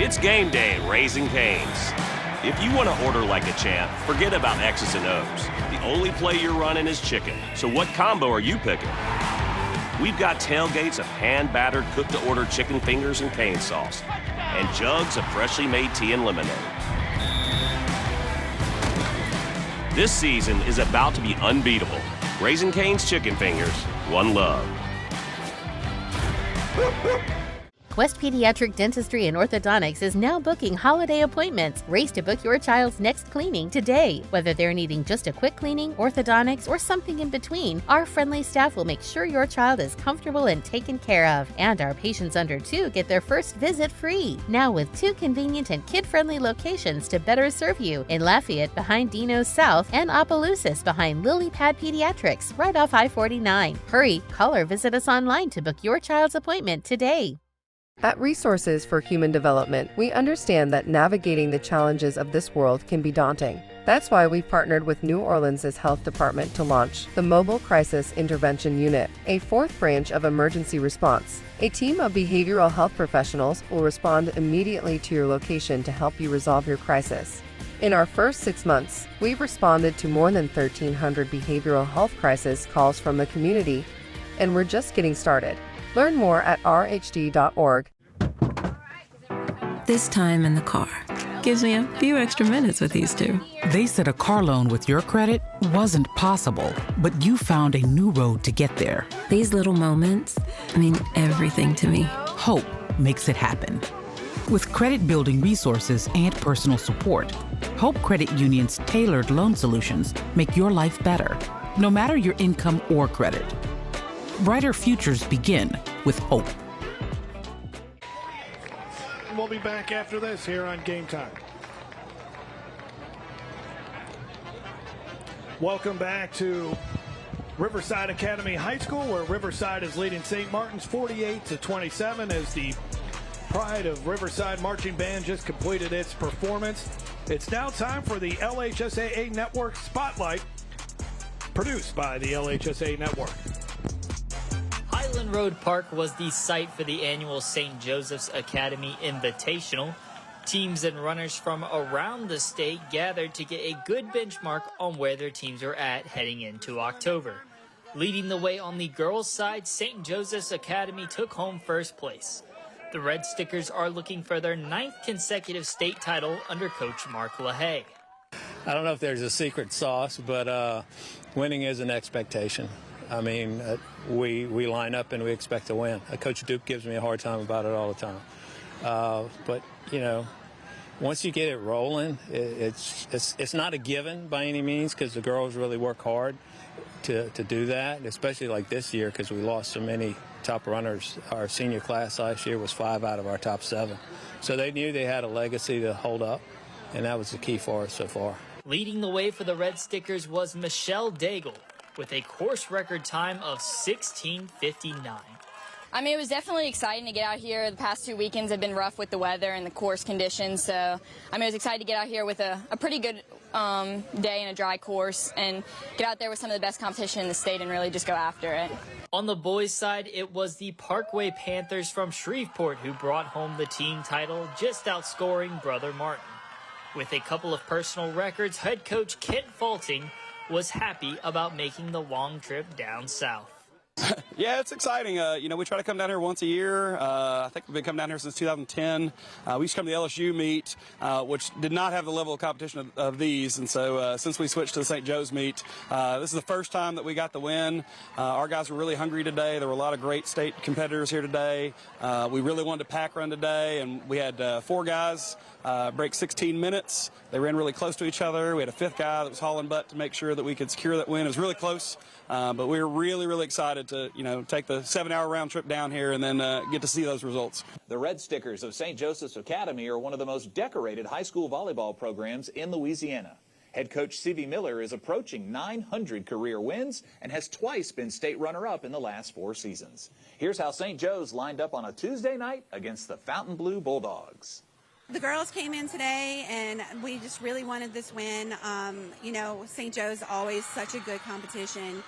It's game day at Raising Cane's. If you want to order like a champ, forget about X's and O's. The only play you're running is chicken. So what combo are you picking? We've got tailgates of hand-battered, cooked-to-order chicken fingers and cane sauce, and jugs of freshly made tea and lemonade. This season is about to be unbeatable. Raising Cane's Chicken Fingers, one love. Quest Pediatric Dentistry and Orthodontics is now booking holiday appointments. Race to book your child's next cleaning today. Whether they're needing just a quick cleaning, orthodontics, or something in between, our friendly staff will make sure your child is comfortable and taken care of. And our patients under 2 get their first visit free. Now with 2 convenient and kid-friendly locations to better serve you in Lafayette behind Dino's South and Opelousas behind Lily Pad Pediatrics right off I-49. Hurry, call or visit us online to book your child's appointment today. At Resources for Human Development, we understand that navigating the challenges of this world can be daunting. That's why we've partnered with New Orleans' Health Department to launch the Mobile Crisis Intervention Unit, a 4th branch of emergency response. A team of behavioral health professionals will respond immediately to your location to help you resolve your crisis. In our first 6 months, we've responded to more than 1,300 behavioral health crisis calls from the community, and we're just getting started. Learn more at rhd.org. This time in the car gives me a few extra minutes with these two. They said a car loan with your credit wasn't possible, but you found a new road to get there. These little moments mean everything to me. Hope makes it happen. With credit-building resources and personal support, Hope Credit Union's tailored loan solutions make your life better, no matter your income or credit. Brighter futures begin with hope. We'll be back after this here on Game Time. Welcome back to Riverside Academy High School, where Riverside is leading St. Martin's 48-27 as the Pride of Riverside Marching Band just completed its performance. It's now time for the LHSAA Network Spotlight, produced by the LHSAA Network. Highland Road Park was the site for the annual St. Joseph's Academy Invitational. Teams and runners from around the state gathered to get a good benchmark on where their teams are at heading into October. Leading the way on the girls' side, St. Joseph's Academy took home first place. The Red Stickers are looking for their 9th consecutive state title under Coach Mark LaHaye. I don't know if there's a secret sauce, but winning is an expectation. I mean, we line up and we expect to win. Coach Duke gives me a hard time about it all the time. But, you know, once you get it rolling, it's not a given by any means, because the girls really work hard to do that, especially like this year, because we lost so many top runners. Our senior class last year was 5 out of our top 7. So they knew they had a legacy to hold up, and that was the key for us so far. Leading the way for the Red Stickers was Michelle Daigle with a course record time of 16:59. I mean, it was definitely exciting to get out here. The past 2 weekends have been rough with the weather and the course conditions. So, I mean, I was excited to get out here with a pretty good day and a dry course and get out there with some of the best competition in the state and really just go after it. On the boys' side, it was the Parkway Panthers from Shreveport who brought home the team title, just outscoring Brother Martin. With a couple of personal records, head coach Kent Faulting was happy about making the long trip down south. Yeah, it's exciting. You know, we try to come down here once a year. I think we've been coming down here since 2010. We used to come to the LSU meet, which did not have the level of competition of these. And so since we switched to the St. Joe's meet, this is the first time that we got the win. Our guys were really hungry today. There were a lot of great state competitors here today. We really wanted to pack run today, and we had 4 guys break 16 minutes. They ran really close to each other. We had a 5th guy that was hauling butt to make sure that we could secure that win. It was really close, but we were really, really excited to, you know, take the 7-hour round trip down here and then get to see those results. The Red Stickers of St. Joseph's Academy are one of the most decorated high school volleyball programs in Louisiana. Head coach C.V. Miller is approaching 900 career wins and has twice been state runner-up in the last 4 seasons. Here's how St. Joe's lined up on a Tuesday night against the Fontainebleau Bulldogs. The girls came in today, and we just really wanted this win. You know, St. Joe's always such a good competition,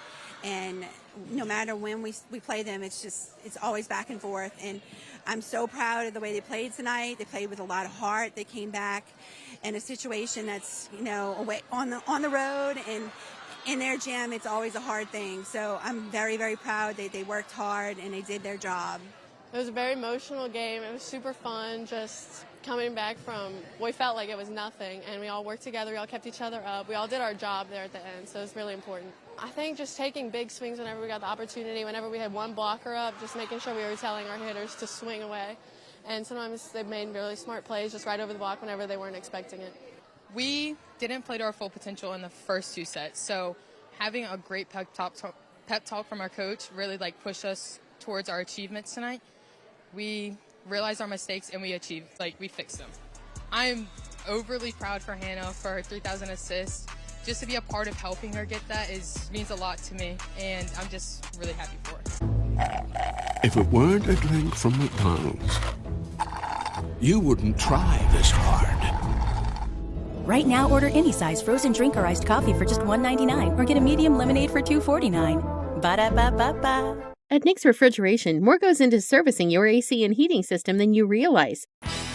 and no matter when we play them, it's always back and forth. And I'm so proud of the way they played tonight. They played with a lot of heart. They came back in a situation that's, away on the road, and in their gym, it's always a hard thing. So I'm very, very proud. They worked hard and they did their job. It was a very emotional game. It was super fun, just coming back from, we felt like it was nothing, and we all worked together. We all kept each other up. We all did our job there at the end, so it was really important. I think just taking big swings whenever we got the opportunity, whenever we had one blocker up, just making sure we were telling our hitters to swing away. And sometimes they made really smart plays just right over the block whenever they weren't expecting it. We didn't play to our full potential in the first 2 sets, so having a great pep talk from our coach really pushed us towards our achievements tonight. We realized our mistakes and we achieved, we fixed them. I'm overly proud for Hannah for her 3,000 assists. Just to be a part of helping her get that means a lot to me, and I'm just really happy for her. If it weren't a drink from McDonald's, you wouldn't try this hard. Right now, order any size frozen drink or iced coffee for just $1.99 or get a medium lemonade for $2.49. Ba-da-ba-ba-ba. At Nick's Refrigeration, more goes into servicing your AC and heating system than you realize.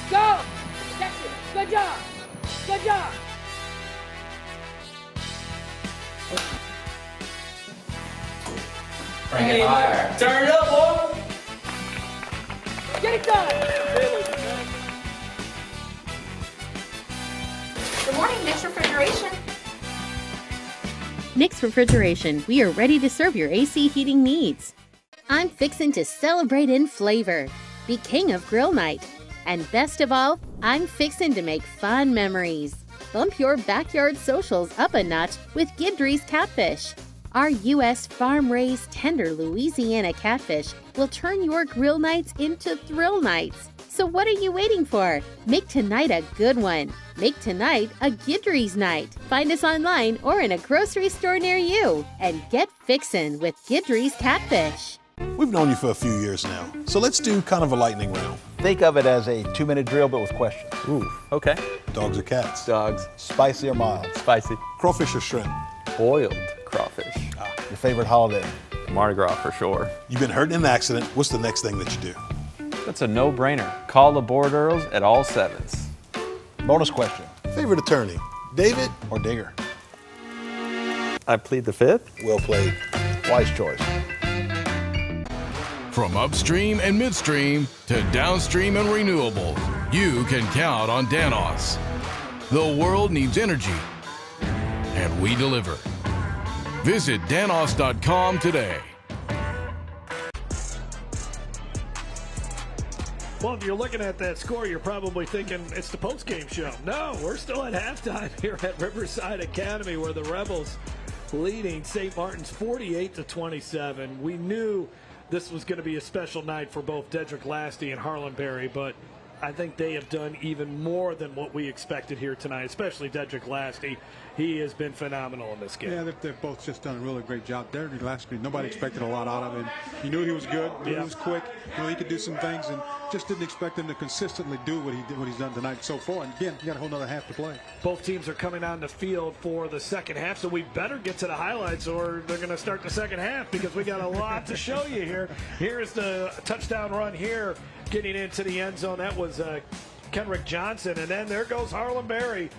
Go! That's it. Good job. Good job. Bring it higher. Turn it up, boy. Get it done. Good morning, Nick's Refrigeration. Nick's Refrigeration, we are ready to serve your AC heating needs. I'm fixin' to celebrate in flavor. Be king of grill night. And best of all, I'm fixin' to make fun memories. Bump your backyard socials up a notch with Dedric's Catfish. Our U.S. farm-raised tender Louisiana catfish will turn your grill nights into thrill nights. So what are you waiting for? Make tonight a good one. Make tonight a Dedric's night. Find us online or in a grocery store near you. And get fixin' with Dedric's Catfish. We've known you for a few years now, so let's do kind of a lightning round. Think of it as a 2-minute drill, but with questions. Ooh, okay. Dogs or cats? Dogs. Spicy or mild? Spicy. Crawfish or shrimp? Boiled crawfish. Your favorite holiday? Mardi Gras for sure. You've been hurt in an accident. What's the next thing that you do? That's a no-brainer. Call the board Earls at all 7s. Bonus question. Favorite attorney, David or Digger? I plead the fifth. Well played. Wise choice. From upstream and midstream to downstream and renewable, you can count on Danos. The world needs energy, and we deliver. Visit danos.com today. Well, if you're looking at that score, you're probably thinking it's the post-game show. No, we're still at halftime here at Riverside Academy, where the Rebels leading St. Martin's 48-27. We knew this was going to be a special night for both Dedric Lastie and Harlem Berry, but I think they have done even more than what we expected here tonight, especially Dedric Lastie. He has been phenomenal in this game. Yeah, they've both just done a really great job. Dedric Lastie, nobody expected a lot out of him. He knew he was good, knew he was quick, knew he could do some things, and just didn't expect him to consistently do what he's done tonight so far. And again, you got a whole other half to play. Both teams are coming on the field for the second half, so we better get to the highlights or they're going to start the second half because we got a lot to show you here. Here's the touchdown run here, getting into the end zone. That was Kendrick Johnson, and then there goes Harlem Berry.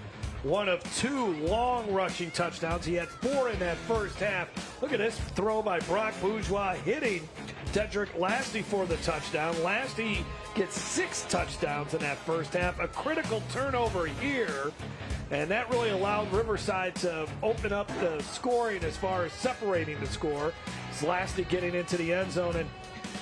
One of 2 long rushing touchdowns. He had 4 in that first half. Look at this throw by Brock Bourgeois hitting Dedric Lastie for the touchdown. Lastie gets 6 touchdowns in that first half. A critical turnover here. And that really allowed Riverside to open up the scoring as far as separating the score. It's Lastie getting into the end zone, and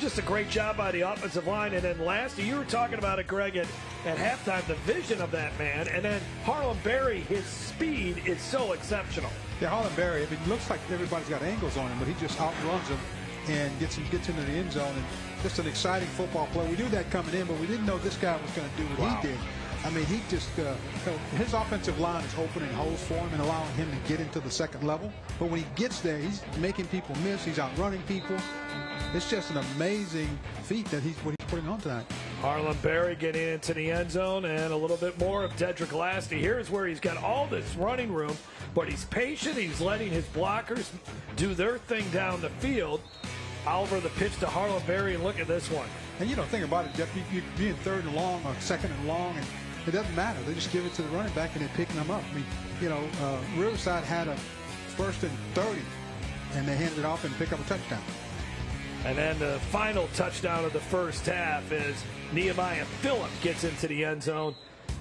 just a great job by the offensive line. And then Lastie, you were talking about it, Greg, at halftime, the vision of that man. And then Harlem Berry, his speed is so exceptional. Yeah, Harlem Berry, it looks like everybody's got angles on him, but he just outruns them and gets into the end zone. And just an exciting football play. We knew that coming in, but we didn't know this guy was going to do what he did. I mean, he just, his offensive line is opening holes for him and allowing him to get into the second level. But when he gets there, he's making people miss. He's outrunning people. It's just an amazing feat that he's putting on tonight. Harlem Berry getting into the end zone, and a little bit more of Dedric Lastie. Here's where he's got all this running room, but he's patient. He's letting his blockers do their thing down the field. Oliver, the pitch to Harlem Berry, and look at this one. And you know, think about it, Jeff, you being third and long or second and long, and it doesn't matter. They just give it to the running back, and they're picking them up. I mean, you know, Riverside had a 1st and 30, and they handed it off and picked up a touchdown. And then the final touchdown of the first half is Nehemiah Phillip gets into the end zone.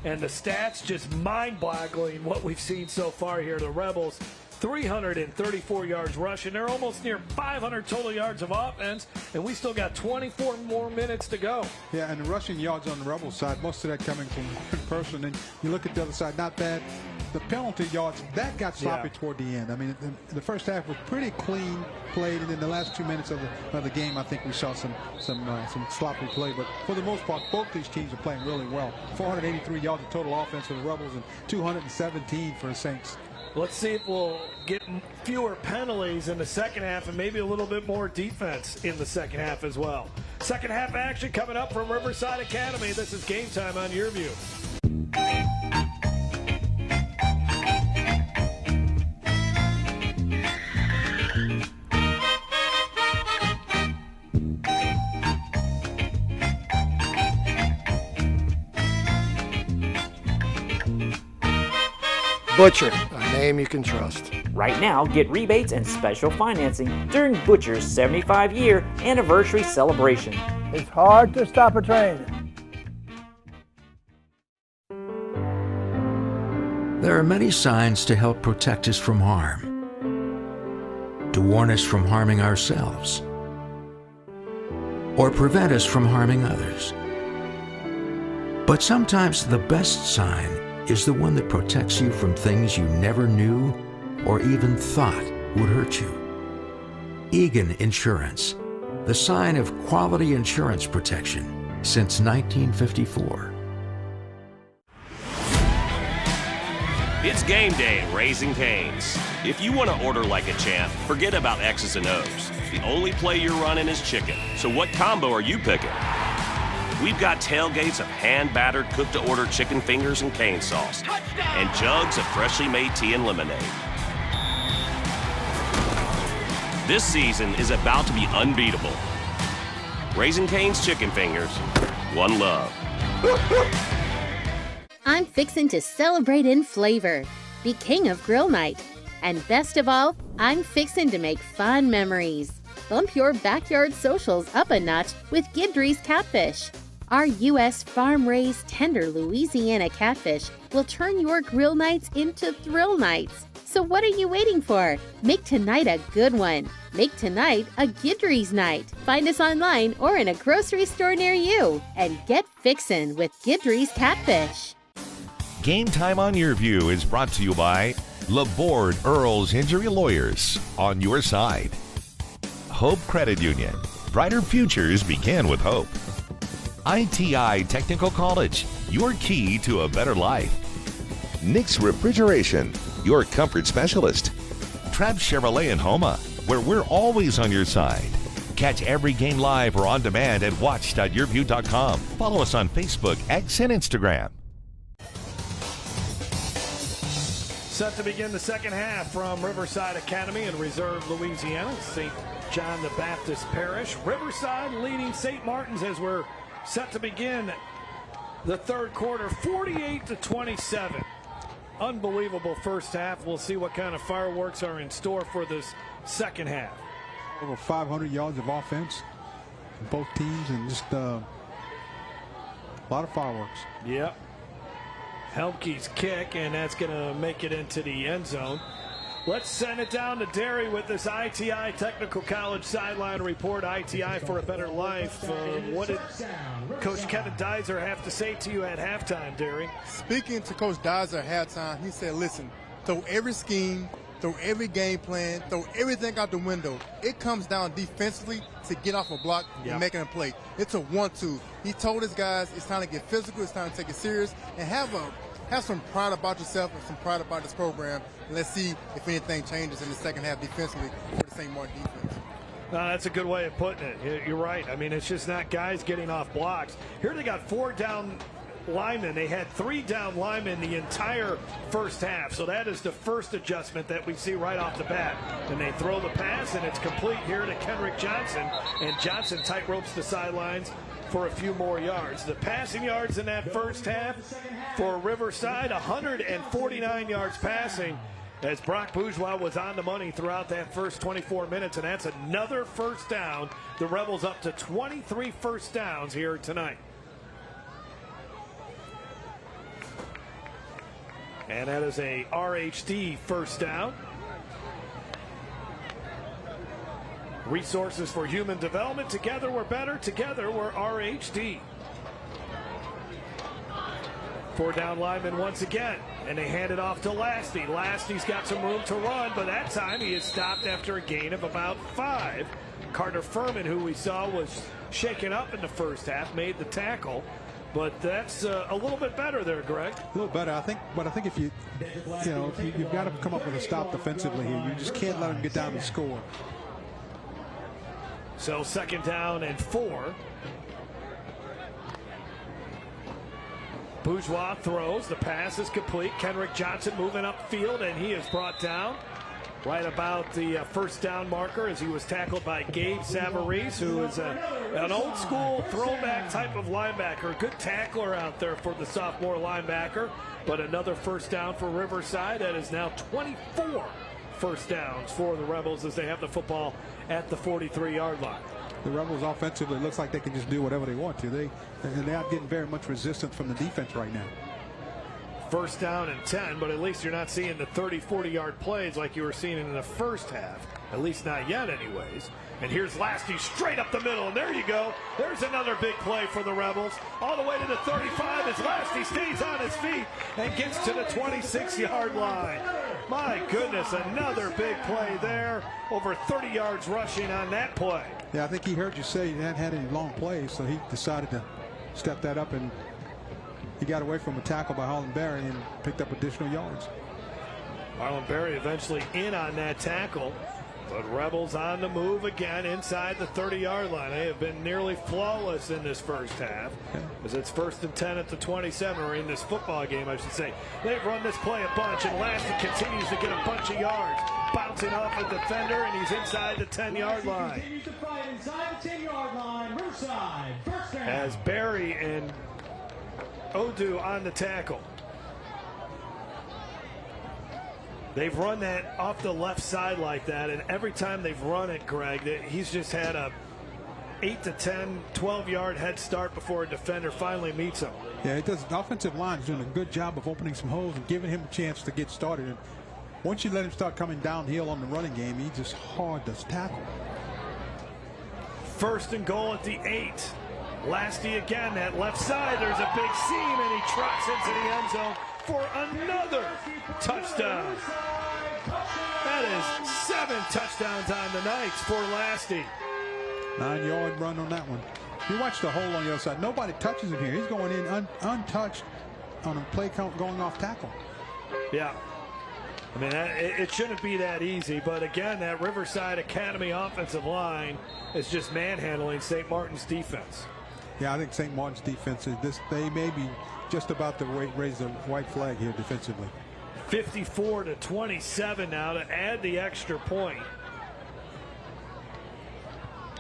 And the stats just mind-boggling what we've seen so far here. The Rebels, 334 yards rushing. They're almost near 500 total yards of offense, and we still got 24 more minutes to go. Yeah, and the rushing yards on the Rebels side, most of that coming from one person. And you look at the other side, not bad. The penalty yards, that got sloppy toward the end. I mean, the first half was pretty clean played, and in the last 2 minutes of the game, I think we saw some sloppy play. But for the most part, both these teams are playing really well. 483 yards of total offense for the Rebels and 217 for the Saints. Let's see if we'll get fewer penalties in the second half and maybe a little bit more defense in the second half as well. Second half action coming up from Riverside Academy. This is Game Time on Your View. Butcher, a name you can trust. Right now, get rebates and special financing during Butcher's 75-year anniversary celebration. It's hard to stop a train. There are many signs to help protect us from harm, to warn us from harming ourselves, or prevent us from harming others. But sometimes the best sign is the one that protects you from things you never knew or even thought would hurt you. Egan Insurance, the sign of quality insurance protection since 1954. It's game day at Raising Cane's. If you want to order like a champ, forget about X's and O's. The only play you're running is chicken. So what combo are you picking? We've got tailgates of hand-battered, cooked-to-order chicken fingers and cane sauce, and jugs of freshly made tea and lemonade. This season is about to be unbeatable. Raising Cane's Chicken Fingers, one love. I'm fixin' to celebrate in flavor, be king of grill night. And best of all, I'm fixin' to make fun memories. Bump your backyard socials up a notch with Dedric's Catfish. Our U.S. farm-raised tender Louisiana catfish will turn your grill nights into thrill nights. So what are you waiting for? Make tonight a good one. Make tonight a Dedric's night. Find us online or in a grocery store near you. And get fixin' with Dedric's Catfish. Game Time on Your View is brought to you by Laborde Earls Injury Lawyers, on your side. Hope Credit Union. Brighter futures begin with hope. ITI Technical College, your key to a better life. Nick's Refrigeration, your comfort specialist. Trapp Chevrolet in Homa, where we're always on your side. Catch every game live or on demand at watch.yourview.com. Follow us on Facebook, X, and Instagram. Set to begin the second half from Riverside Academy in Reserve, Louisiana, St. John the Baptist Parish. Riverside leading St. Martin's as we're set to begin the third quarter, 48-27. Unbelievable first half. We'll see what kind of fireworks are in store for this second half. Over 500 yards of offense from both teams, and just a lot of fireworks. Yep. Helmke's kick, and that's going to make it into the end zone. Let's send it down to Derry with this ITI Technical College sideline report. ITI for a better life. What did Coach Kevin Dizer have to say to you at halftime, Derry? Speaking to Coach Dizer at halftime, he said, listen, throw every scheme, throw every game plan, throw everything out the window. It comes down defensively to get off a block and making a play. It's a 1-2. He told his guys it's time to get physical, it's time to take it serious, and have some pride about yourself and some pride about this program. And let's see if anything changes in the second half defensively for the St. Martin defense. No, that's a good way of putting it. You're right. I mean, it's just not guys getting off blocks. Here they got 4 down linemen. They had 3 down linemen the entire first half. So that is the first adjustment that we see right off the bat. And they throw the pass, and it's complete here to Kendrick Johnson. And Johnson tight ropes the sidelines for a few more yards. The passing yards in that first half for Riverside, 149 yards passing, as Brock Bourgeois was on the money throughout that first 24 minutes, and that's another first down. The Rebels up to 23 first downs here tonight. And that is a RHD first down. Resources for human development. Together we're better. Together we're RHD. 4 down linemen once again. And they hand it off to Lastie. Lastie's got some room to run, but that time he is stopped after a gain of about 5. Carter Furman, who we saw was shaken up in the first half, made the tackle. But that's a little bit better there, Greg. A little better, I think. But I think if you've got to come up with a stop defensively here. You just can't let them get down and score. So 2nd down and 4. Bourgeois throws. The pass is complete. Kendrick Johnson moving upfield, and he is brought down right about the first down marker as he was tackled by Gabe Savarese, who is an old school throwback type of linebacker. Good tackler out there for the sophomore linebacker, but another first down for Riverside. That is now 24 first downs for the Rebels as they have the football at the 43-yard line. The Rebels offensively looks like they can just do whatever they want to. They're not getting very much resistance from the defense right now. 1st down and 10, but at least you're not seeing the 30, 40-yard plays like you were seeing in the first half. At least not yet, anyways. And here's Lastie straight up the middle, and there you go. There's another big play for the Rebels. All the way to the 35 as Lastie stays on his feet and gets to the 26-yard line. My goodness, another big play there. Over 30 yards rushing on that play. Yeah, I think he heard you say he hadn't had any long plays, so he decided to step that up, and he got away from a tackle by Harlem Berry and picked up additional yards. Harlem Berry eventually in on that tackle, but Rebels on the move again inside the 30-yard line. They have been nearly flawless in this first half, as it's 1st and 10 at the 27, or in this football game, I should say. They've run this play a bunch, and Lastie continues to get a bunch of yards, bouncing off a defender, and he's inside the 10-yard line. Continues to fight inside the 10-yard line. Riverside, first down. As Berry and Odu on the tackle. They've run that off the left side like that, and every time they've run it, Greg, he's just had a 8 to 10, 12-yard head start before a defender finally meets him. Yeah, it does. The offensive line is doing a good job of opening some holes and giving him a chance to get started. And once you let him start coming downhill on the running game, he's just hard to tackle. 1st and goal at the 8. Lastie again, that left side. There's a big seam, and he trots into the end zone for another touchdown. That is 7 touchdowns on the Knights for Lastie. 9-yard run on that one. You watch the hole on the other side. Nobody touches him here. He's going in untouched on a play count going off tackle. Yeah. I mean, it shouldn't be that easy, but again, that Riverside Academy offensive line is just manhandling St. Martin's defense. Yeah, I think St. Martin's defense is this. They may be just about to raise the white flag here defensively. 54 to 27 now to add the extra point.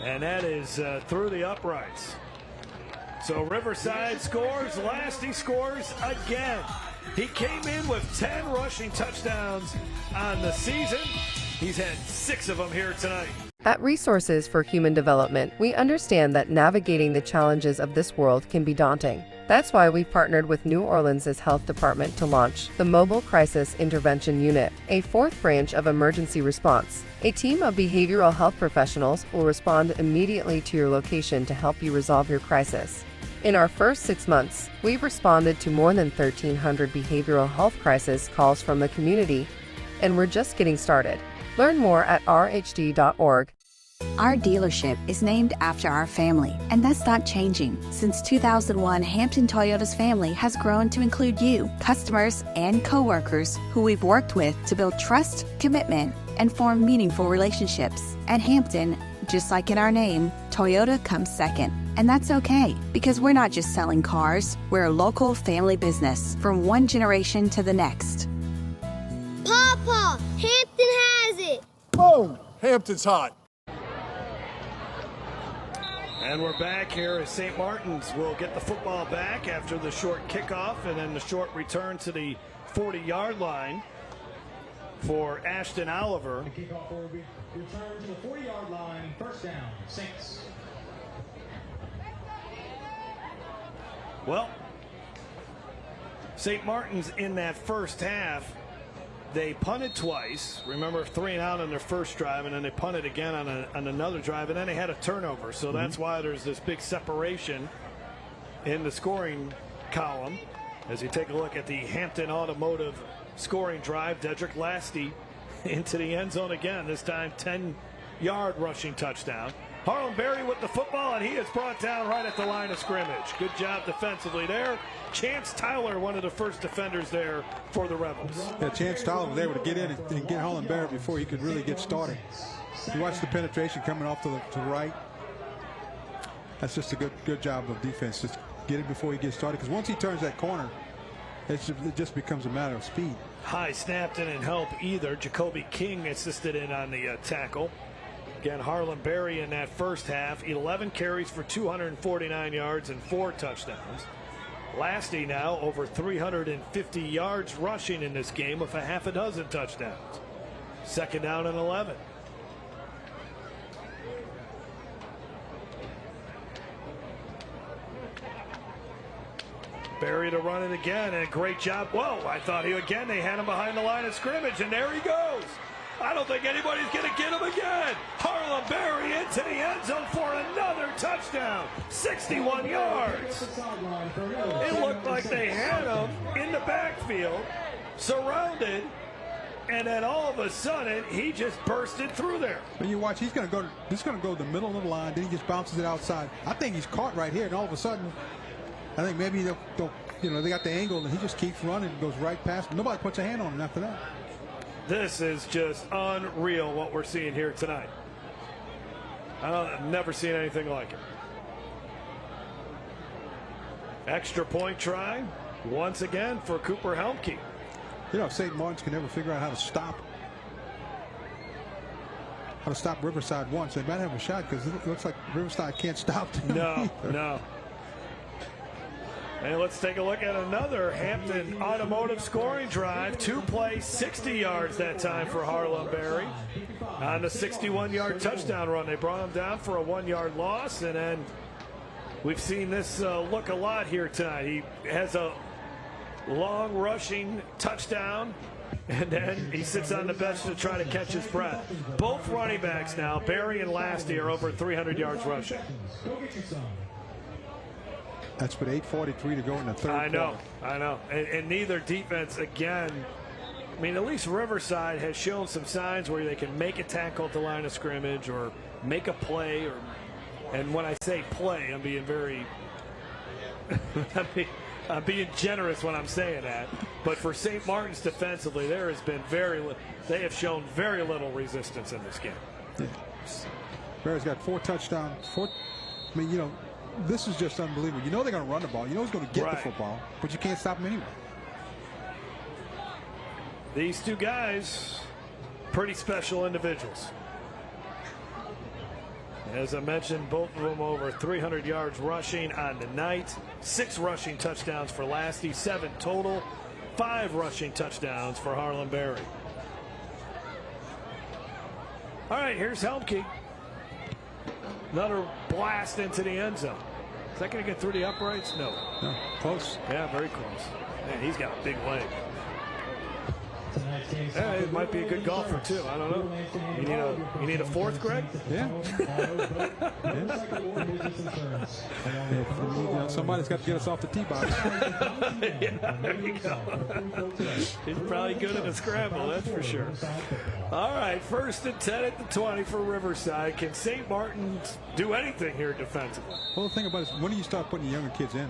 And that is through the uprights. So Riverside scores. Lastie scores again. He came in with 10 rushing touchdowns on the season. He's had 6 of them here tonight. At Resources for Human Development, we understand that navigating the challenges of this world can be daunting. That's why we've partnered with New Orleans' Health Department to launch the Mobile Crisis Intervention Unit, a 4th branch of emergency response. A team of behavioral health professionals will respond immediately to your location to help you resolve your crisis. In our first 6 months, we've responded to more than 1,300 behavioral health crisis calls from the community, and we're just getting started. Learn more at rhd.org. Our dealership is named after our family, and that's not changing. Since 2001, Hampton Toyota's family has grown to include you, customers, and coworkers who we've worked with to build trust, commitment, and form meaningful relationships. At Hampton, Just like in our name, Toyota comes second. And that's okay, because we're not just selling cars, we're a local family business from one generation to the next. Papa, Hampton has it. Boom! Hampton's hot. And we're back here as St. Martin's will get the football back after the short kickoff and then the short return to the 40-yard line for Ashton Oliver. The kickoff will be returned to the 40-yard line, first down, Saints. Well, St. Martin's in that first half, they punted twice. Remember, 3 and out on their first drive, and then they punted again on another drive, and then they had a turnover. So that's why there's this big separation in the scoring column. As you take a look at the Hampton Automotive scoring drive, Dedric Lastie into the end zone again, this time 10-yard rushing touchdown. Harlem Berry with the football, and he is brought down right at the line of scrimmage. Good job defensively there. Chance Tyler, one of the first defenders there for the Rebels. Yeah, Chance Tyler was able to get in and get Harlem Berry before he could really get started. You watch the penetration coming off to the right. That's just a good job of defense. Just get it before he gets started, because once he turns that corner, it just becomes a matter of speed. High snap didn't help either. Jacoby King assisted in on the tackle. Again, Harlem Berry in that first half, 11 carries for 249 yards and 4 touchdowns. Lastie now over 350 yards rushing in this game with a half a dozen touchdowns. Second down and 11. Berry to run it again, and a great job. Whoa, I thought they had him behind the line of scrimmage, and there he goes. I don't think anybody's going to get him again. Harlem Berry into the end zone for another touchdown. 61 yards. It looked like they had him in the backfield, surrounded, and then all of a sudden, he just bursted through there. When you watch, he's going to go the middle of the line, then he just bounces it outside. I think he's caught right here, and all of a sudden, I think maybe they got the angle, and he just keeps running and goes right past him. Nobody puts a hand on him after that. This is just unreal what we're seeing here tonight. I've never seen anything like it. Extra point try once again for Cooper Helmke. You know, if St. Martin's can never figure out how to stop Riverside once, they might have a shot, because it looks like Riverside can't stop them. No. And let's take a look at another Hampton Automotive scoring drive. 2 plays, 60 yards that time for Harlem Berry. On the 61-yard touchdown run, they brought him down for a 1-yard loss, and then we've seen this look a lot here tonight. He has a long rushing touchdown, and then he sits on the bench to try to catch his breath. Both running backs now, Berry and Lastie, are over 300 yards rushing. That's with 8:43 to go in the third quarter. I know. And neither defense, again, I mean, at least Riverside has shown some signs where they can make a tackle at the line of scrimmage or make a play. And when I say play, I'm being very I'm being generous when I'm saying that. But for St. Martin's defensively, there has been they have shown very little resistance in this game. Yeah. Berry's got 4 touchdowns. This is just unbelievable. You know they're going to run the ball. You know he's going to get the football, but you can't stop him anyway. These two guys, pretty special individuals. As I mentioned, both of them over 300 yards rushing on the night. 6 rushing touchdowns for Lastie, 7 total. 5 rushing touchdowns for Harlem Berry. All right, here's Helmke. Another blast into the end zone. Is that going to get through the uprights? No. Close. Yeah, very close. Man, he's got a big leg. Yeah, it might be a good golfer too. I don't know. You need a fourth, Greg? Yeah. Somebody's got to get us off the tee box. Yeah, there you go. He's probably good at a scramble, that's for sure. All right, 1st and 10 at the 20 for Riverside. Can St. Martin's do anything here defensively? Well, the thing about it is, when do you start putting the younger kids in?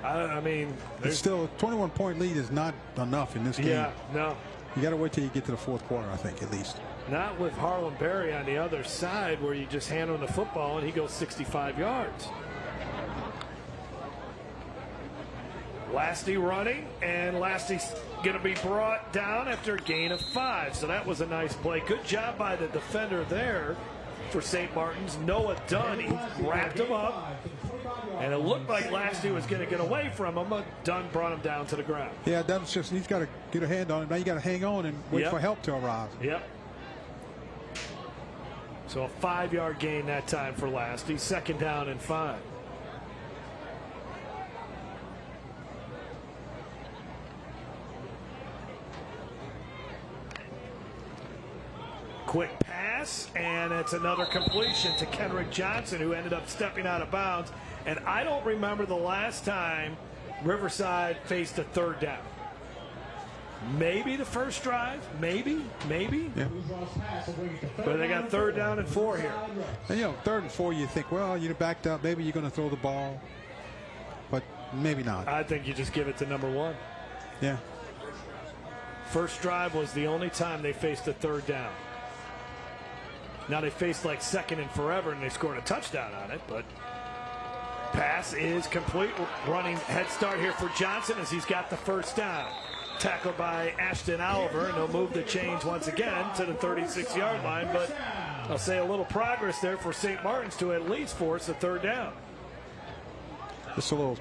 I mean, it's still a 21-point lead is not enough in this game. Yeah, no. You got to wait till you get to the 4th quarter, I think, at least. Not with Harlem Berry on the other side where you just hand him the football and he goes 65 yards. Lastie running, and Lastie's going to be brought down after a gain of 5. So that was a nice play. Good job by the defender there for St. Martin's. Noah Dunn, he wrapped him up, and it looked like Lastie was going to get away from him, but Dunn brought him down to the ground. Yeah, Dunn's just, he's got to get a hand on him. Now you got to hang on and wait for help to arrive. Yep. So a 5-yard gain that time for Lastie. 2nd down and 5. Quick pass, and it's another completion to Kendrick Johnson, who ended up stepping out of bounds. And I don't remember the last time Riverside faced a 3rd down. Maybe the first drive, maybe. Yeah. But they got 3rd down and 4 here. And, 3rd and 4, you think, well, you're backed up. Maybe you're going to throw the ball, but maybe not. I think you just give it to number 1. Yeah. First drive was the only time they faced a 3rd down. Now they faced like 2nd and forever, and they scored a touchdown on it, but pass is complete. Running head start here for Johnson as he's got the 1st down. Tackled by Ashton Oliver, and he'll move the chains once again to the 36-yard line, but I'll say a little progress there for St. Martin's to at least force a 3rd down. Just a little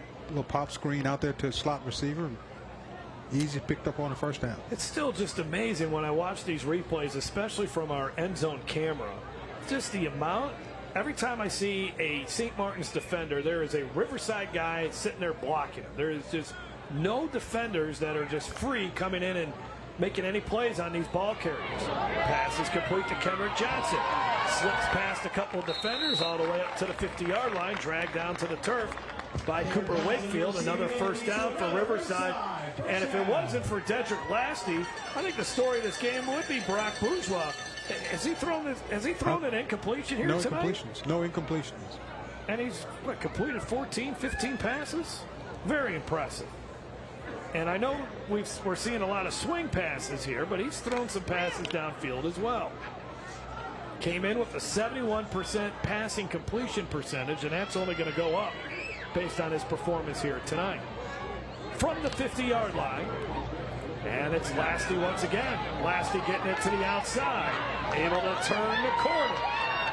pop screen out there to a slot receiver. Easy picked up on the 1st down. It's still just amazing when I watch these replays, especially from our end zone camera. Just the amount. Every time I see a St. Martin's defender, there is a Riverside guy sitting there blocking him. There is just no defenders that are just free coming in and making any plays on these ball carriers. Pass is complete to Kendrick Johnson. Slips past a couple of defenders all the way up to the 50-yard line, dragged down to the turf by Cooper Wakefield. Another 1st down for Riverside. And if it wasn't for Dedric Lastie, I think the story of this game would be Brock Bourgeois. Has he thrown an incompletion here tonight? No incompletions. And he's completed 14, 15 passes? Very impressive. And I know we're seeing a lot of swing passes here, but he's thrown some passes downfield as well. Came in with a 71% passing completion percentage, and that's only going to go up based on his performance here tonight. From the 50-yard line, and it's Lastie once again. Lastie getting it to the outside, able to turn the corner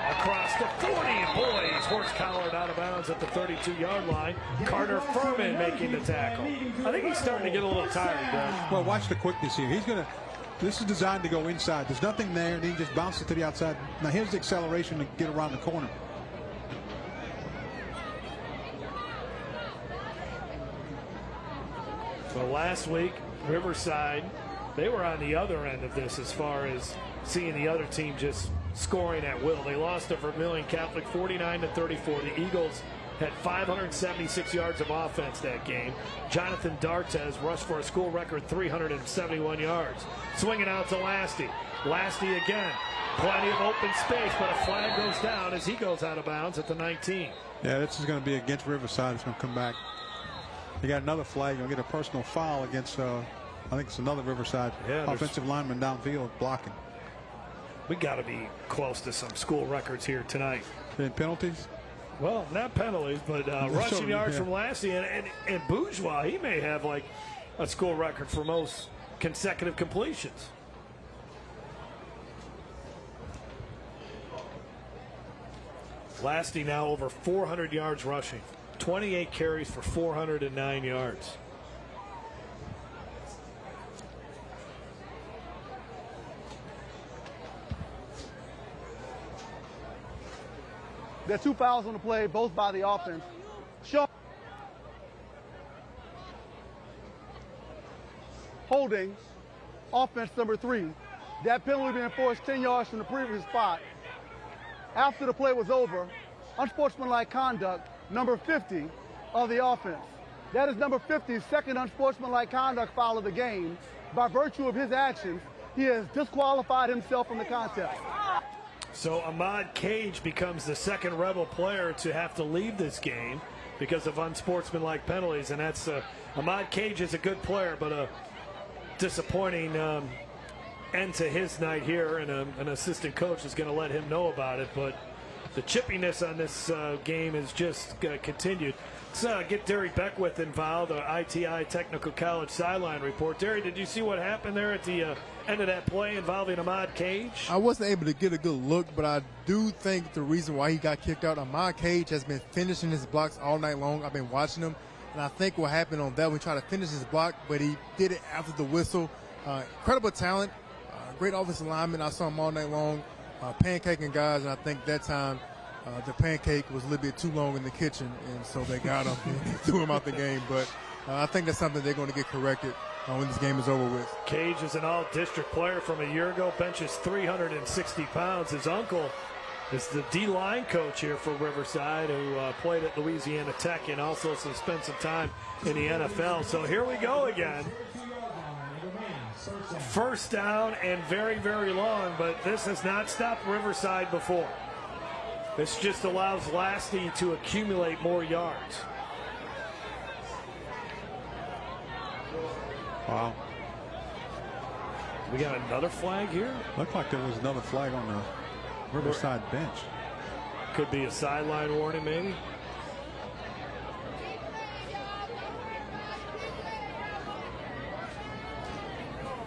across the 40. Boy, he's horse-collared out of bounds at the 32-yard line. Carter Furman making the tackle. I think he's starting to get a little tired, Doug. Well, watch the quickness here. This is designed to go inside. There's nothing there, and he just bounces to the outside. Now here's the acceleration to get around the corner. So last week, Riverside, they were on the other end of this as far as seeing the other team just scoring at will. They lost to Vermilion Catholic 49-34. The Eagles had 576 yards of offense that game. Jonathan D'Artes rushed for a school record 371 yards. Swinging out to Lastie. Lastie again. Plenty of open space, but a flag goes down as he goes out of bounds at the 19. Yeah, this is going to be against Riverside. It's going to come back. You got another flag. You'll get a personal foul against, I think it's another Riverside offensive lineman downfield blocking. We got to be close to some school records here tonight. And penalties? Well, not penalties, but rushing yards from Lastie. And Bourgeois, he may have like a school record for most consecutive completions. Lastie now over 400 yards rushing. 28 carries for 409 yards. There are 2 fouls on the play, both by the offense. Holding, offense number 3. That penalty being forced 10 yards from the previous spot. After the play was over, unsportsmanlike conduct, number 50 of the offense. That is number 50's second unsportsmanlike conduct foul of the game. By virtue of his actions, he has disqualified himself from the contest. So Ahmad Cage becomes the second Rebel player to have to leave this game because of unsportsmanlike penalties, and that's Ahmad Cage is a good player, but a disappointing end to his night here, and an assistant coach is going to let him know about it. But the chippiness on this game is just continued. Let's get Derry Beckwith involved, ITI Technical College sideline report. Derry, did you see what happened there at the end of that play involving Ahmad Cage? I wasn't able to get a good look, but I do think the reason why he got kicked out, Ahmad Cage has been finishing his blocks all night long. I've been watching him, and I think what happened on that, we tried to finish his block, but he did it after the whistle. Incredible talent, great offensive lineman. I saw him all night long, pancaking guys, and I think that time the pancake was a little bit too long in the kitchen, and so they got him and threw him out the game. But I think that's something they're going to get corrected when this game is over with. Cage is an all-district player from a year ago, benches 360 pounds. His uncle is the D-line coach here for Riverside, who played at Louisiana Tech and also spent some time in the NFL. So here we go again. First down and very, very long, but this has not stopped Riverside before. This just allows Lastie to accumulate more yards. Wow. We got another flag here? Looked like there was another flag on the Riverside bench. Could be a sideline warning, maybe.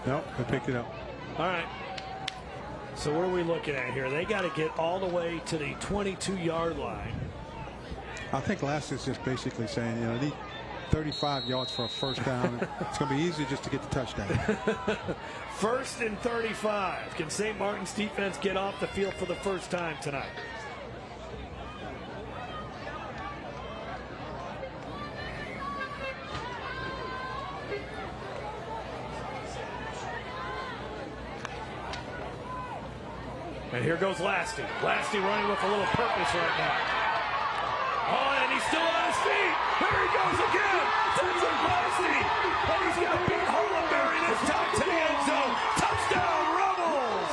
Nope, they picked it up. All right. So what are we looking at here? They got to get all the way to the 22-yard line. I think Lastie's just basically saying, you know, need 35 yards for a first down. It's going to be easy just to get the touchdown. First and 35. Can St. Martin's defense get off the field for the first time tonight? And here goes Lastie. Lastie running with a little purpose right now. Oh, and he's still on his feet. Here he goes again. Dedric Lastie. And he's going to beat Harlem Berry this time to the end zone. Touchdown, Rebels.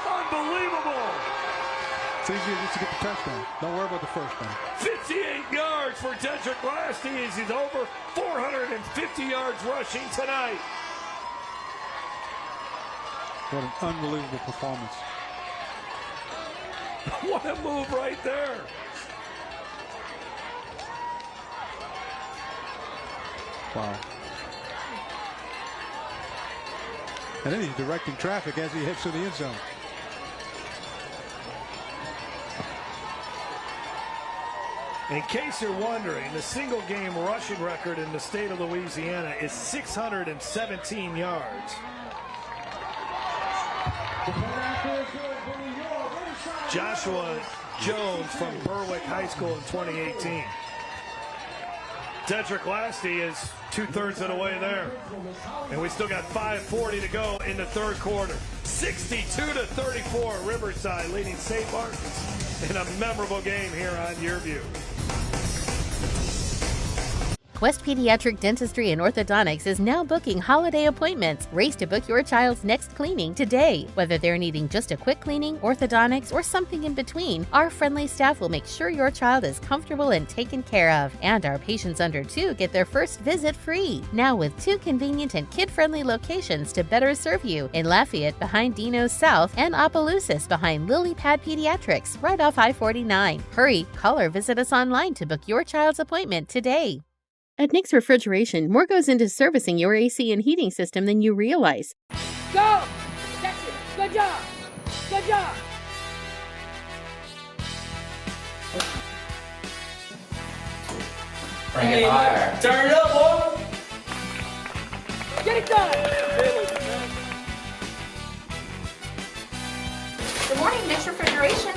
Unbelievable. It's easier just to get the touchdown. Don't worry about the first down. 58 yards for Dedric Lastie as he's over 450 yards rushing tonight. What an unbelievable performance. What a move right there. Wow. And then he's directing traffic as he heads to the end zone. In case you're wondering, the single game rushing record in the state of Louisiana is 617 yards. Joshua Jones from Berwick High School in 2018. Dedric Lastie is 2/3 of the way there. And we still got 5:40 to go in the third quarter. 62-34, Riverside leading St. Martin's in a memorable game here on YourView. Quest Pediatric Dentistry and Orthodontics is now booking holiday appointments. Race to book your child's next cleaning today. Whether they're needing just a quick cleaning, orthodontics, or something in between, our friendly staff will make sure your child is comfortable and taken care of. And our patients under 2 get their first visit free. Now with 2 convenient and kid-friendly locations to better serve you in Lafayette behind Dino's South and Opelousas behind Lily Pad Pediatrics right off I-49. Hurry, call or visit us online to book your child's appointment today. At Nick's Refrigeration, more goes into servicing your AC and heating system than you realize. Go! That's it. Good job. Good job. Bring it higher. Turn it up, boy. Get it done. Good morning, Nick's Refrigeration.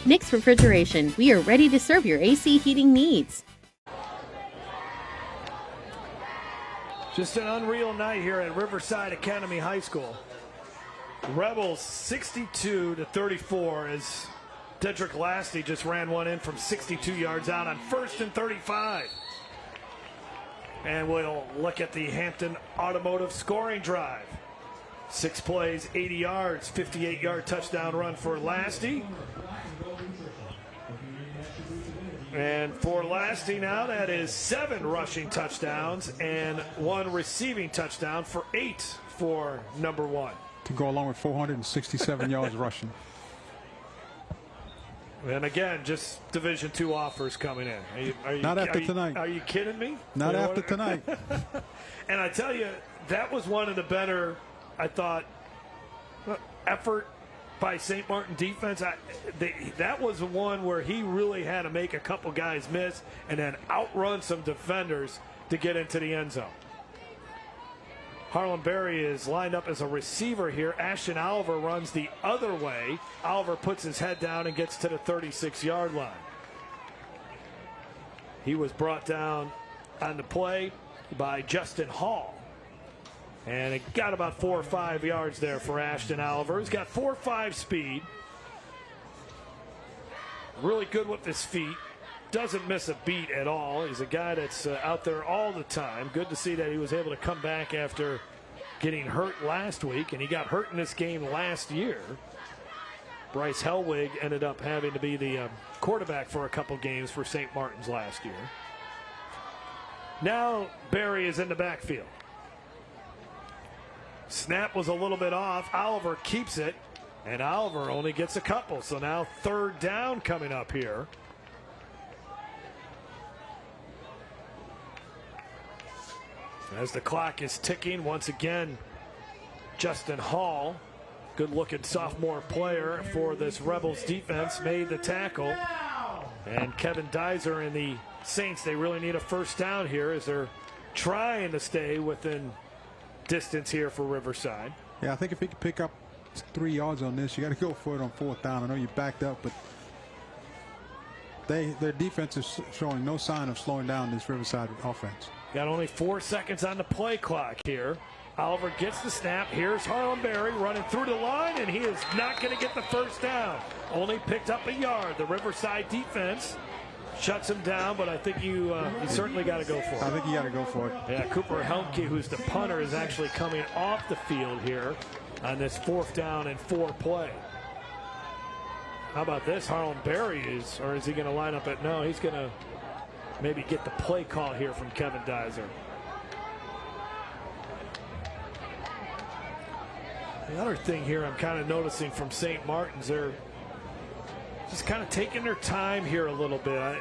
Nick's Refrigeration, we are ready to serve your AC heating needs. Just an unreal night here at Riverside Academy High School. Rebels 62-34 as Dedric Lastie just ran one in from 62 yards out on 1st and 35. And we'll look at the Hampton Automotive scoring drive. 6 plays, 80 yards, 58-yard touchdown run for Lastie. And for Lastie now, that is 7 rushing touchdowns and 1 receiving touchdown for 8 for number 1. To go along with 467 yards rushing. And again, just Division II offers coming in. Not after tonight. Are you kidding me? Not after tonight. And I tell you, that was one of the better, I thought, effort by St. Martin defense. That was the one where he really had to make a couple guys miss and then outrun some defenders to get into the end zone. Harlem Berry is lined up as a receiver here. Ashton Oliver runs the other way. Oliver puts his head down and gets to the 36-yard line. He was brought down on the play by Justin Hall. And it got about 4 or 5 yards there for Ashton Oliver. He's got 4.5 speed. Really good with his feet. Doesn't miss a beat at all. He's a guy that's out there all the time. Good to see that he was able to come back after getting hurt last week, and he got hurt in this game last year. Bryce Hellwig ended up having to be the quarterback for a couple games for St. Martin's last year. Now Berry is in the backfield. Snap was a little bit off. Oliver keeps it, and Oliver only gets a couple. So now 3rd down coming up here. As the clock is ticking, once again, Justin Hall, good-looking sophomore player for this Rebels defense, made the tackle. And Kevin Dizer and the Saints, they really need a 1st down here as they're trying to stay within distance here for Riverside. Yeah, I think if he could pick up 3 yards on this, you got to go for it on 4th down. I know you backed up, but their defense is showing no sign of slowing down this Riverside offense. Got only 4 seconds on the play clock here. Oliver gets the snap. Here's Harlem Berry running through the line, and he is not going to get the 1st down. Only picked up a yard. The Riverside defense shuts him down, but I think you certainly got to go for it. I think you got to go for it. Yeah, Cooper Helmke, who's the punter, is actually coming off the field here on this 4th down and 4 play. How about this? Harlem Berry is he going to line up at? No, he's going to maybe get the play call here from Kevin Dizer. The other thing here I'm kind of noticing from St. Martin's, they're just kind of taking their time here a little bit. I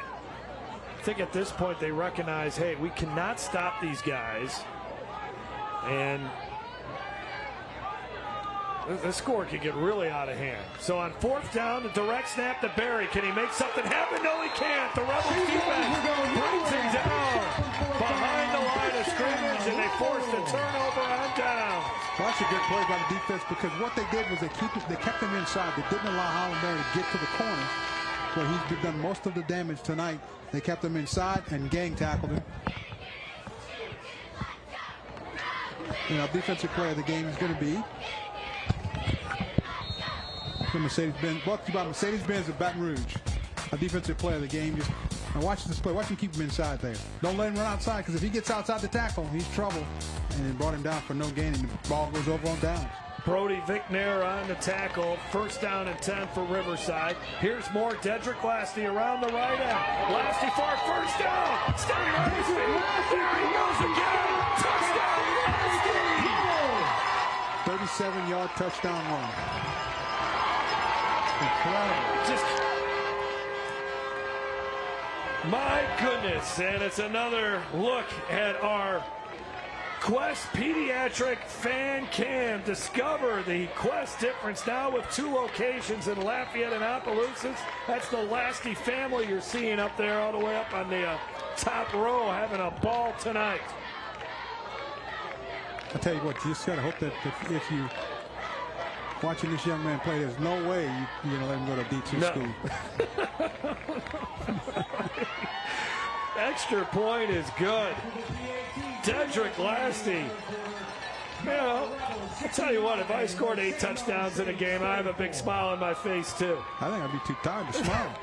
think at this point they recognize, hey, we cannot stop these guys. And the score can get really out of hand. So on 4th down, the direct snap to Berry. Can he make something happen? No, he can't. The Rebels defense brings him down behind the line of scrimmage, and they forced a turnover on down. Well, that's a good play by the defense, because what they did was they kept him inside. They didn't allow Harlem Berry to get to the corner, where he's done most of the damage tonight. They kept him inside and gang tackled him. You know, defensive player of the game is going to be the Mercedes-Benz, brought to you by Mercedes-Benz of Baton Rouge. A defensive player of the game. Now watch this play. Watch him keep him inside there. Don't let him run outside, because if he gets outside the tackle, he's trouble. And they brought him down for no gain, and the ball goes over on downs. Brody Vickner on the tackle. 1st down and 10 for Riverside. Here's more. Dedric Lastie around the right end. Lastie for a 1st down. Standing on his feet. There he goes again. Touchdown, Lastie. 37-yard touchdown run. Just, my goodness, and it's another look at our Quest Pediatric Fan Cam. Discover the Quest difference now with 2 locations in Lafayette and Opelousas. That's the Lastie family you're seeing up there all the way up on the top row, having a ball tonight. I tell you what, you just got to hope that if you watching this young man play, there's no way you're going to let him go to D2 school. Extra point is good. Dedric Lastie. You know, I'll tell you what, if I scored 8 touchdowns in a game, I have a big smile on my face, too. I think I'd be too tired to smile.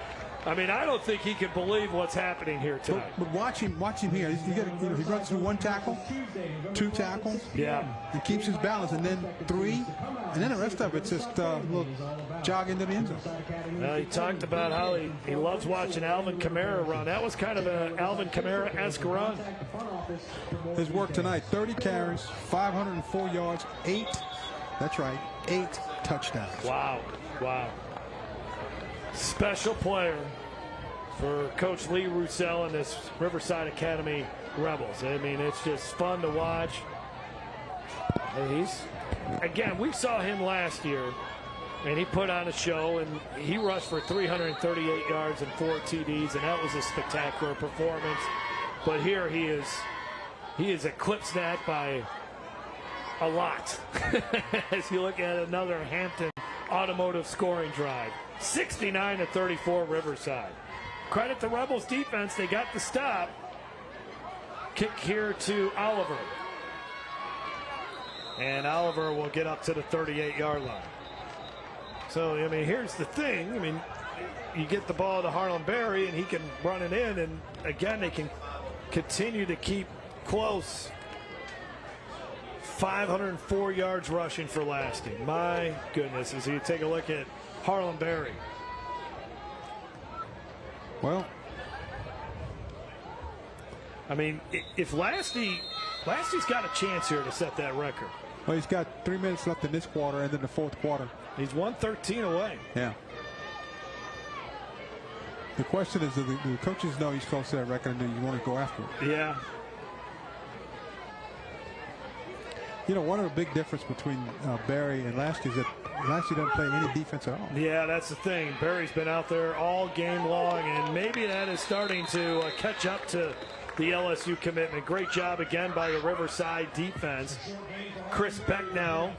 I mean, I don't think he can believe what's happening here tonight. But watch him here. He runs through 1 tackle, 2 tackles. Yeah. He keeps his balance, and then 3, and then the rest of it's just a little jog into the end zone. He talked about how he loves watching Alvin Kamara run. That was kind of an Alvin Kamara-esque run. His work tonight, 30 carries, 504 yards, 8 touchdowns. Wow. Special player for Coach Lee Roussel and this Riverside Academy Rebels. I mean, it's just fun to watch. And again, we saw him last year, and he put on a show, and he rushed for 338 yards and 4 TDs, and that was a spectacular performance. But here he is eclipsed that by a lot. As you look at another Hampton automotive scoring drive. 69-34 Riverside. Credit the Rebels defense. They got the stop. Kick here to Oliver. And Oliver will get up to the 38-yard line. So, I mean, here's the thing. I mean, you get the ball to Harlem Berry, and he can run it in. And, again, they can continue to keep close. 504 yards rushing for Lastie. My goodness, as you take a look at Harlem Berry. Well, I mean, if Lastie's got a chance here to set that record. Well, he's got 3 minutes left in this quarter and then the 4th quarter. He's 113 away. Yeah. The question is, do the coaches know he's close to that record, and do you want to go after it? Yeah. You know, one of the big difference between Berry and Lastie is that Lastie doesn't play any defense at all. Yeah, that's the thing. Berry's been out there all game long, and maybe that is starting to catch up to the LSU commitment. Great job again by the Riverside defense. Chris Beck now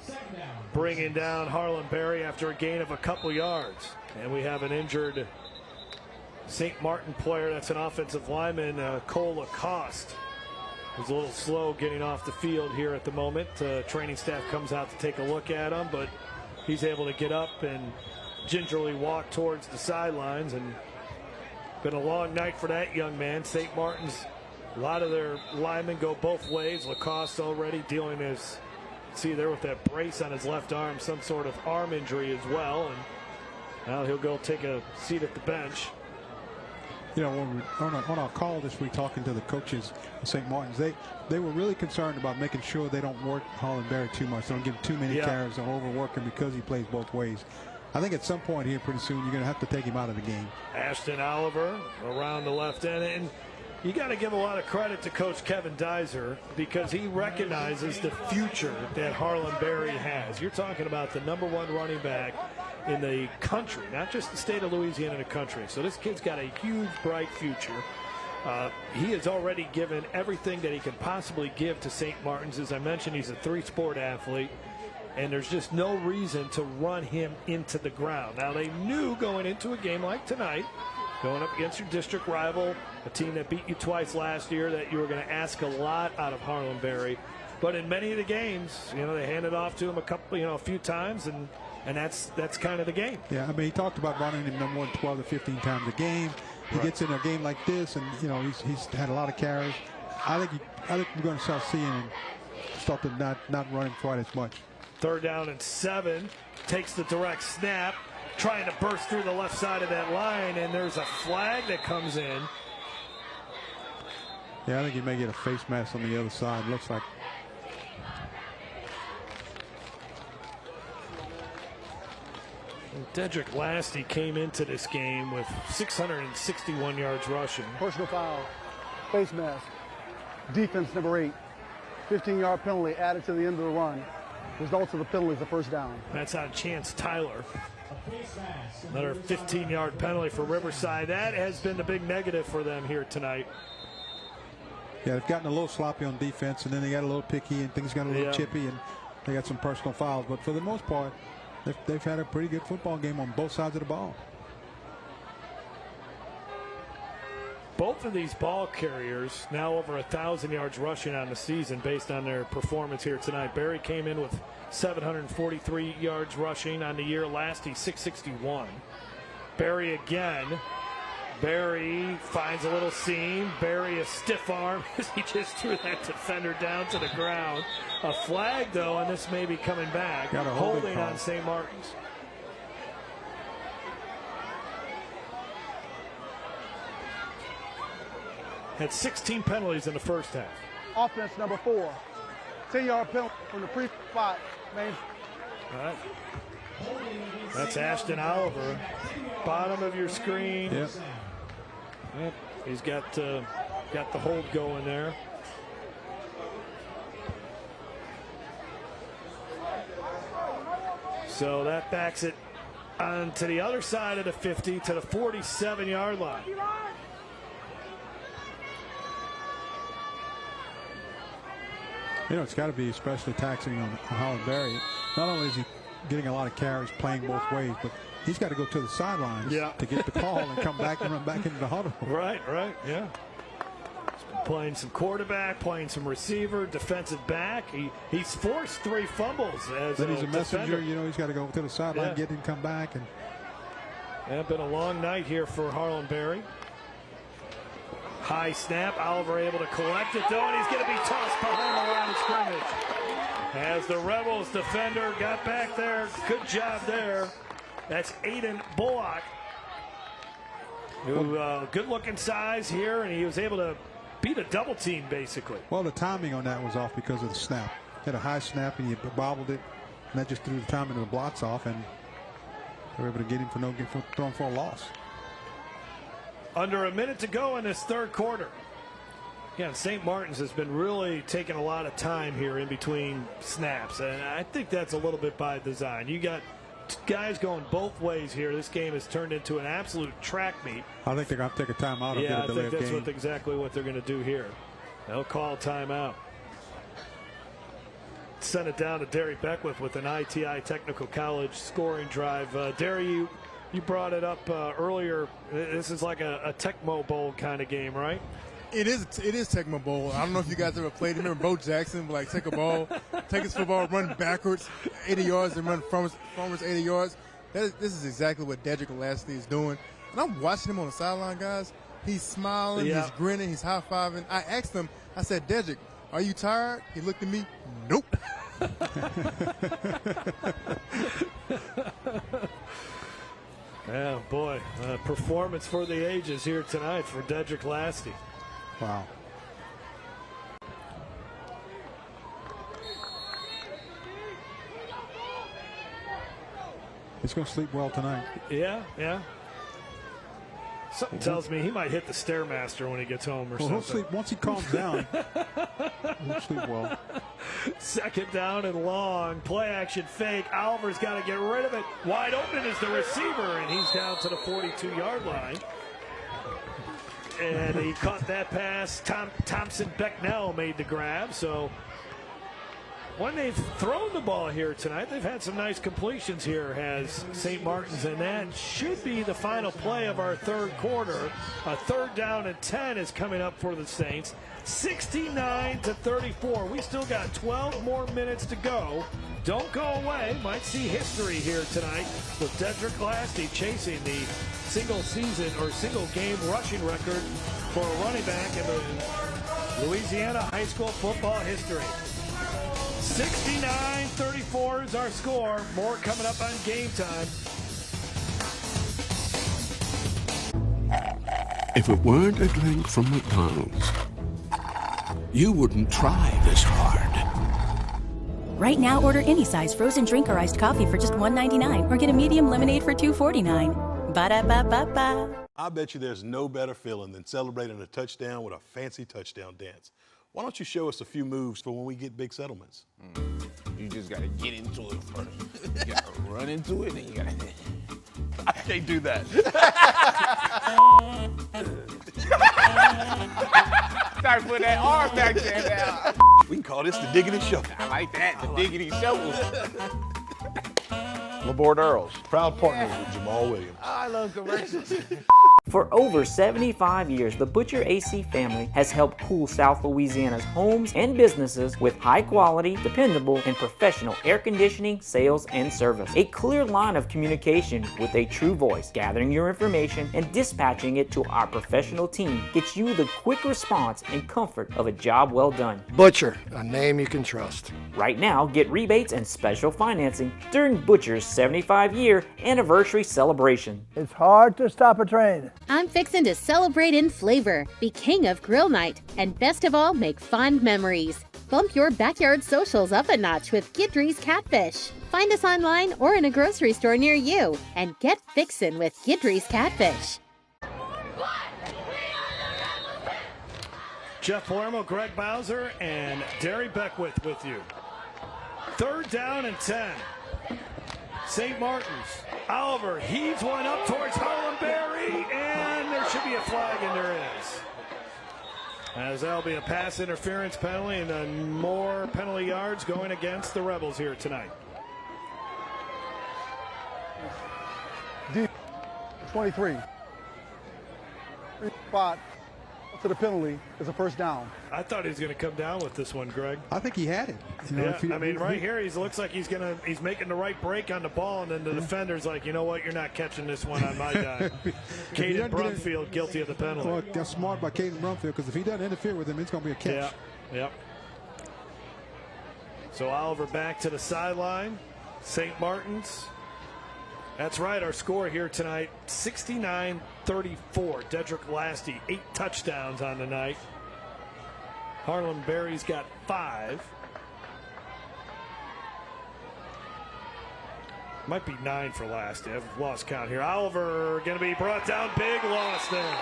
bringing down Harlem Berry after a gain of a couple yards. And we have an injured St. Martin player. That's an offensive lineman, Cole Lacoste. He's a little slow getting off the field here at the moment. Training staff comes out to take a look at him, but he's able to get up and gingerly walk towards the sidelines. And been a long night for that young man. St. Martin's, a lot of their linemen go both ways. Lacoste already dealing as, see there with that brace on his left arm, some sort of arm injury as well. And now he'll go take a seat at the bench. You know, when on our call this week talking to the coaches of St. Martin's, they were really concerned about making sure they don't work Harlem Berry too much. They don't give him too many carries, don't overwork him because he plays both ways. I think at some point here pretty soon you're going to have to take him out of the game. Ashton Oliver around the left end. And you got to give a lot of credit to Coach Kevin Dizer because he recognizes the future that Harlem Berry has. You're talking about the #1 running back in the country, not just the state of Louisiana, the country. So this kid's got a huge, bright future. He has already given everything that he can possibly give to St. Martin's. As I mentioned, he's a 3-sport athlete, and there's just no reason to run him into the ground. Now, they knew going into a game like tonight, going up against your district rival, a team that beat you twice last year, that you were going to ask a lot out of Harlem Berry. But in many of the games, you know, they handed off to him a few times, and that's kind of the game. Yeah, I mean, he talked about running him no more than 12 to 15 times a game. He gets in a game like this, and you know he's had a lot of carries. I think we're going to start seeing him start to not running quite as much. 3rd down and 7. Takes the direct snap, trying to burst through the left side of that line, and there's a flag that comes in. Yeah, I think he may get a face mask on the other side. Looks like. Dedric Lastie came into this game with 661 yards rushing. Personal foul, face mask, defense number 8, 15-yard penalty added to the end of the run. Results of the penalty is a first down. That's on Chance Tyler. Another 15-yard penalty for Riverside. That has been the big negative for them here tonight. Yeah, they've gotten a little sloppy on defense, and then they got a little picky, and things got a little chippy, and they got some personal fouls. But for the most part, they've had a pretty good football game on both sides of the ball. Both of these ball carriers now over 1,000 yards rushing on the season based on their performance here tonight. Berry came in with 743 yards rushing on the year. Lastie 661. Berry again Berry finds a little seam. Berry, a stiff arm as he just threw that defender down to the ground. A flag, though, and this may be coming back. Got a holding on St. Martin's. Had 16 penalties in the first half. Offense number 4. 10-yard penalty from the free spot. All right. That's Ashton Oliver. Bottom of your screen. Yep. Yep. He's got the hold going there. So that backs it on to the other side of the 50 to the 47-yard line. You know, it's got to be especially taxing on Harlem Berry. Not only is he getting a lot of carries playing both ways, but he's got to go to the sidelines to get the call and come back and run back into the huddle. Right, yeah. He's been playing some quarterback, playing some receiver, defensive back. He's forced 3 fumbles as then he's a messenger. defender. You know, he's got to go to the sideline, get him, come back. And it's been a long night here for Harlem Berry. High snap. Oliver able to collect it, though, and he's going to be tossed behind the line of scrimmage. As the Rebels defender got back there. Good job there. That's Aiden Bullock, who good-looking size here, and he was able to beat a double team, basically. Well, the timing on that was off because of the snap. He had a high snap, and he bobbled it, and that just threw the timing of the blocks off, and they were able to get him for throwing for a loss. Under a minute to go in this third quarter. Again, St. Martin's has been really taking a lot of time here in between snaps, and I think that's a little bit by design. You got guys going both ways here. This game has turned into an absolute track meet. I think they're going to take a timeout. Yeah, I think that's exactly what they're going to do here. They'll call a timeout. Send it down to Derry Beckwith with an ITI Technical College scoring drive. Derry, you brought it up earlier. This is like a Tecmo Bowl kind of game, right? It is Tecmo Bowl. I don't know if you guys ever played. Remember Bo Jackson would like take a ball, take his football, run backwards 80 yards and run forwards 80 yards. This is exactly what Dedric Lastie is doing. And I'm watching him on the sideline, guys. He's smiling, he's grinning, he's high-fiving. I asked him, I said, Dedric, are you tired? He looked at me, nope. Yeah, boy, performance for the ages here tonight for Dedric Lastie. Wow. He's going to sleep well tonight. Yeah. Something tells me he might hit the Stairmaster when he gets home or something. He'll sleep once he calms down. He'll sleep well. Second down and long. Play action fake. Oliver's got to get rid of it. Wide open is the receiver, and he's down to the 42-yard line. And he caught that pass. Thompson Becknell made the grab. So when they've thrown the ball here tonight, they've had some nice completions here, has St. Martin's, and that should be the final play of our third quarter. A third down and 10 is coming up for the Saints. 69-34. We still got 12 more minutes to go. Don't go away. Might see history here tonight with Dedric Lastie chasing the single season or single game rushing record for a running back in the Louisiana high school football history. 69-34 is our score. More coming up on Game Time. If it weren't a drink from McDonald's, you wouldn't try this hard. Right now, order any size frozen drink or iced coffee for just $1.99 or get a medium lemonade for $2.49. Ba-da-ba-ba-ba. I bet you there's no better feeling than celebrating a touchdown with a fancy touchdown dance. Why don't you show us a few moves for when we get big settlements? You just got to get into it first. You got to run into it, and you got to... I can't do that. Start putting that arm back there now. We can call this the diggity shovel. I like that, the diggity shovel. Laborde Earls, proud partners with Jamal Williams. I love commercials. For over 75 years, the Butcher AC family has helped cool South Louisiana's homes and businesses with high quality, dependable, and professional air conditioning, sales, and service. A clear line of communication with a true voice, gathering your information and dispatching it to our professional team gets you the quick response and comfort of a job well done. Butcher, a name you can trust. Right now, get rebates and special financing during Butcher's 75-year anniversary celebration. It's hard to stop a train. I'm fixing to celebrate in flavor, be king of grill night, and best of all, make fond memories. Bump your backyard socials up a notch with Dedric's Catfish. Find us online or in a grocery store near you, and get fixin' with Dedric's Catfish. Jeff Palermo, Greg Bowser, and Derry Beckwith with you. 3rd down and 10. St. Martin's. Oliver heaves one up towards Harlem Berry, and there should be a flag, and there is. As that'll be a pass interference penalty, and then more penalty yards going against the Rebels here tonight. 23. Spot to the penalty is a first down. I thought he was going to come down with this one, Greg. I think he had it. You know, Yeah, I mean, right here, he looks like he's making the right break on the ball, and then the defender's like, you know what, you're not catching this one on my dime. Caden Brumfield guilty of the penalty. Well, that's smart by Caden Brumfield, because if he doesn't interfere with him, it's going to be a catch. Yeah, yep. So Oliver back to the sideline. St. Martin's. That's right, our score here tonight, 69-34. Dedric Lastie, 8 touchdowns on the night. Harlem Berry's got 5. Might be 9 for Lastie. I've lost count here. Oliver going to be brought down. Big loss there.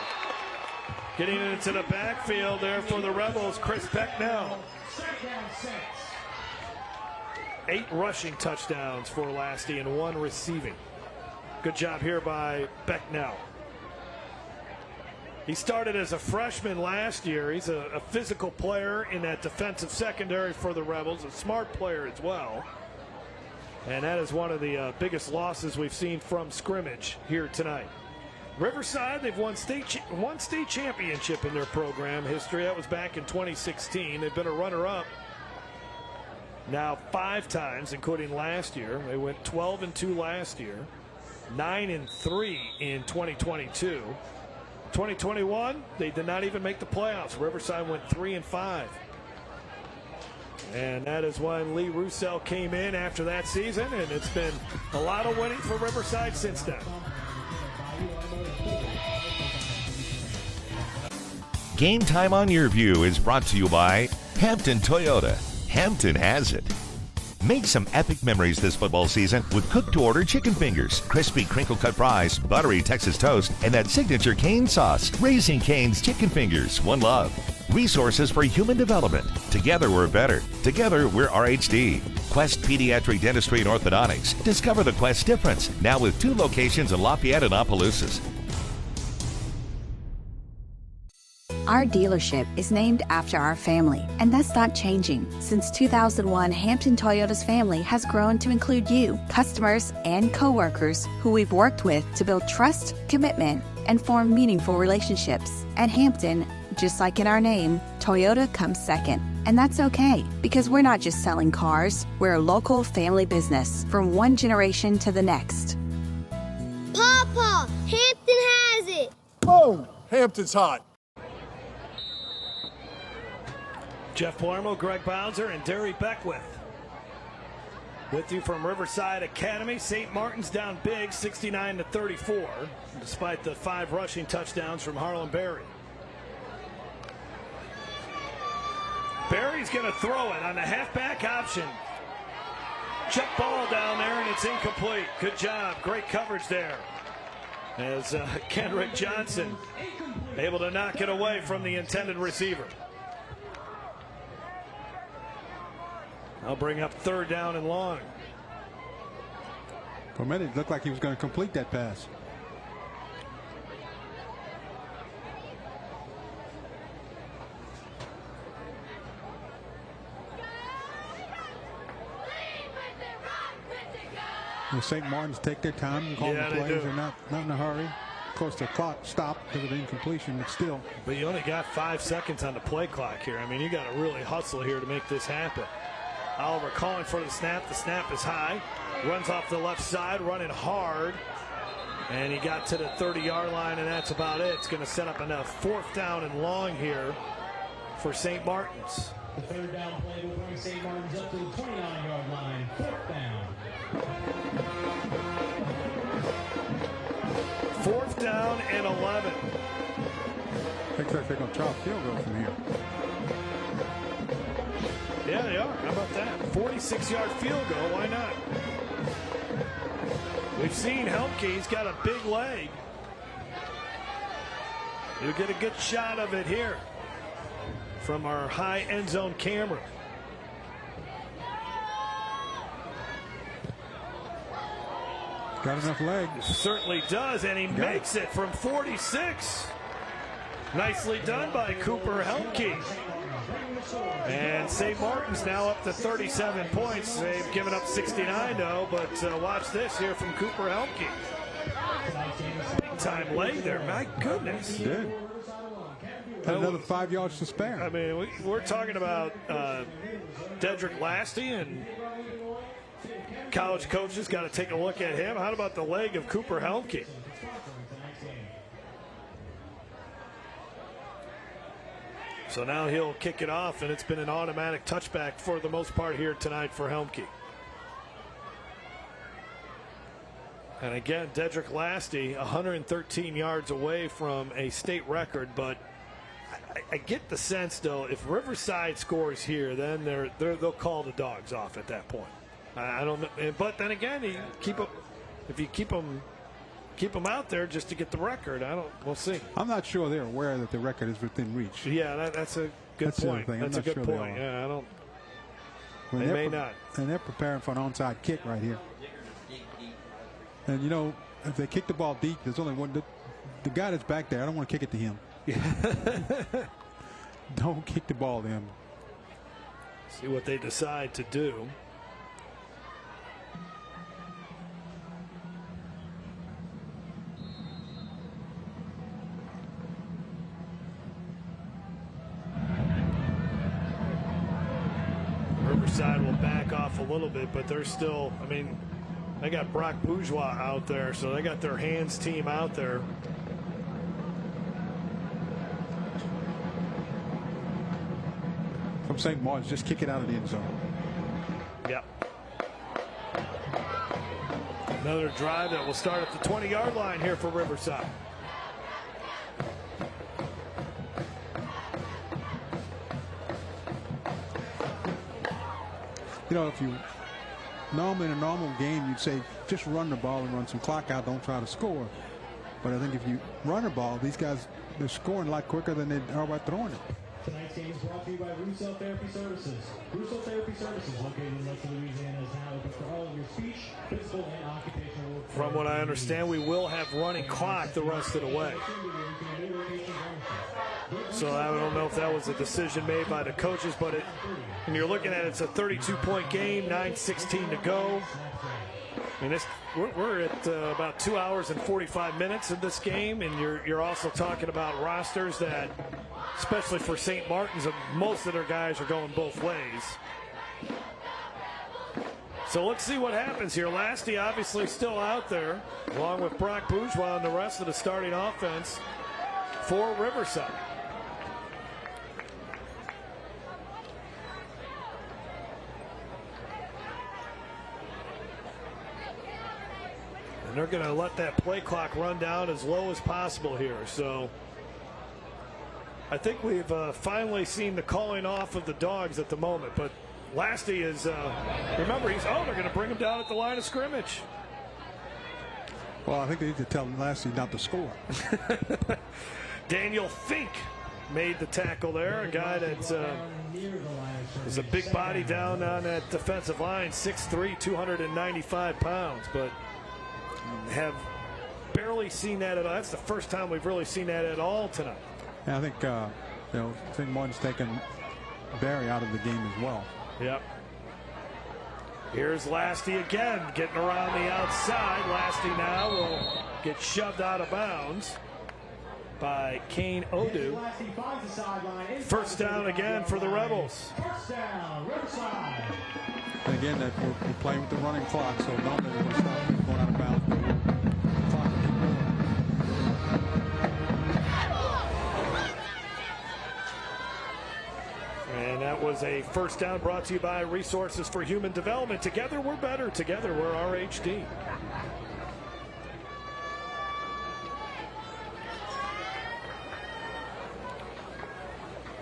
Getting into the backfield there for the Rebels, Chris Pecknell. 8 rushing touchdowns for Lastie and 1 receiving. Good job here by Becknell. He started as a freshman last year. He's a physical player in that defensive secondary for the Rebels, a smart player as well. And that is one of the biggest losses we've seen from scrimmage here tonight. Riverside, they've won state championship in their program history. That was back in 2016. They've been a runner-up now 5 times, including last year. They went 12-2 last year. 9-3 in 2022. 2021, they did not even make the playoffs. Riverside went 3-5. And that is when Lee Roussel came in after that season, and it's been a lot of winning for Riverside since then. Game Time on Your View is brought to you by Hampton Toyota. Hampton has it. Make some epic memories this football season with cooked-to-order chicken fingers, crispy crinkle-cut fries, buttery Texas toast, and that signature Cane sauce. Raising Cane's Chicken Fingers, one love. Resources for human development. Together we're better. Together we're RHD. Quest Pediatric Dentistry and Orthodontics. Discover the Quest difference. Now with 2 locations in Lafayette and Opelousas. Our dealership is named after our family, and that's not changing. Since 2001, Hampton Toyota's family has grown to include you, customers, and coworkers who we've worked with to build trust, commitment, and form meaningful relationships. At Hampton, just like in our name, Toyota comes second. And that's okay, because we're not just selling cars, we're a local family business from one generation to the next. Papa, Hampton has it. Boom, Hampton's hot. Jeff Palermo, Greg Bowser, and Derry Beckwith with you from Riverside Academy. St. Martin's down big, 69-34, despite the 5 rushing touchdowns from Harlem Berry. Berry's going to throw it on the halfback option. Check ball down there, and it's incomplete. Good job. Great coverage there. As Kendrick Johnson able to knock it away from the intended receiver. I'll bring up 3rd down and long. For a minute, it looked like he was going to complete that pass. St. Martin's take their time and call the plays. They're not in a hurry. Of course, the clock stopped because of the incompletion, but still. But you only got 5 seconds on the play clock here. I mean, you got to really hustle here to make this happen. Oliver calling for the snap. The snap is high. Runs off the left side, running hard. And he got to the 30-yard line, and that's about it. It's going to set up enough 4th down and long here for St. Martin's. The 3rd down play will bring St. Martin's up to the 29-yard line. 4th down. 4th down and 11. Looks like they're going to try a field goal from here. Yeah, they are. How about that? 46-yard field goal. Why not? We've seen Helmke. He's got a big leg. You'll get a good shot of it here from our high end zone camera. Got enough legs. Certainly does, and he makes it from 46. Nicely done by Cooper Helmke. And St. Martin's now up to 37 points. They've given up 69, though, but watch this here from Cooper Helmke. Big time leg there, my goodness. Good. Had another 5 yards to spare. I mean, we're talking about Dedric Lastie, and college coaches got to take a look at him. How about the leg of Cooper Helmke? So now he'll kick it off, and it's been an automatic touchback for the most part here tonight for Helmke. And again, Dedric Lastie, 113 yards away from a state record, but I get the sense, though, if Riverside scores here, then they'll call the dogs off at that point. I don't know, but then again, if you keep them out there just to get the record, we'll see. I'm not sure they're aware that the record is within reach. Yeah, that's a good point. That's a good point. Yeah, I don't. They may not. And they're preparing for an onside kick right here. And you know, if they kick the ball deep, there's only one. The guy that's back there, I don't want to kick it to him. Don't kick the ball to him. See what they decide to do. Riverside will back off a little bit, but they're still, I mean, they got Brock Bourgeois out there, so they got their hands team out there. From St. Martin's, just kick it out of the end zone. Yep. Another drive that will start at the 20-yard line here for Riverside. You know, if you normally in a normal game, you'd say just run the ball and run some clock out, don't try to score. But I think if you run the ball, these guys, they're scoring a lot quicker than they are by throwing it. Tonight's game is brought to you by Russo Therapy Services. Russo Therapy Services, located in West Louisiana, is now open for all of your speech, physical, and occupational work. From what I understand, we will have running clock the rest of the way. So I don't know if that was a decision made by the coaches, but when you're looking at it, it's a 32-point game, 9:16 to go. And we're at about 2 hours and 45 minutes of this game, and you're also talking about rosters that, especially for St. Martin's, most of their guys are going both ways. So let's see what happens here. Lastie obviously still out there, along with Brock Bourgeois and the rest of the starting offense for Riverside. And they're going to let that play clock run down as low as possible here. So I think we've finally seen the calling off of the dogs at the moment. But Lastie is, remember, they're going to bring him down at the line of scrimmage. Well, I think they need to tell Lastie not to score. Daniel Fink made the tackle there, a guy that's is a big body down on that defensive line, 6'3", 295 pounds, but have barely seen that at all. That's the first time we've really seen that at all tonight. And I think St. Martin's taken Berry out of the game as well. Yep. Here's Lastie again, getting around the outside. Lastie now will get shoved out of bounds. by Kane Odu. First down again for the Rebels. First down, Riverside. And again, that we're playing with the running clock, so normally we're going to stop people going out of bounds. But the clock will keep going. And that was a first down brought to you by Resources for Human Development. Together we're better. Together we're RHD.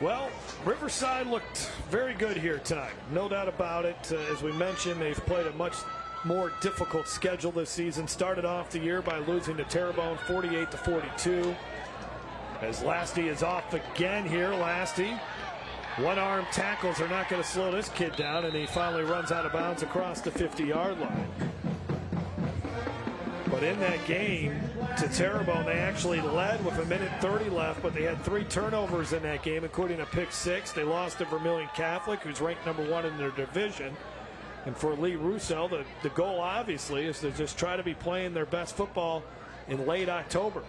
Well, Riverside looked very good here tonight. No doubt about it. As we mentioned, they've played a much more difficult schedule this season. Started off the year by losing to Terrebonne 48-42. As Lastie is off again here. Lastie, one-arm tackles are not going to slow this kid down, and he finally runs out of bounds across the 50-yard line. But in that game to Terrebonne, they actually led with 1:30 left, but they had 3 turnovers in that game, including a pick 6. They lost to Vermilion Catholic, who's ranked #1 in their division. And for Lee Russo, the goal obviously is to just try to be playing their best football in late October.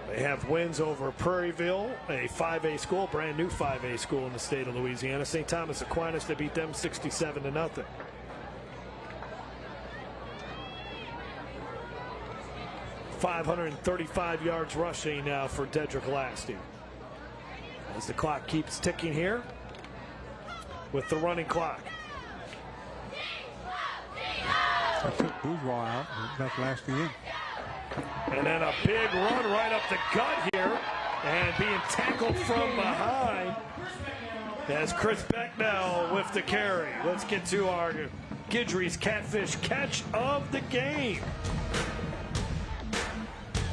They have wins over Prairieville, a 5A school, brand new 5A school in the state of Louisiana. St. Thomas Aquinas, they beat them 67-0. .535 yards rushing now for Dedric Lastie. As the clock keeps ticking here with the running clock. I took Bourgeois out and left Lastie in. And then a big run right up the gut here, and being tackled from behind as Chris Becknell with the carry. Let's get to our Guidry's Catfish catch of the game.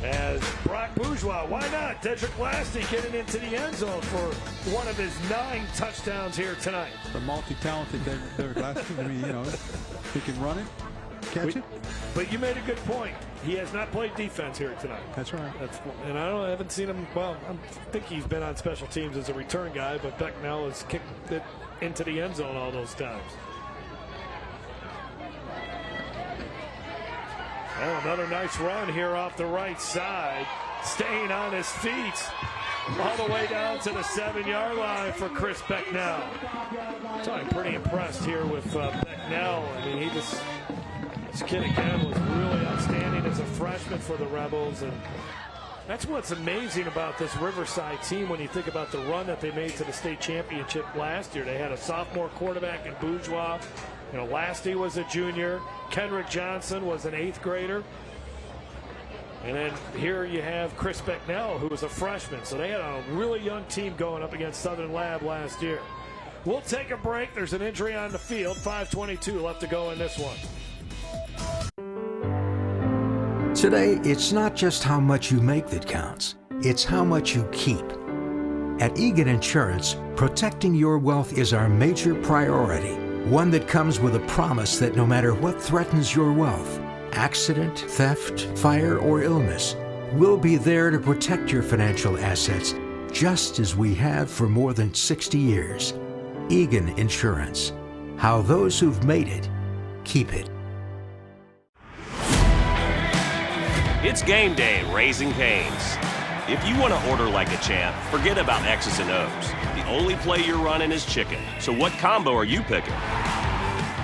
As Brock Bourgeois, why not? Dedric Lastie getting into the end zone for one of his 9 touchdowns here tonight. The multi-talented Dedric Lastie. I mean, you know, he can run it, catch it. But you made a good point. He has not played defense here tonight. That's right. And I haven't seen him. Well, I think he's been on special teams as a return guy, but Becknell has kicked it into the end zone all those times. Oh, another nice run here off the right side, staying on his feet all the way down to the 7-yard line for Chris Becknell. I'm pretty impressed here with Becknell. I mean, this kid again was really outstanding as a freshman for the Rebels, and that's what's amazing about this Riverside team when you think about the run that they made to the state championship last year. They had a sophomore quarterback in Bourgeois. You know, Lastie was a junior. Kendrick Johnson was an 8th grader. And then here you have Chris Becknell, who was a freshman. So they had a really young team going up against Southern Lab last year. We'll take a break. There's an injury on the field. 5:22 left to go in this one. Today, it's not just how much you make that counts. It's how much you keep. At Egan Insurance, protecting your wealth is our major priority. One that comes with a promise that no matter what threatens your wealth, accident, theft, fire, or illness, we'll be there to protect your financial assets just as we have for more than 60 years. Egan Insurance. How those who've made it, keep it. It's game day at Raising Cane's. If you want to order like a champ, forget about X's and O's. The only play you're running is chicken. So what combo are you picking?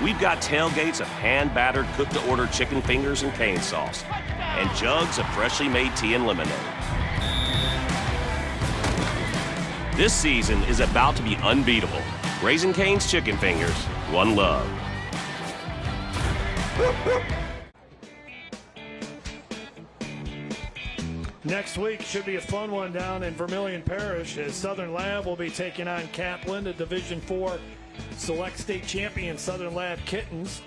We've got tailgates of hand-battered, cooked-to-order chicken fingers and cane sauce, and jugs of freshly made tea and lemonade. This season is about to be unbeatable. Raising Cane's Chicken Fingers, one love. Next week should be a fun one down in Vermilion Parish as Southern Lab will be taking on Kaplan, the Division IV Select State Champion Southern Lab Kittens.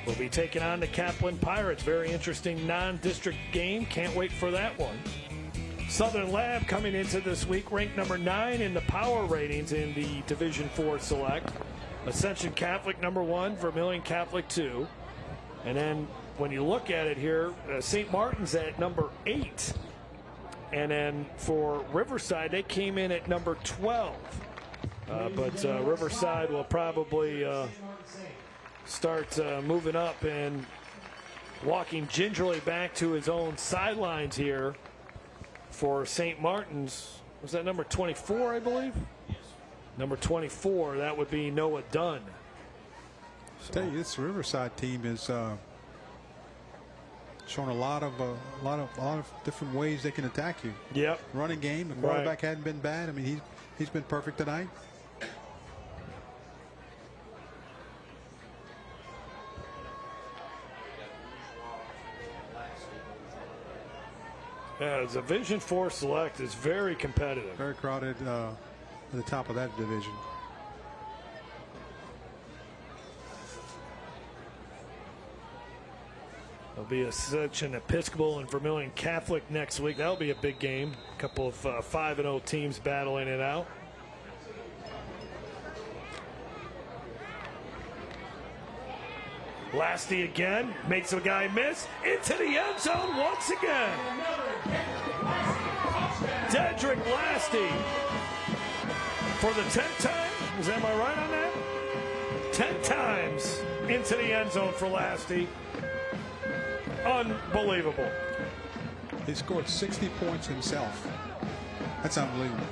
Will be taking on the Kaplan Pirates. Very interesting non-district game. Can't wait for that one. Southern Lab coming into this week ranked number 9 in the power ratings in the Division IV Select. Ascension Catholic number 1, Vermilion Catholic 2. And then when you look at it here, St. Martin's at number 8. And then for Riverside, they came in at number 12. But Riverside will probably starts moving up and walking gingerly back to his own sidelines here for St. Martin's. Was that number 24, I believe? Yes. Number 24, that would be Noah Dunn. I tell you, this Riverside team is showing a lot of different ways they can attack you. Yep. Running game. The quarterback hadn't been bad. I mean, he's been perfect tonight. Yeah, the Division 4 select is very competitive. Very crowded at the top of that division. There'll be such an Episcopal and Vermilion Catholic next week. That'll be a big game. A couple of 5-0 teams battling it out. Lastie again makes a guy miss into the end zone once again. Dedric Lastie for the 10th time. Am I right on that? 10 times into the end zone for Lastie. Unbelievable. He scored 60 points himself. That's unbelievable.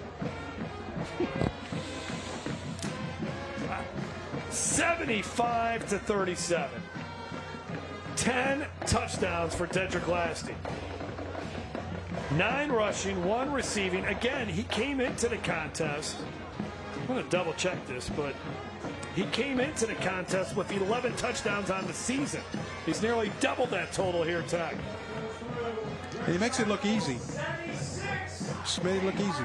75-37. 10 touchdowns for Dedric Lastie. 9 rushing, 1 receiving. Again, he came into the contest. I'm going to double check this, but he came into the contest with 11 touchdowns on the season. He's nearly doubled that total here tonight. And he makes it look easy. Just made it look easy.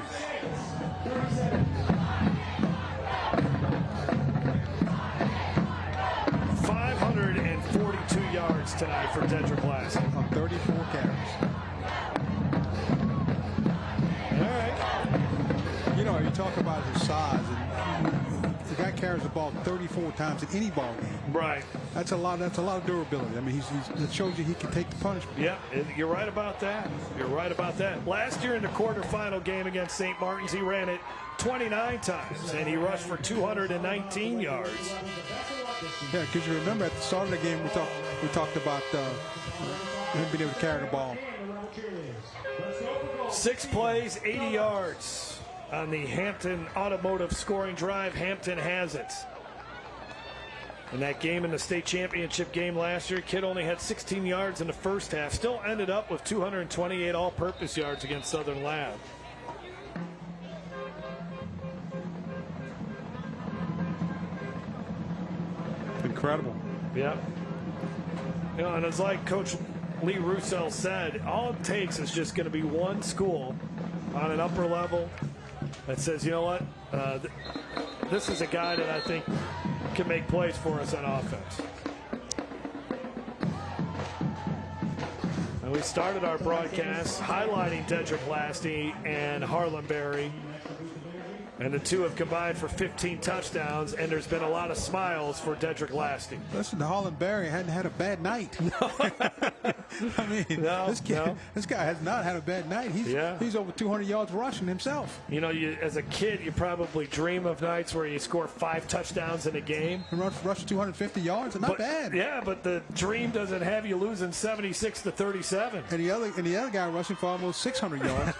Yards tonight for Dedric Lastie on 34 carries. All right. You know, you talk about his size, and the guy carries the ball 34 times in any ball game. Right. That's a lot. That's a lot of durability. I mean, it shows you he can take the punishment. Yeah, you're right about that. You're right about that. Last year in the quarterfinal game against St. Martin's, he ran it 29 times, and he rushed for 219 yards. Yeah, because you remember at the start of the game, we talked about him being able to carry the ball. 6 plays, 80 yards on the Hampton Automotive scoring drive. Hampton has it. In that game, in the state championship game last year, kid only had 16 yards in the first half. Still ended up with 228 all-purpose yards against Southern Lab. Incredible. Yeah. You know, and it's like Coach Lee Roussel said, all it takes is just going to be one school on an upper level that says, you know what, this is a guy that I think can make plays for us on offense. And we started our broadcast highlighting Dedric Lastie and Harlem Berry. And the two have combined for 15 touchdowns, and there's been a lot of smiles for Dedric Lastie. Listen, Harlem Berry hadn't had a bad night. I mean, this guy has not had a bad night. He's over 200 yards rushing himself. You know, as a kid, you probably dream of nights where you score 5 touchdowns in a game. And rush 250 yards, not bad. Yeah, but the dream doesn't have you losing 76-37. And the other guy rushing for almost 600 yards.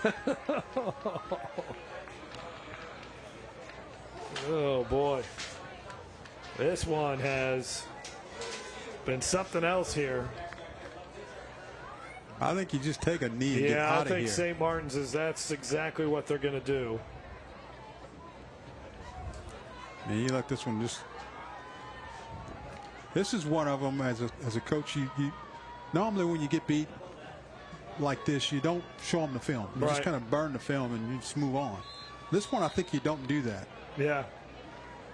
Oh, boy. This one has been something else here. I think you just take a knee and get out of here. Yeah, I think St. Martin's that's exactly what they're going to do. Man, you let this one this is one of them as a coach. You normally when you get beat like this, you don't show them the film. You just kind of burn the film and you just move on. This one, I think you don't do that. Yeah,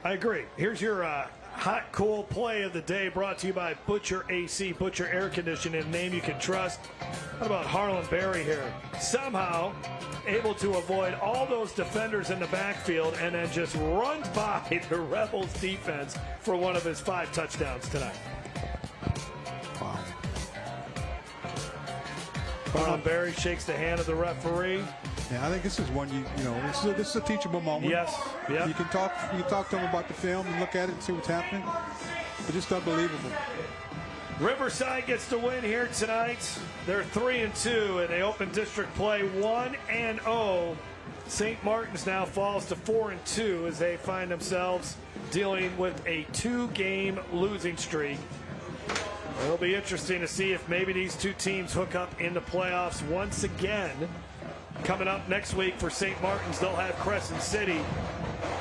I agree. Here's your hot, cool play of the day brought to you by Butcher AC, Butcher Air Conditioning, a name you can trust. What about Harlem Berry here? Somehow able to avoid all those defenders in the backfield and then just runs by the Rebels defense for one of his 5 touchdowns tonight. Wow. Harlem Berry shakes the hand of the referee. Yeah, I think this is one this is a teachable moment. Yes. Yeah. You can talk to them about the film and look at it and see what's happening. Just unbelievable. Riverside gets the win here tonight. They're 3-2, and they open district play 1-0. St. Martin's now falls to 4-2 as they find themselves dealing with a 2-game losing streak. It'll be interesting to see if maybe these two teams hook up in the playoffs once again. Coming up next week for St. Martin's, they'll have Crescent City.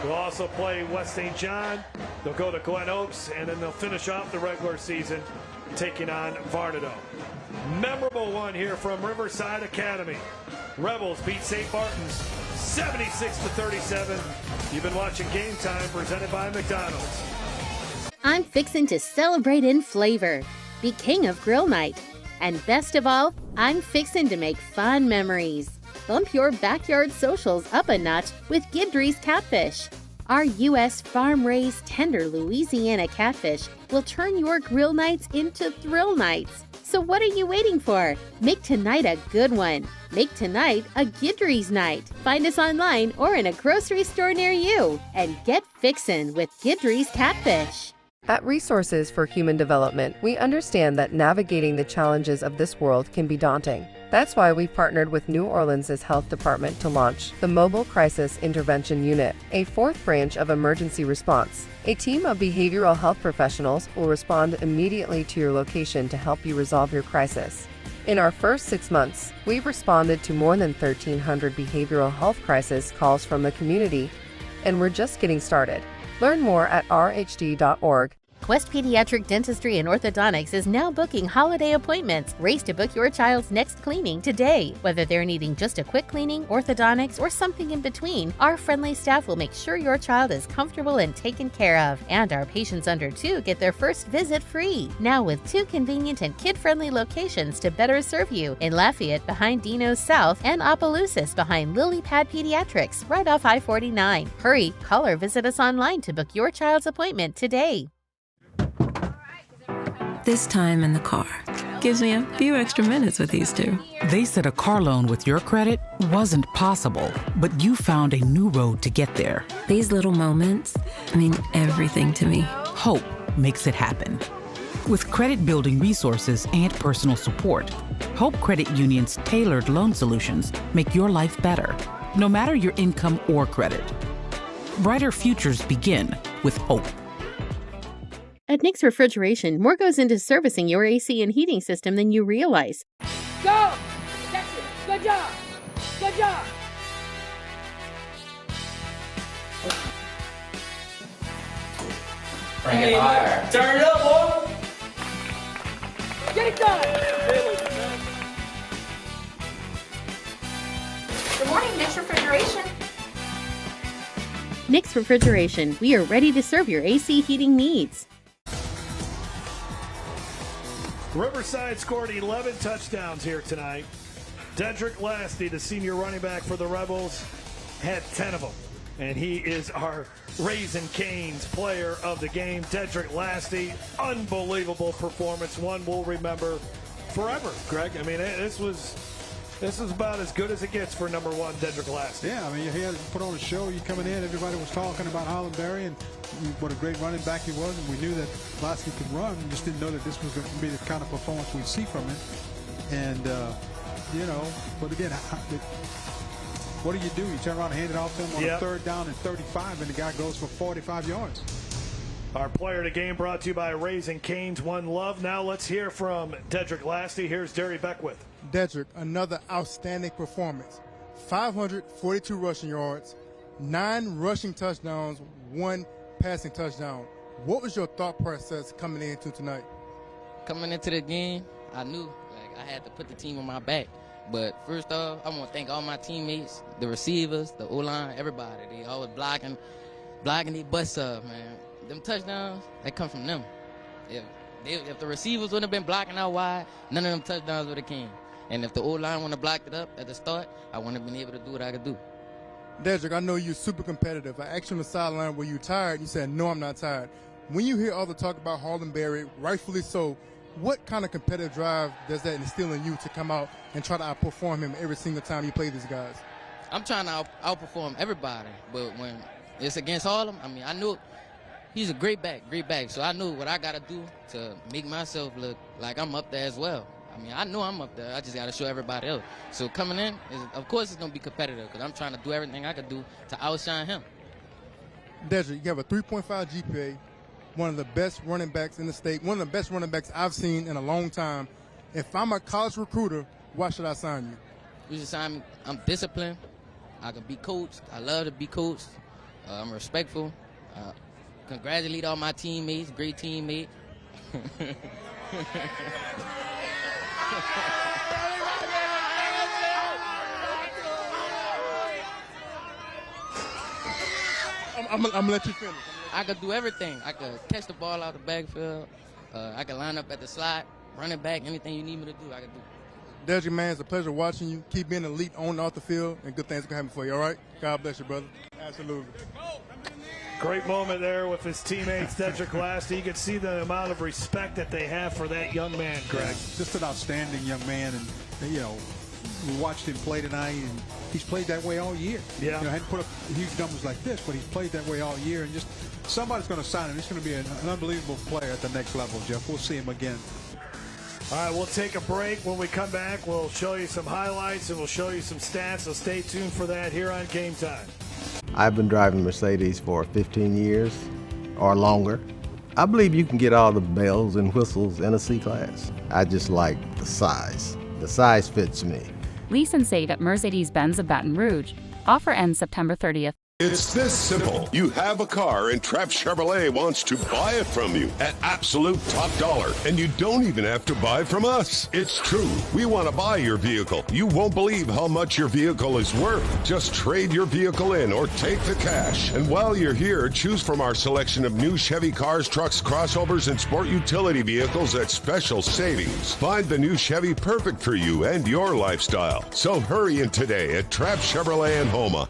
They'll also play West St. John. They'll go to Glen Oaks, and then they'll finish off the regular season taking on Varnado. Memorable one here from Riverside Academy. Rebels beat St. Martin's 76-37. You've been watching Game Time presented by McDonald's. I'm fixin' to celebrate in flavor. Be king of grill night. And best of all, I'm fixin' to make fun memories. Bump your backyard socials up a notch with Dedric's Catfish. Our U.S. farm-raised tender Louisiana catfish will turn your grill nights into thrill nights. So what are you waiting for? Make tonight a good one. Make tonight a Dedric's night. Find us online or in a grocery store near you. And get fixin' with Dedric's Catfish. At Resources for Human Development, we understand that navigating the challenges of this world can be daunting. That's why we've partnered with New Orleans' Health Department to launch the Mobile Crisis Intervention Unit, a fourth branch of emergency response. A team of behavioral health professionals will respond immediately to your location to help you resolve your crisis. In our first 6 months, we've responded to more than 1,300 behavioral health crisis calls from the community, and we're just getting started. Learn more at rhd.org. Quest Pediatric Dentistry and Orthodontics is now booking holiday appointments. Race to book your child's next cleaning today. Whether they're needing just a quick cleaning, orthodontics, or something in between, our friendly staff will make sure your child is comfortable and taken care of. And our patients under 2 get their first visit free. Now with 2 convenient and kid-friendly locations to better serve you in Lafayette behind Dino's South and Opelousas behind Lily Pad Pediatrics right off I-49. Hurry, call or visit us online to book your child's appointment today. This time in the car gives me a few extra minutes with these two. They said a car loan with your credit wasn't possible, but you found a new road to get there. These little moments mean everything to me. Hope makes it happen. With credit-building resources and personal support, Hope Credit Union's tailored loan solutions make your life better, no matter your income or credit. Brighter futures begin with Hope. At Nick's Refrigeration, more goes into servicing your AC and heating system than you realize. Go! That's it. Good job. Good job. Bring it higher. Turn it up, boy. Get it done. Good morning, Nick's Refrigeration. Nick's Refrigeration, we are ready to serve your AC heating needs. Riverside scored 11 touchdowns here tonight. Dedric Lastie, the senior running back for the Rebels, had 10 of them. And he is our Raising Cane's player of the game. Dedric Lastie, unbelievable performance. One we'll remember forever, Greg. I mean, this is about as good as it gets for number 1, Dedric Lastie. Yeah, I mean, he had to put on a show. You coming in, everybody was talking about Harlem Berry and what a great running back he was, and we knew that Lastie could run. We just didn't know that this was going to be the kind of performance we'd see from him. And, but again, what do? You turn around and hand it off to him on a 3rd down and 35, and the guy goes for 45 yards. Our player of the game brought to you by Raising Cane's One Love. Now let's hear from Dedric Lastie. Here's Derry Beckwith. Dedric, another outstanding performance. 542 rushing yards, 9 rushing touchdowns, 1 passing touchdown. What was your thought process coming into tonight? Coming into the game, I knew I had to put the team on my back. But first off, I want to thank all my teammates, the receivers, the O-line, everybody. They always blocking their butts up, man. Them touchdowns, they come from them. If the receivers wouldn't have been blocking out wide, none of them touchdowns would have came. And if the O-line wouldn't have blocked it up at the start, I wouldn't have been able to do what I could do. Dedric, I know you're super competitive. I asked you on the sideline, were you tired? You said, no, I'm not tired. When you hear others talk about Harlem Berry, rightfully so, what kind of competitive drive does that instill in you to come out and try to outperform him every single time you play these guys? I'm trying to outperform everybody, but when it's against Harlem, I mean, I knew He's a great back. So I knew what I got to do to make myself look like I'm up there as well. I mean, I know I'm up there. I just got to show everybody else. So coming in, of course, it's going to be competitive because I'm trying to do everything I can do to outshine him. Dedric, you have a 3.5 GPA, one of the best running backs in the state, one of the best running backs I've seen in a long time. If I'm a college recruiter, why should I sign you? You should sign me. I'm disciplined. I can be coached. I love to be coached. I'm respectful. Congratulate all my teammates, great teammate. I'm going to let you finish. I could do everything. I could catch the ball out the backfield. I could line up at the slot, running back, anything you need me to do, I could do. Dedric, man, it's a pleasure watching you. Keep being elite on and off the field, and good things can happen for you, all right? God bless you, brother. Absolutely. Great moment there with his teammates, Dedric Lastie. You can see the amount of respect that they have for that young man, Greg. Just an outstanding young man, and, you know, we watched him play tonight, and he's played that way all year. Yeah. You know, hadn't put up huge numbers like this, but he's played that way all year, and just somebody's going to sign him. He's going to be an unbelievable player at the next level, Jeff. We'll see him again. All right, we'll take a break. When we come back, we'll show you some highlights and we'll show you some stats, so stay tuned for that here on Game Time. I've been driving Mercedes for 15 years or longer. I believe you can get all the bells and whistles in a C-Class. I just like the size. The size fits me. Lease and save at Mercedes-Benz of Baton Rouge. Offer ends September 30th. It's this simple. You have a car and Trapp Chevrolet wants to buy it from you at absolute top dollar, and you don't even have to buy from us. It's true. We want to buy your vehicle. You won't believe how much your vehicle is worth. Just trade your vehicle in or take the cash. And while you're here, choose from our selection of new Chevy cars, trucks, crossovers, and sport utility vehicles at special savings. Find the new Chevy perfect for you and your lifestyle. So hurry in today at Trapp Chevrolet in Houma.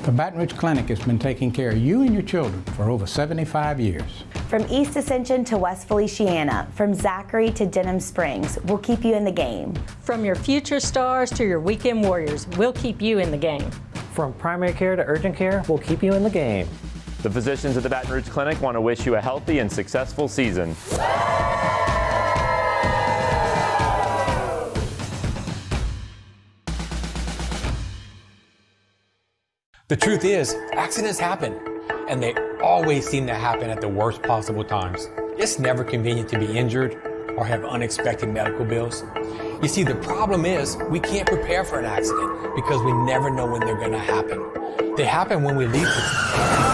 The Baton Rouge Clinic has been taking care of you and your children for over 75 years. From East Ascension to West Feliciana, from Zachary to Denham Springs, we'll keep you in the game. From your future stars to your weekend warriors, we'll keep you in the game. From primary care to urgent care, we'll keep you in the game. The physicians at the Baton Rouge Clinic want to wish you a healthy and successful season. The truth is, accidents happen, and they always seem to happen at the worst possible times. It's never convenient to be injured or have unexpected medical bills. You see, the problem is we can't prepare for an accident because we never know when they're going to happen. They happen when we least expect.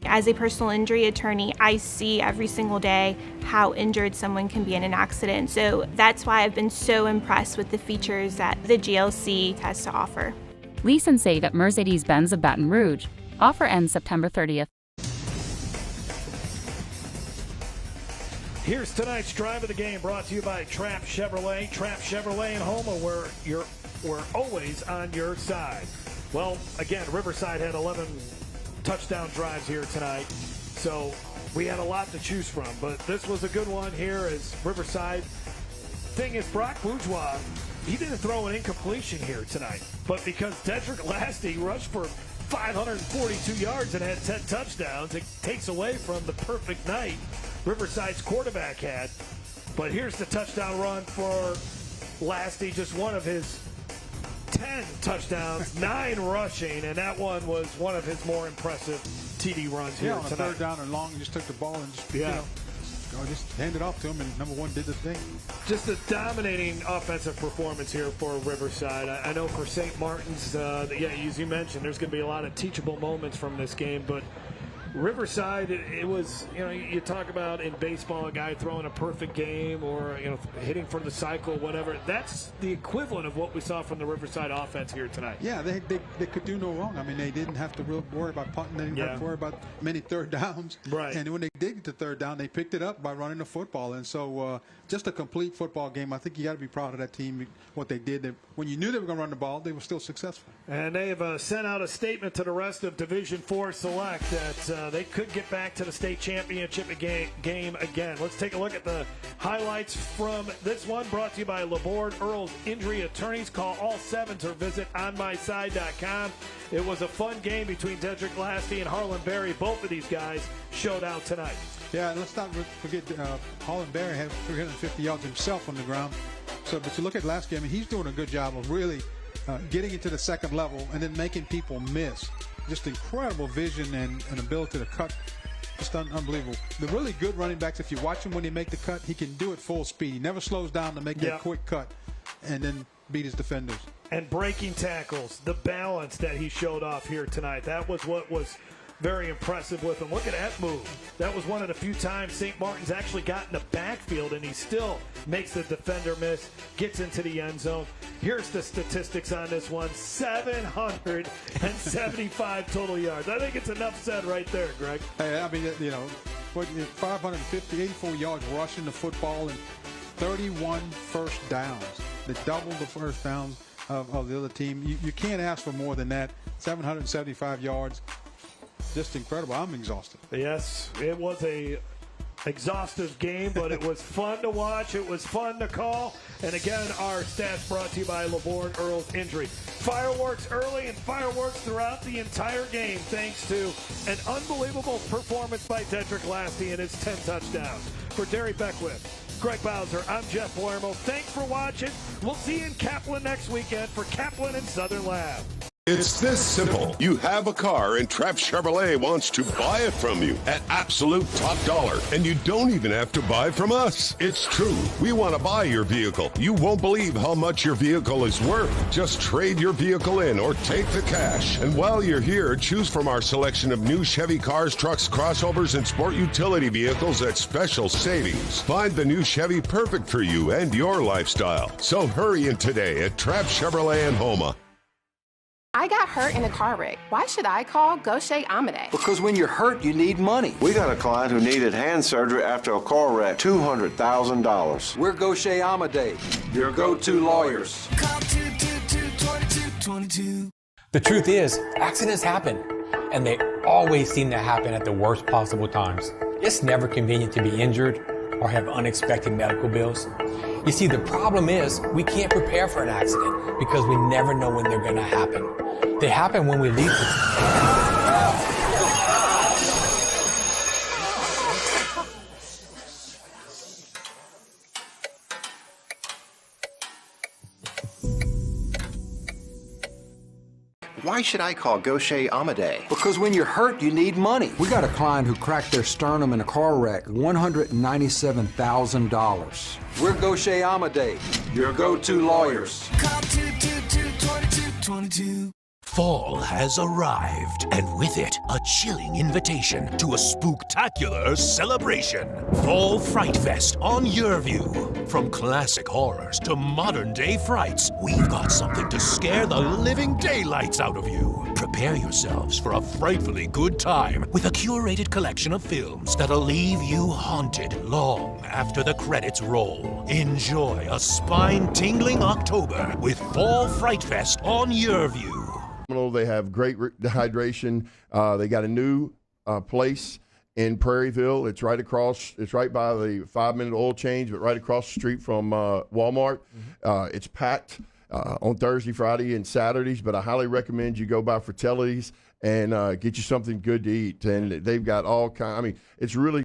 As a personal injury attorney, I see every single day how injured someone can be in an accident. So that's why I've been so impressed with the features that the GLC has to offer. Lease and save at Mercedes-Benz of Baton Rouge. Offer ends September 30th. Here's tonight's drive of the game, brought to you by Trapp Chevrolet. Trapp Chevrolet in Houma, where we're always on your side. Well, again, Riverside had 11 touchdown drives here tonight, so we had a lot to choose from, but this was a good one here as Riverside. Thing is, Brock Bourgeois, he didn't throw an incompletion here tonight, but because Dedric Lastie rushed for 542 yards and had 10 touchdowns, it takes away from the perfect night Riverside's quarterback had. But here's the touchdown run for Lastie, just one of his 10 touchdowns, 9 rushing, and that one was one of his more impressive TD runs here on a tonight. third down and long, he just took the ball and just, just handed it off to him, and number one did the thing. Just a dominating offensive performance here for Riverside. I know for St. Martin's, as you mentioned, there's going to be a lot of teachable moments from this game, but Riverside, it was, you talk about in baseball a guy throwing a perfect game or, hitting for the cycle, whatever. That's the equivalent of what we saw from the Riverside offense here tonight. Yeah, they could do no wrong. I mean, they didn't have to really worry about punting. They didn't have to worry about many third downs. Right. And when they did get to third down, they picked it up by running the football. And so just a complete football game. I think you got to be proud of that team, what they did. When you knew they were going to run the ball, they were still successful. And they have sent out a statement to the rest of Division IV Select that they could get back to the state championship game again. Let's take a look at the highlights from this one, brought to you by Laborde Earls Injury Attorneys. Call all sevens or visit onmyside.com. It was a fun game between Dedric Lastie and Harlem Berry. Both of these guys showed out tonight. Yeah, and let's not forget Harlem Berry had 350 yards himself on the ground. So, but you look at Lastie, I mean, he's doing a good job of really getting into the second level and then making people miss. Just incredible vision and ability to cut. Just unbelievable. The really good running backs, if you watch him when they make the cut, he can do it full speed. He never slows down to make that quick cut and then beat his defenders. And breaking tackles, the balance that he showed off here tonight, that was what was very impressive with him. Look at that move. That was one of the few times St. Martin's actually got in the backfield, and he still makes the defender miss, gets into the end zone. Here's the statistics on this one: 775 total yards. I think it's enough said right there, Greg. Hey, I mean, 550, 84 yards rushing the football and 31 first downs. They doubled the first downs of the other team. You can't ask for more than that. 775 yards. Just incredible. I'm exhausted. Yes, it was a exhaustive game, but it was fun to watch. It was fun to call. And again, our stats brought to you by Laborde Earls Injury. Fireworks early and fireworks throughout the entire game, thanks to an unbelievable performance by Dedric Lastie and his 10 touchdowns. For Derry Beckwith, Greg Bowser, I'm Jeff Palermo. Thanks for watching. We'll see you in Kaplan next weekend for Kaplan and Southern Lab. It's this simple. You have a car and Trapp Chevrolet wants to buy it from you at absolute top dollar, and you don't even have to buy from us. It's true. We want to buy your vehicle. You won't believe how much your vehicle is worth. Just trade your vehicle in or take the cash. And while you're here, choose from our selection of new Chevy cars, trucks, crossovers, and sport utility vehicles at special savings. Find the new Chevy perfect for you and your lifestyle. So hurry in today at Trapp Chevrolet in Houma. I got hurt in a car wreck. Why should I call Gaucher Amade? Because when you're hurt, you need money. We got a client who needed hand surgery after a car wreck, $200,000. We're Gaucher Amade, your go-to lawyers. Call 222-2222. The truth is, accidents happen, and they always seem to happen at the worst possible times. It's never convenient to be injured or have unexpected medical bills. You see, the problem is we can't prepare for an accident because we never know when they're going to happen. They happen when we leave them. Why should I call Gaucher Amade? Because when you're hurt, you need money. We got a client who cracked their sternum in a car wreck, $197,000. We're Gaucher Amade, your go-to lawyers. Call 222-2222. Fall has arrived, and with it, a chilling invitation to a spooktacular celebration. Fall Fright Fest on your view. From classic horrors to modern-day frights, we've got something to scare the living daylights out of you. Prepare yourselves for a frightfully good time with a curated collection of films that'll leave you haunted long after the credits roll. Enjoy a spine-tingling October with Fall Fright Fest on your view. They have great hydration. They got a new place in Prairieville. It's right across. It's right by the 5-minute oil change, but right across the street from Walmart. It's packed on Thursday, Friday, and Saturdays. But I highly recommend you go by Fratelli's and get you something good to eat. And they've got all kinds. I mean, it's really